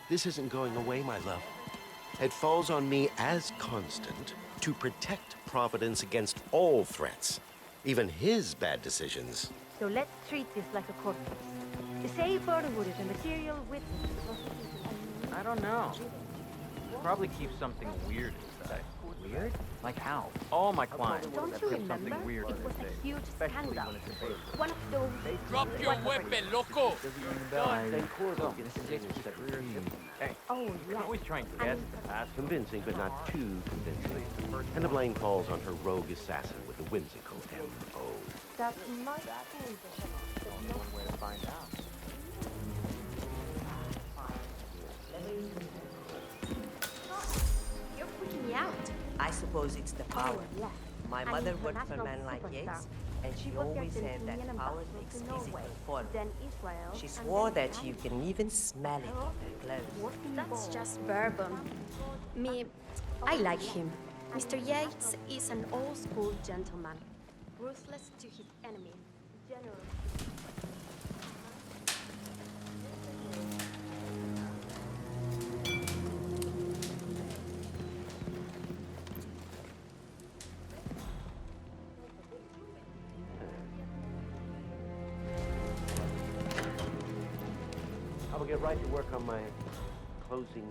[SPEAKER 11] This isn't going away, my love. It falls on me as constant to protect Providence against all threats, even his bad decisions.
[SPEAKER 7] So let's treat this like a court case. Say Burnwood is a material witness to the prosecution.
[SPEAKER 6] I don't know. Probably keep something weird inside. Weird? Like how? All my clients
[SPEAKER 7] Don't
[SPEAKER 6] have
[SPEAKER 7] you
[SPEAKER 6] put
[SPEAKER 7] remember?
[SPEAKER 6] something weird
[SPEAKER 7] It
[SPEAKER 6] in
[SPEAKER 7] was
[SPEAKER 6] their
[SPEAKER 7] a
[SPEAKER 6] safe.
[SPEAKER 7] huge
[SPEAKER 6] Especially
[SPEAKER 7] scandal.
[SPEAKER 6] when it's a paper.
[SPEAKER 7] One of those...
[SPEAKER 14] Drop your weapon, loco!
[SPEAKER 7] Oh,
[SPEAKER 6] You can
[SPEAKER 7] yes.
[SPEAKER 6] always try and guess the past.
[SPEAKER 11] Convincing, but not too convincing. And the blame falls on her rogue assassin with the whimsical M.O.
[SPEAKER 7] That might be the
[SPEAKER 6] One way to find out.
[SPEAKER 7] You're freaking me out.
[SPEAKER 24] I suppose it's the power.
[SPEAKER 7] Oh, yes.
[SPEAKER 24] My
[SPEAKER 7] An
[SPEAKER 24] mother worked for
[SPEAKER 7] international
[SPEAKER 24] men like
[SPEAKER 7] superstar.
[SPEAKER 24] Yates, and she
[SPEAKER 7] She was the
[SPEAKER 24] always said
[SPEAKER 7] Argentinian
[SPEAKER 24] that power
[SPEAKER 7] ambassador
[SPEAKER 24] makes
[SPEAKER 7] to
[SPEAKER 24] easy
[SPEAKER 7] Norway,
[SPEAKER 24] conform.
[SPEAKER 7] then Israel,
[SPEAKER 24] She
[SPEAKER 7] and
[SPEAKER 24] swore
[SPEAKER 7] then
[SPEAKER 24] that you can even smell it on her clothes.
[SPEAKER 5] That's just bourbon. Me, I like him. Mr. Yates is an old-school gentleman, ruthless to his enemy.
[SPEAKER 7] General.
[SPEAKER 11] I will get right to work on my closing.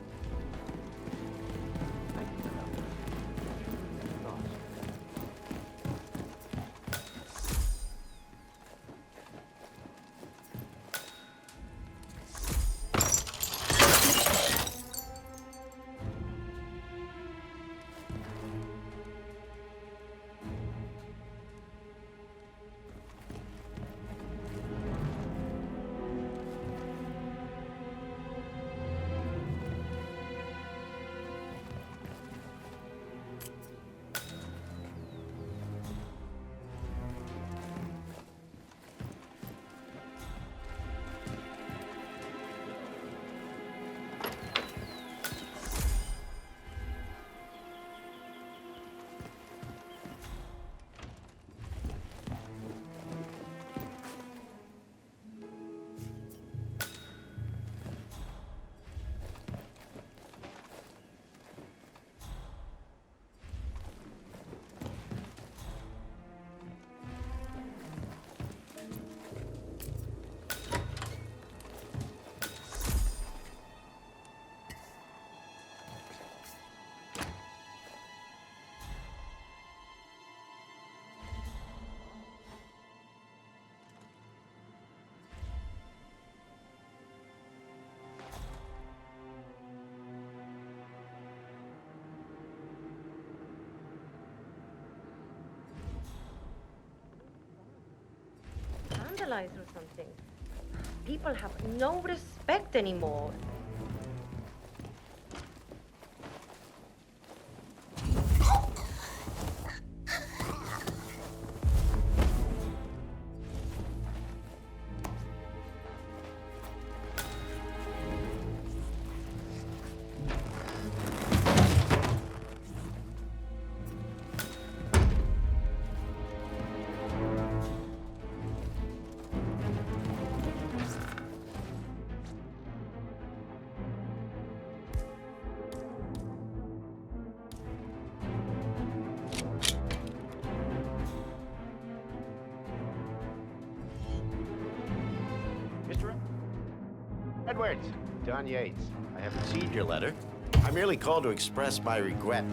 [SPEAKER 7] Vandalize or something. People have no respect anymore.
[SPEAKER 11] Mr. Edwards, Don Yates. I have received your letter. I merely called to express my regret.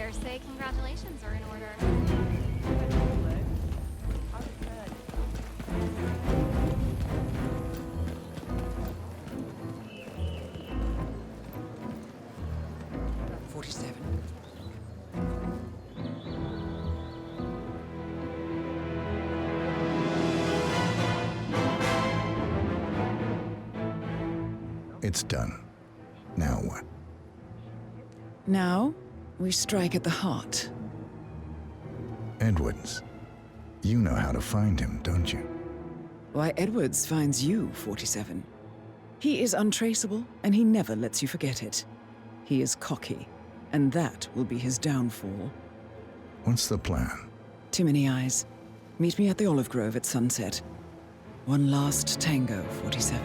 [SPEAKER 23] better say congratulations are in order.
[SPEAKER 3] 47.
[SPEAKER 15] It's done. Now what?
[SPEAKER 3] Now, we strike at the heart.
[SPEAKER 15] Edwards. You know how to find him, don't you?
[SPEAKER 3] Why, Edwards finds you, 47. He is untraceable, and he never lets you forget it. He is cocky, and that will be his downfall.
[SPEAKER 15] What's the plan?
[SPEAKER 3] Too many eyes. Meet me at the olive grove at sunset. One last tango, 47.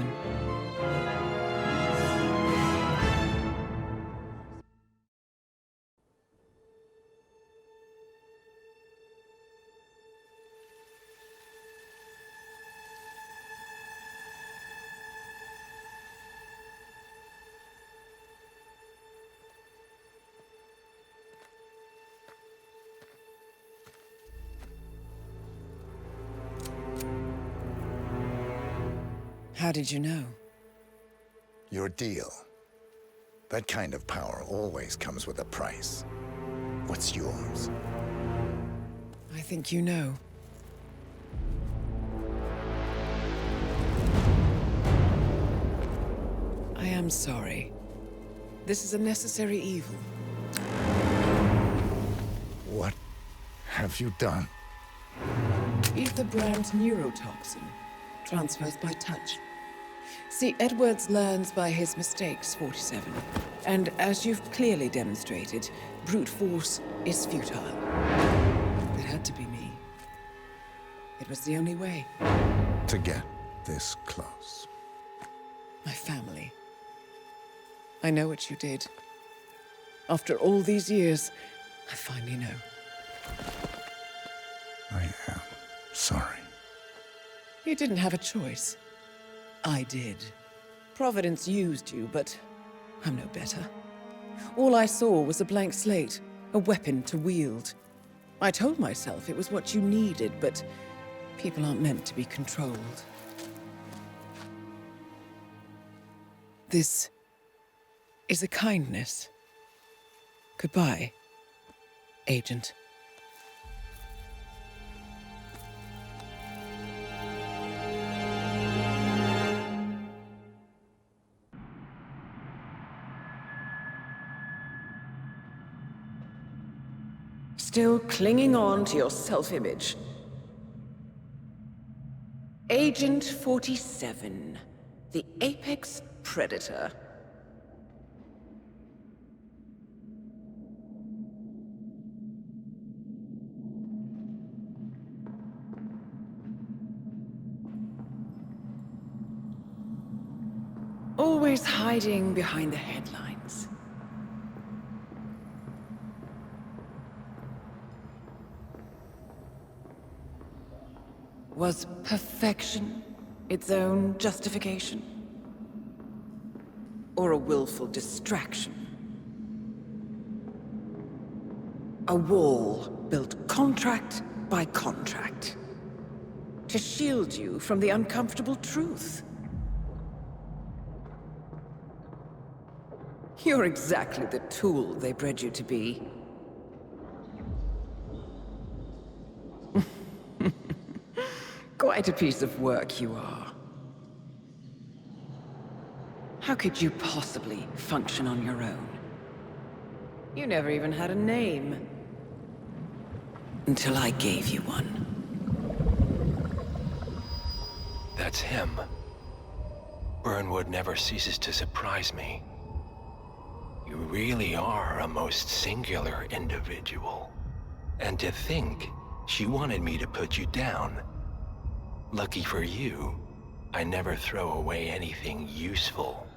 [SPEAKER 3] How did you know?
[SPEAKER 15] Your deal. That kind of power always comes with a price. What's yours?
[SPEAKER 3] I think you know. I am sorry. This is a necessary evil.
[SPEAKER 15] What have you done?
[SPEAKER 3] Ether brand neurotoxin transfers by touch. See, Edwards learns by his mistakes, 47. And as you've clearly demonstrated, brute force is futile. It had to be me. It was the only way.
[SPEAKER 15] To get this close.
[SPEAKER 3] My family. I know what you did. After all these years, I finally know.
[SPEAKER 15] I am sorry.
[SPEAKER 3] You didn't have a choice. I did. Providence used you, but I'm no better. All I saw was a blank slate, a weapon to wield. I told myself it was what you needed, but people aren't meant to be controlled. This is a kindness. Goodbye, Agent. Still clinging on to your self-image. Agent 47, the apex predator. Always hiding behind the headlines. Was perfection its own justification? Or a willful distraction? A wall built contract by contract to shield you from the uncomfortable truth. You're exactly the tool they bred you to be. Quite a piece of work you are. How could you possibly function on your own? You never even had a name. Until I gave you one.
[SPEAKER 16] That's him. Burnwood never ceases to surprise me. You really are a most singular individual. And to think she wanted me to put you down. Lucky for you, I never throw away anything useful.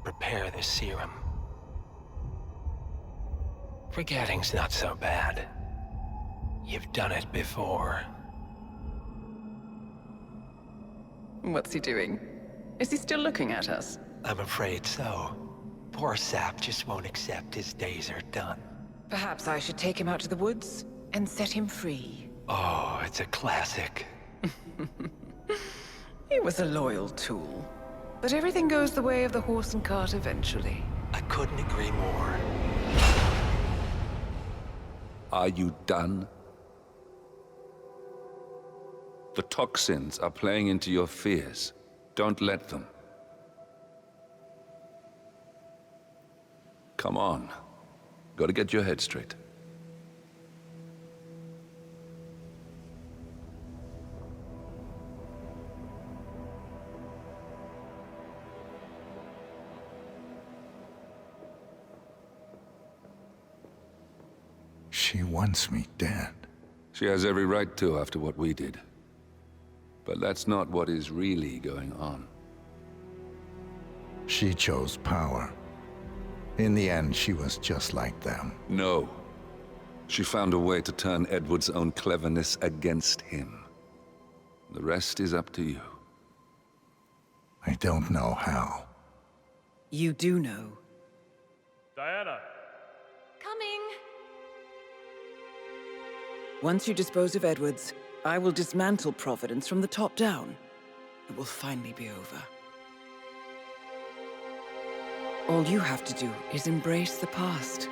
[SPEAKER 16] Prepare the serum. Forgetting's not so bad. You've done it before.
[SPEAKER 3] What's he doing? Is he still looking at us?
[SPEAKER 16] I'm afraid so. Poor sap just won't accept his days are done.
[SPEAKER 3] Perhaps I should take him out to the woods and set him free.
[SPEAKER 16] Oh, it's a classic.
[SPEAKER 3] He was a loyal tool. But everything goes the way of the horse and cart eventually.
[SPEAKER 16] I couldn't agree more.
[SPEAKER 2] Are you done? The toxins are playing into your fears. Don't let them. Come on. Gotta get your head straight.
[SPEAKER 15] She wants me dead.
[SPEAKER 2] She has every right to after what we did. But that's not what is really going on.
[SPEAKER 15] She chose power. In the end, she was just like them.
[SPEAKER 2] No. She found a way to turn Edward's own cleverness against him. The rest is up to you.
[SPEAKER 15] I don't know how.
[SPEAKER 3] You do know.
[SPEAKER 9] Diana!
[SPEAKER 23] Coming!
[SPEAKER 3] Once you dispose of Edwards, I will dismantle Providence from the top down. It will finally be over. All you have to do is embrace the past.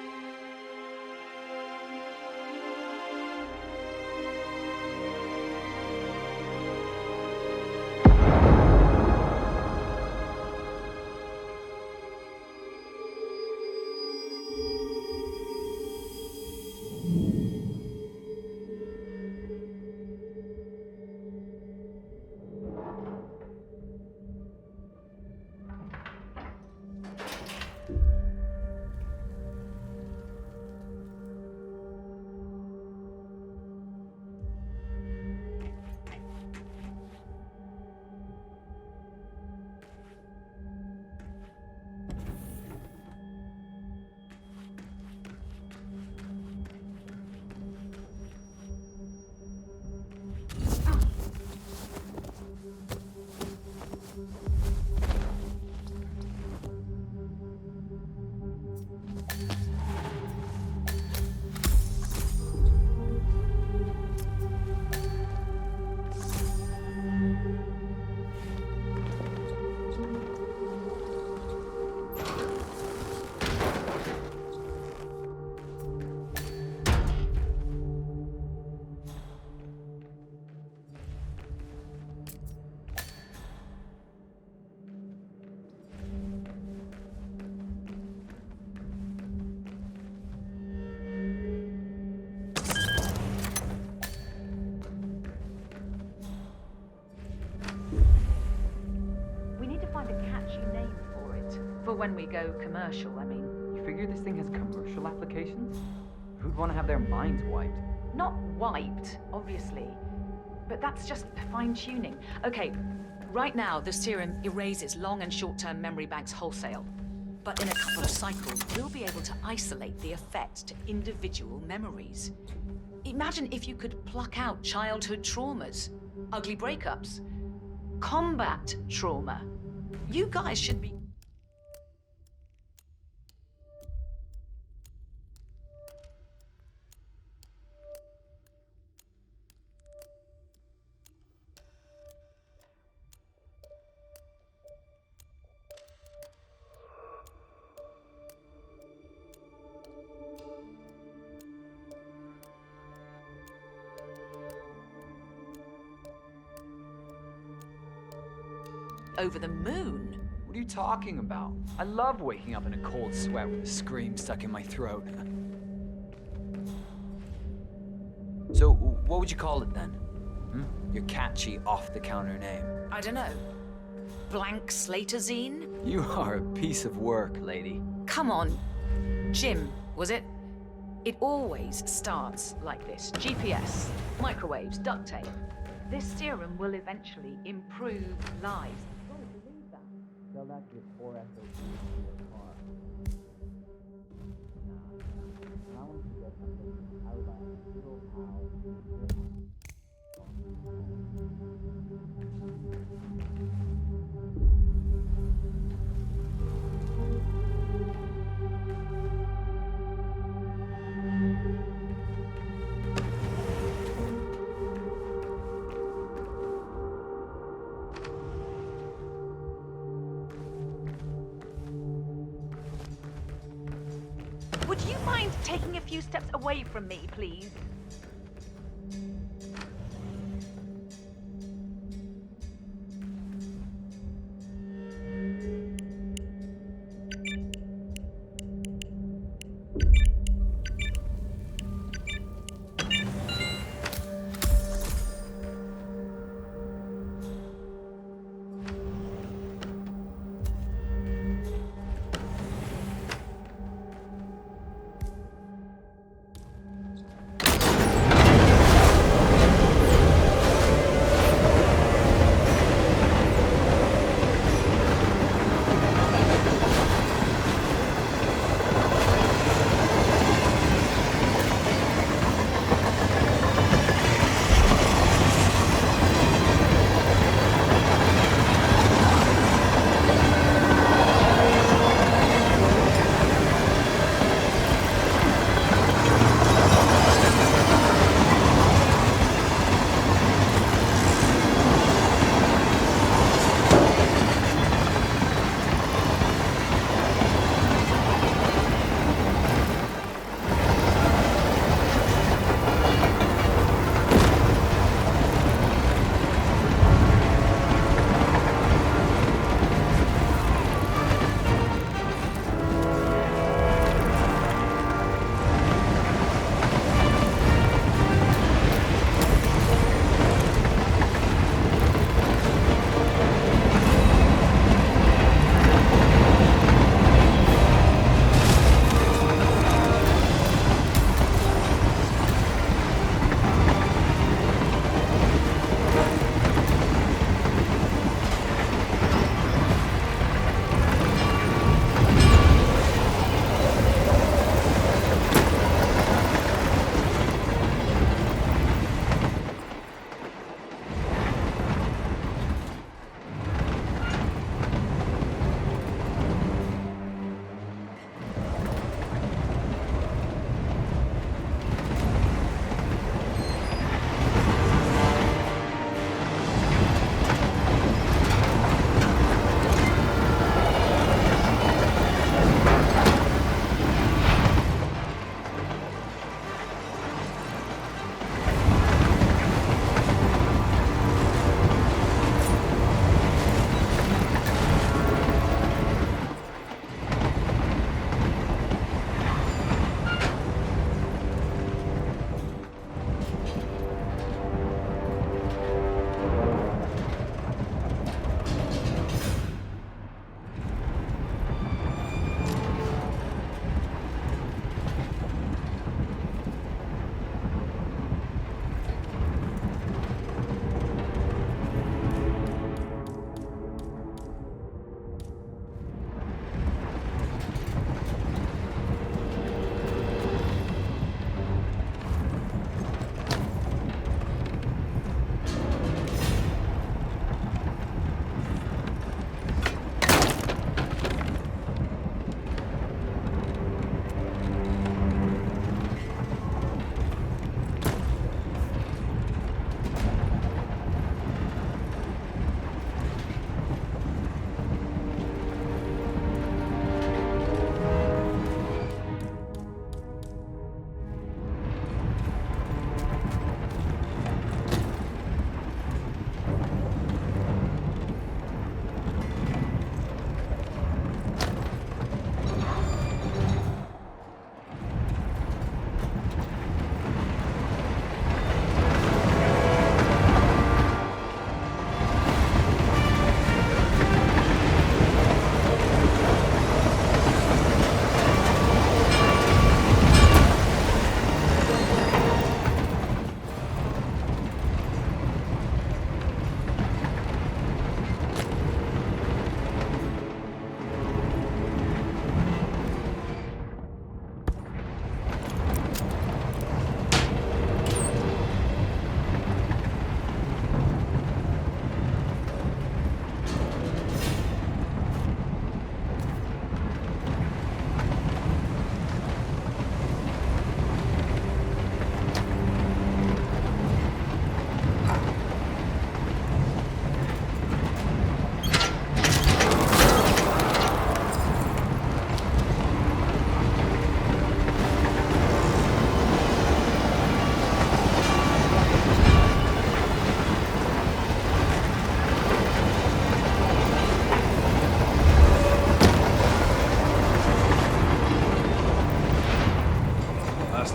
[SPEAKER 1] For when we go commercial, I mean.
[SPEAKER 18] You figure this thing has commercial applications? Who'd want to have their minds wiped?
[SPEAKER 1] Not wiped, obviously. But that's just fine-tuning. Okay, right now the serum erases long and short-term memory banks wholesale. But in a couple of cycles, we'll be able to isolate the effect to individual memories. Imagine if you could pluck out childhood traumas, ugly breakups, combat trauma. You guys should be... over the moon.
[SPEAKER 18] What are you talking about? I love waking up in a cold sweat with a scream stuck in my throat. So, what would you call it then? Your catchy, off-the-counter name.
[SPEAKER 1] I don't know. Blank Slaterzine?
[SPEAKER 18] You are a piece of work, lady.
[SPEAKER 1] Come on. Jim, was it? It always starts like this. GPS, microwaves, duct tape. This serum will eventually improve lives.
[SPEAKER 18] Tell that to your poor SOB in your car. I want to get something out of that little house.
[SPEAKER 1] would you mind taking a few steps away from me, please?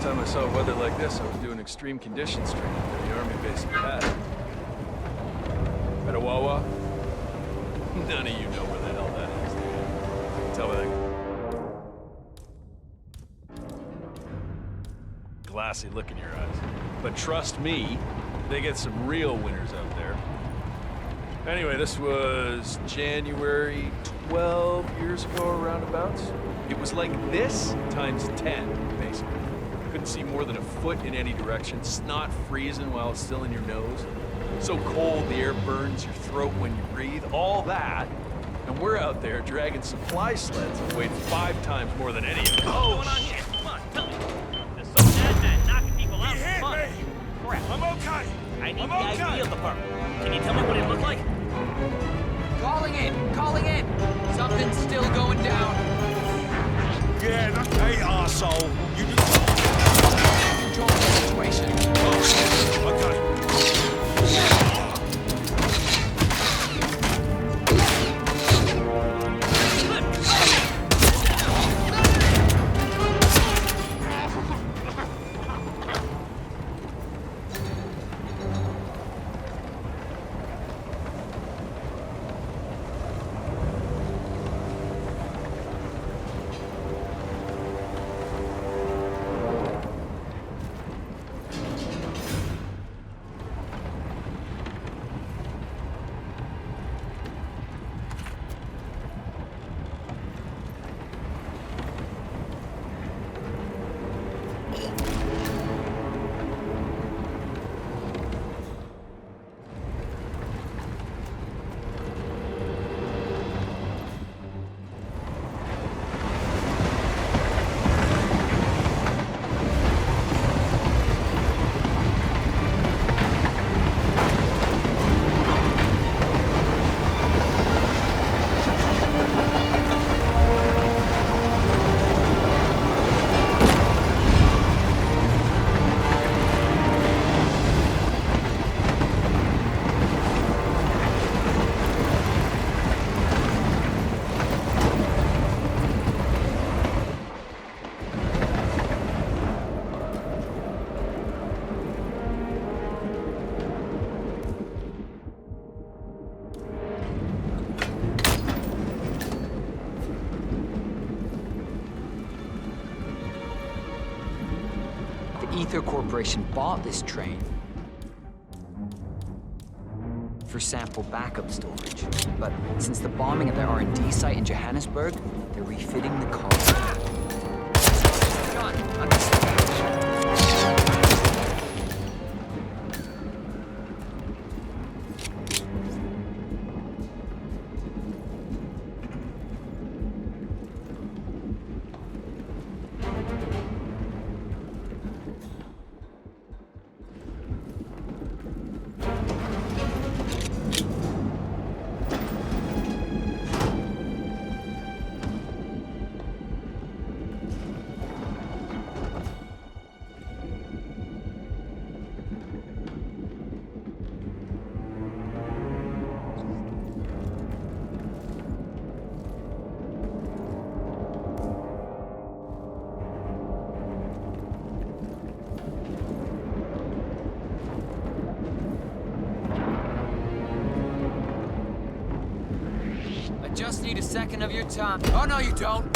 [SPEAKER 9] time I saw weather like this, I was doing extreme conditions training at the army base in Pat. Petawawa? None of you know where the hell that is, do you? Tell me that. Glassy look in your eyes. But trust me, they get some real winners out there. Anyway, this was January 12 years ago, roundabouts. It was like this times 10, basically. Couldn't see more than a foot in any direction, snot freezing while it's still in your nose. So cold the air burns your throat when you breathe, all that. And we're out there dragging supply sleds that weighed 5 times more than any of them.
[SPEAKER 6] Oh, what's going on here? Come on, tell me. There's some madman knocking people out for fun. Crap. I'm okay. I need the idea of the part. Can you tell me what it looked like?
[SPEAKER 17] Calling in! Calling in! Something's still going down.
[SPEAKER 14] Yeah, hey, arsehole. You
[SPEAKER 17] Control the situation.
[SPEAKER 14] okay.
[SPEAKER 17] Ether Corporation bought this train for sample backup storage. But since the bombing of their R&D site in Johannesburg, they're refitting the car. John, understand. Just need a second of your time. Oh, no, you don't.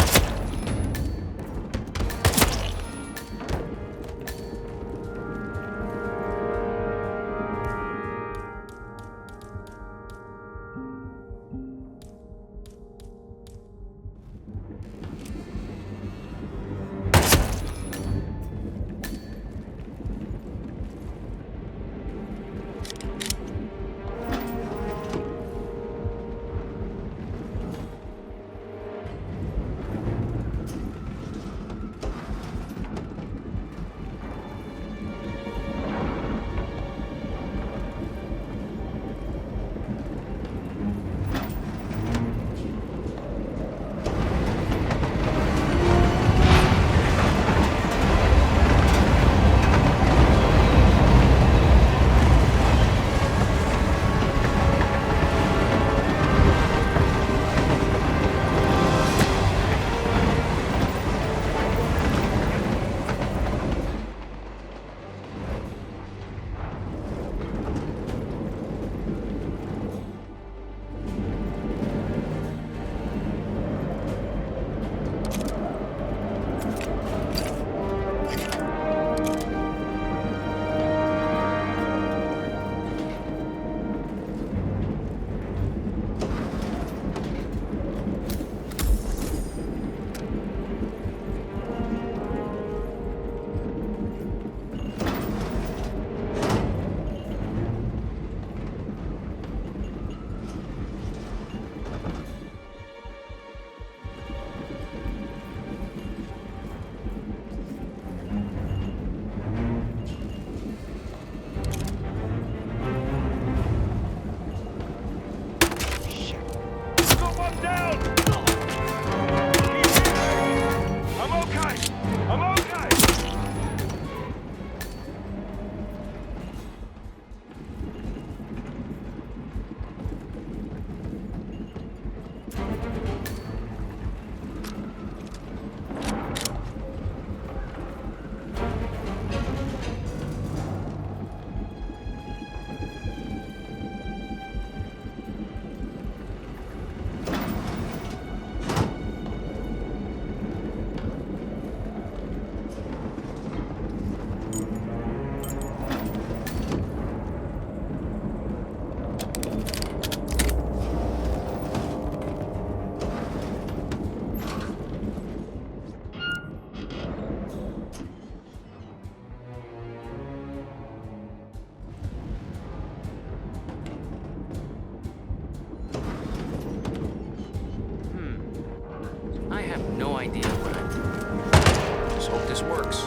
[SPEAKER 4] this works.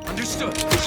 [SPEAKER 4] Understood.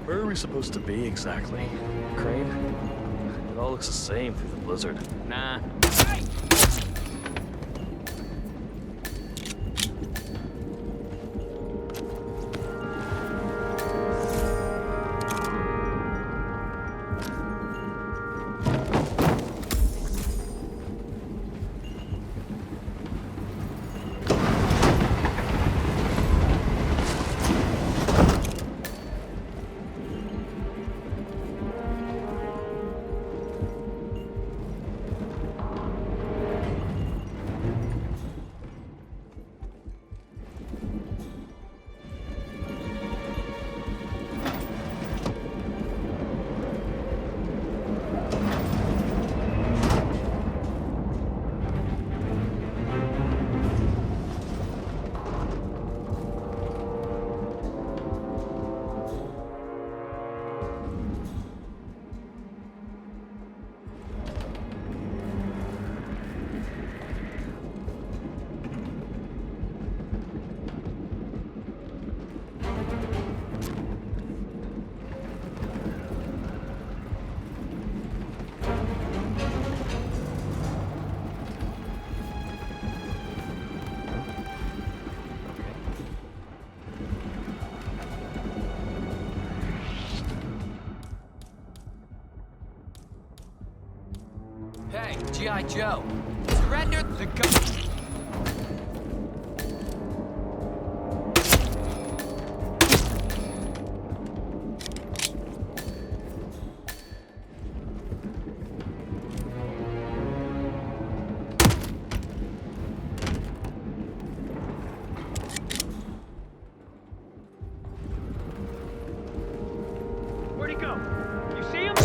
[SPEAKER 12] Where are we supposed to be exactly? Crane? It all looks the same through the blizzard.
[SPEAKER 19] Nah.
[SPEAKER 17] Hey, G.I. Joe. Surrender the gun.
[SPEAKER 14] Where'd he go? You see him?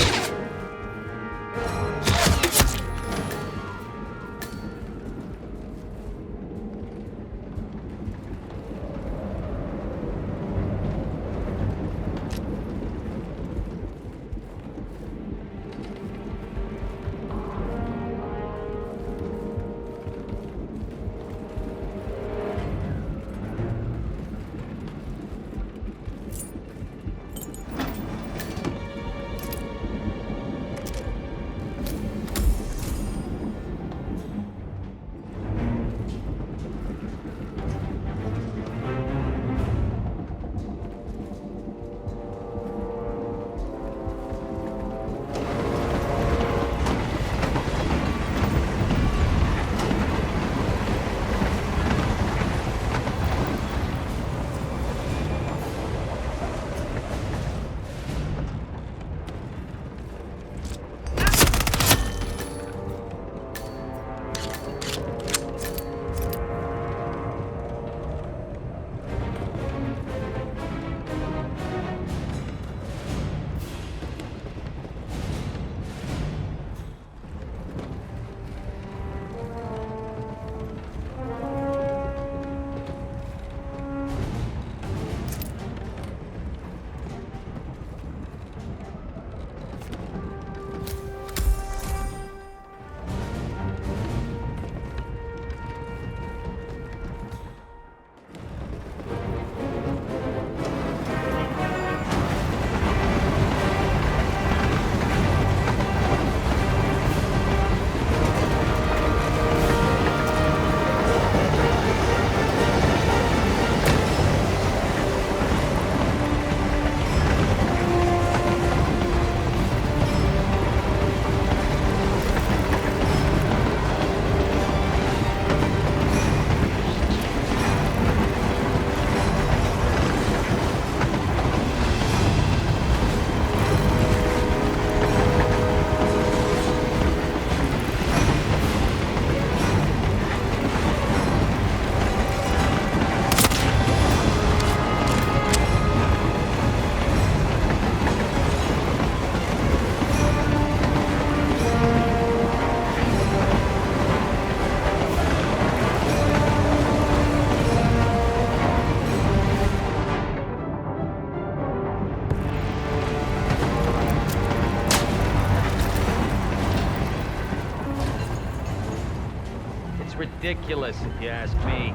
[SPEAKER 6] ridiculous, if you ask me.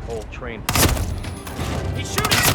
[SPEAKER 6] Whole train.
[SPEAKER 14] He's shooting!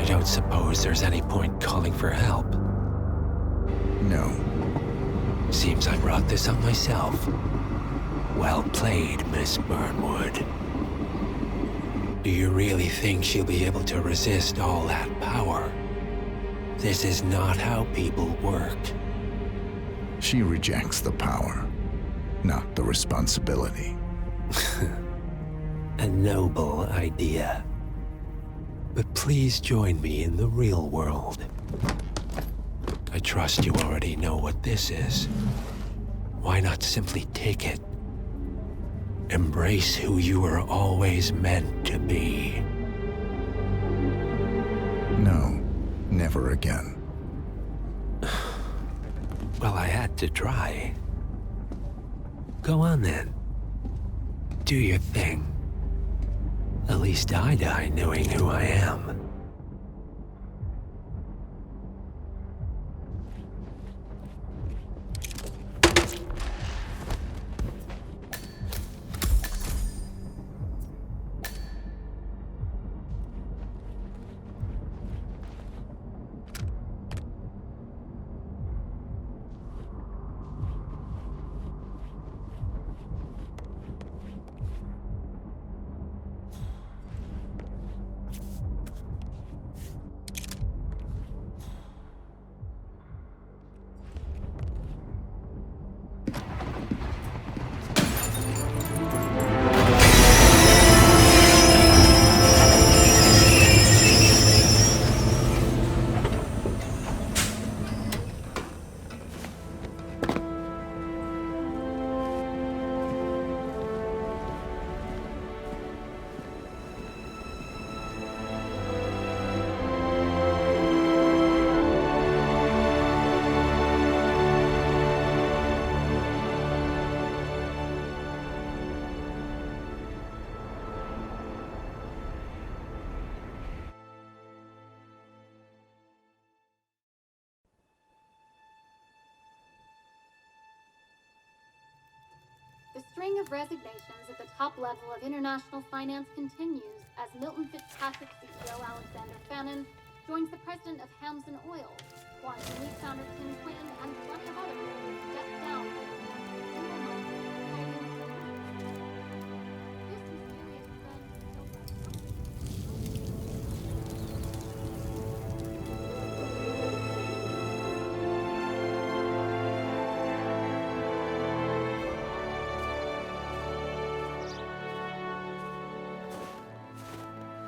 [SPEAKER 16] don't suppose there's any point calling for help?
[SPEAKER 15] No.
[SPEAKER 16] Seems I brought this on myself. Well played, Miss Burnwood. Do you really think she'll be able to resist all that power? This is not how people work.
[SPEAKER 15] She rejects the power, not the responsibility.
[SPEAKER 16] A noble idea. But please join me in the real world. I trust you already know what this is. Why not simply take it? Embrace who you were always meant to be.
[SPEAKER 15] No, never again.
[SPEAKER 16] Well, I had to try. Go on then. Do your thing. At least I die knowing who I am.
[SPEAKER 23] The string of resignations at the top level of international finance continues as Milton Fitzpatrick CEO Alexander Fannin joins the president of Hamson Oil, Quantum Leap founder Tim Quinn, and plenty of other leaders step down.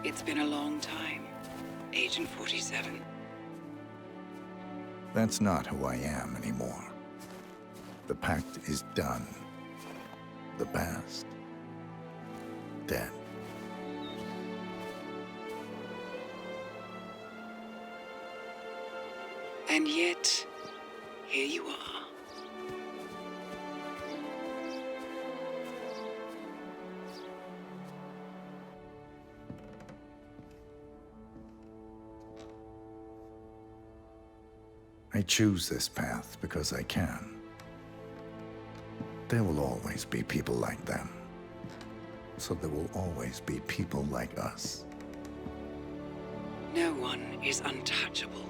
[SPEAKER 3] It's been a long time, Agent 47.
[SPEAKER 15] That's not who I am anymore. The pact is done. The past, dead.
[SPEAKER 3] And yet, here you are.
[SPEAKER 15] I choose this path because I can. There will always be people like them. So there will always be people like us.
[SPEAKER 3] No one is untouchable.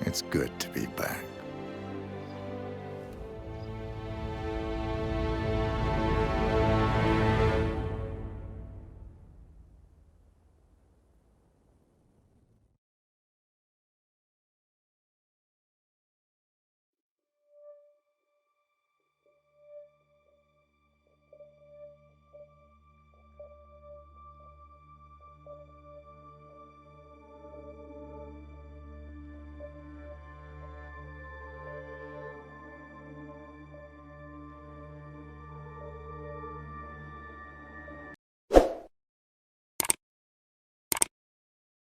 [SPEAKER 15] It's good to be back.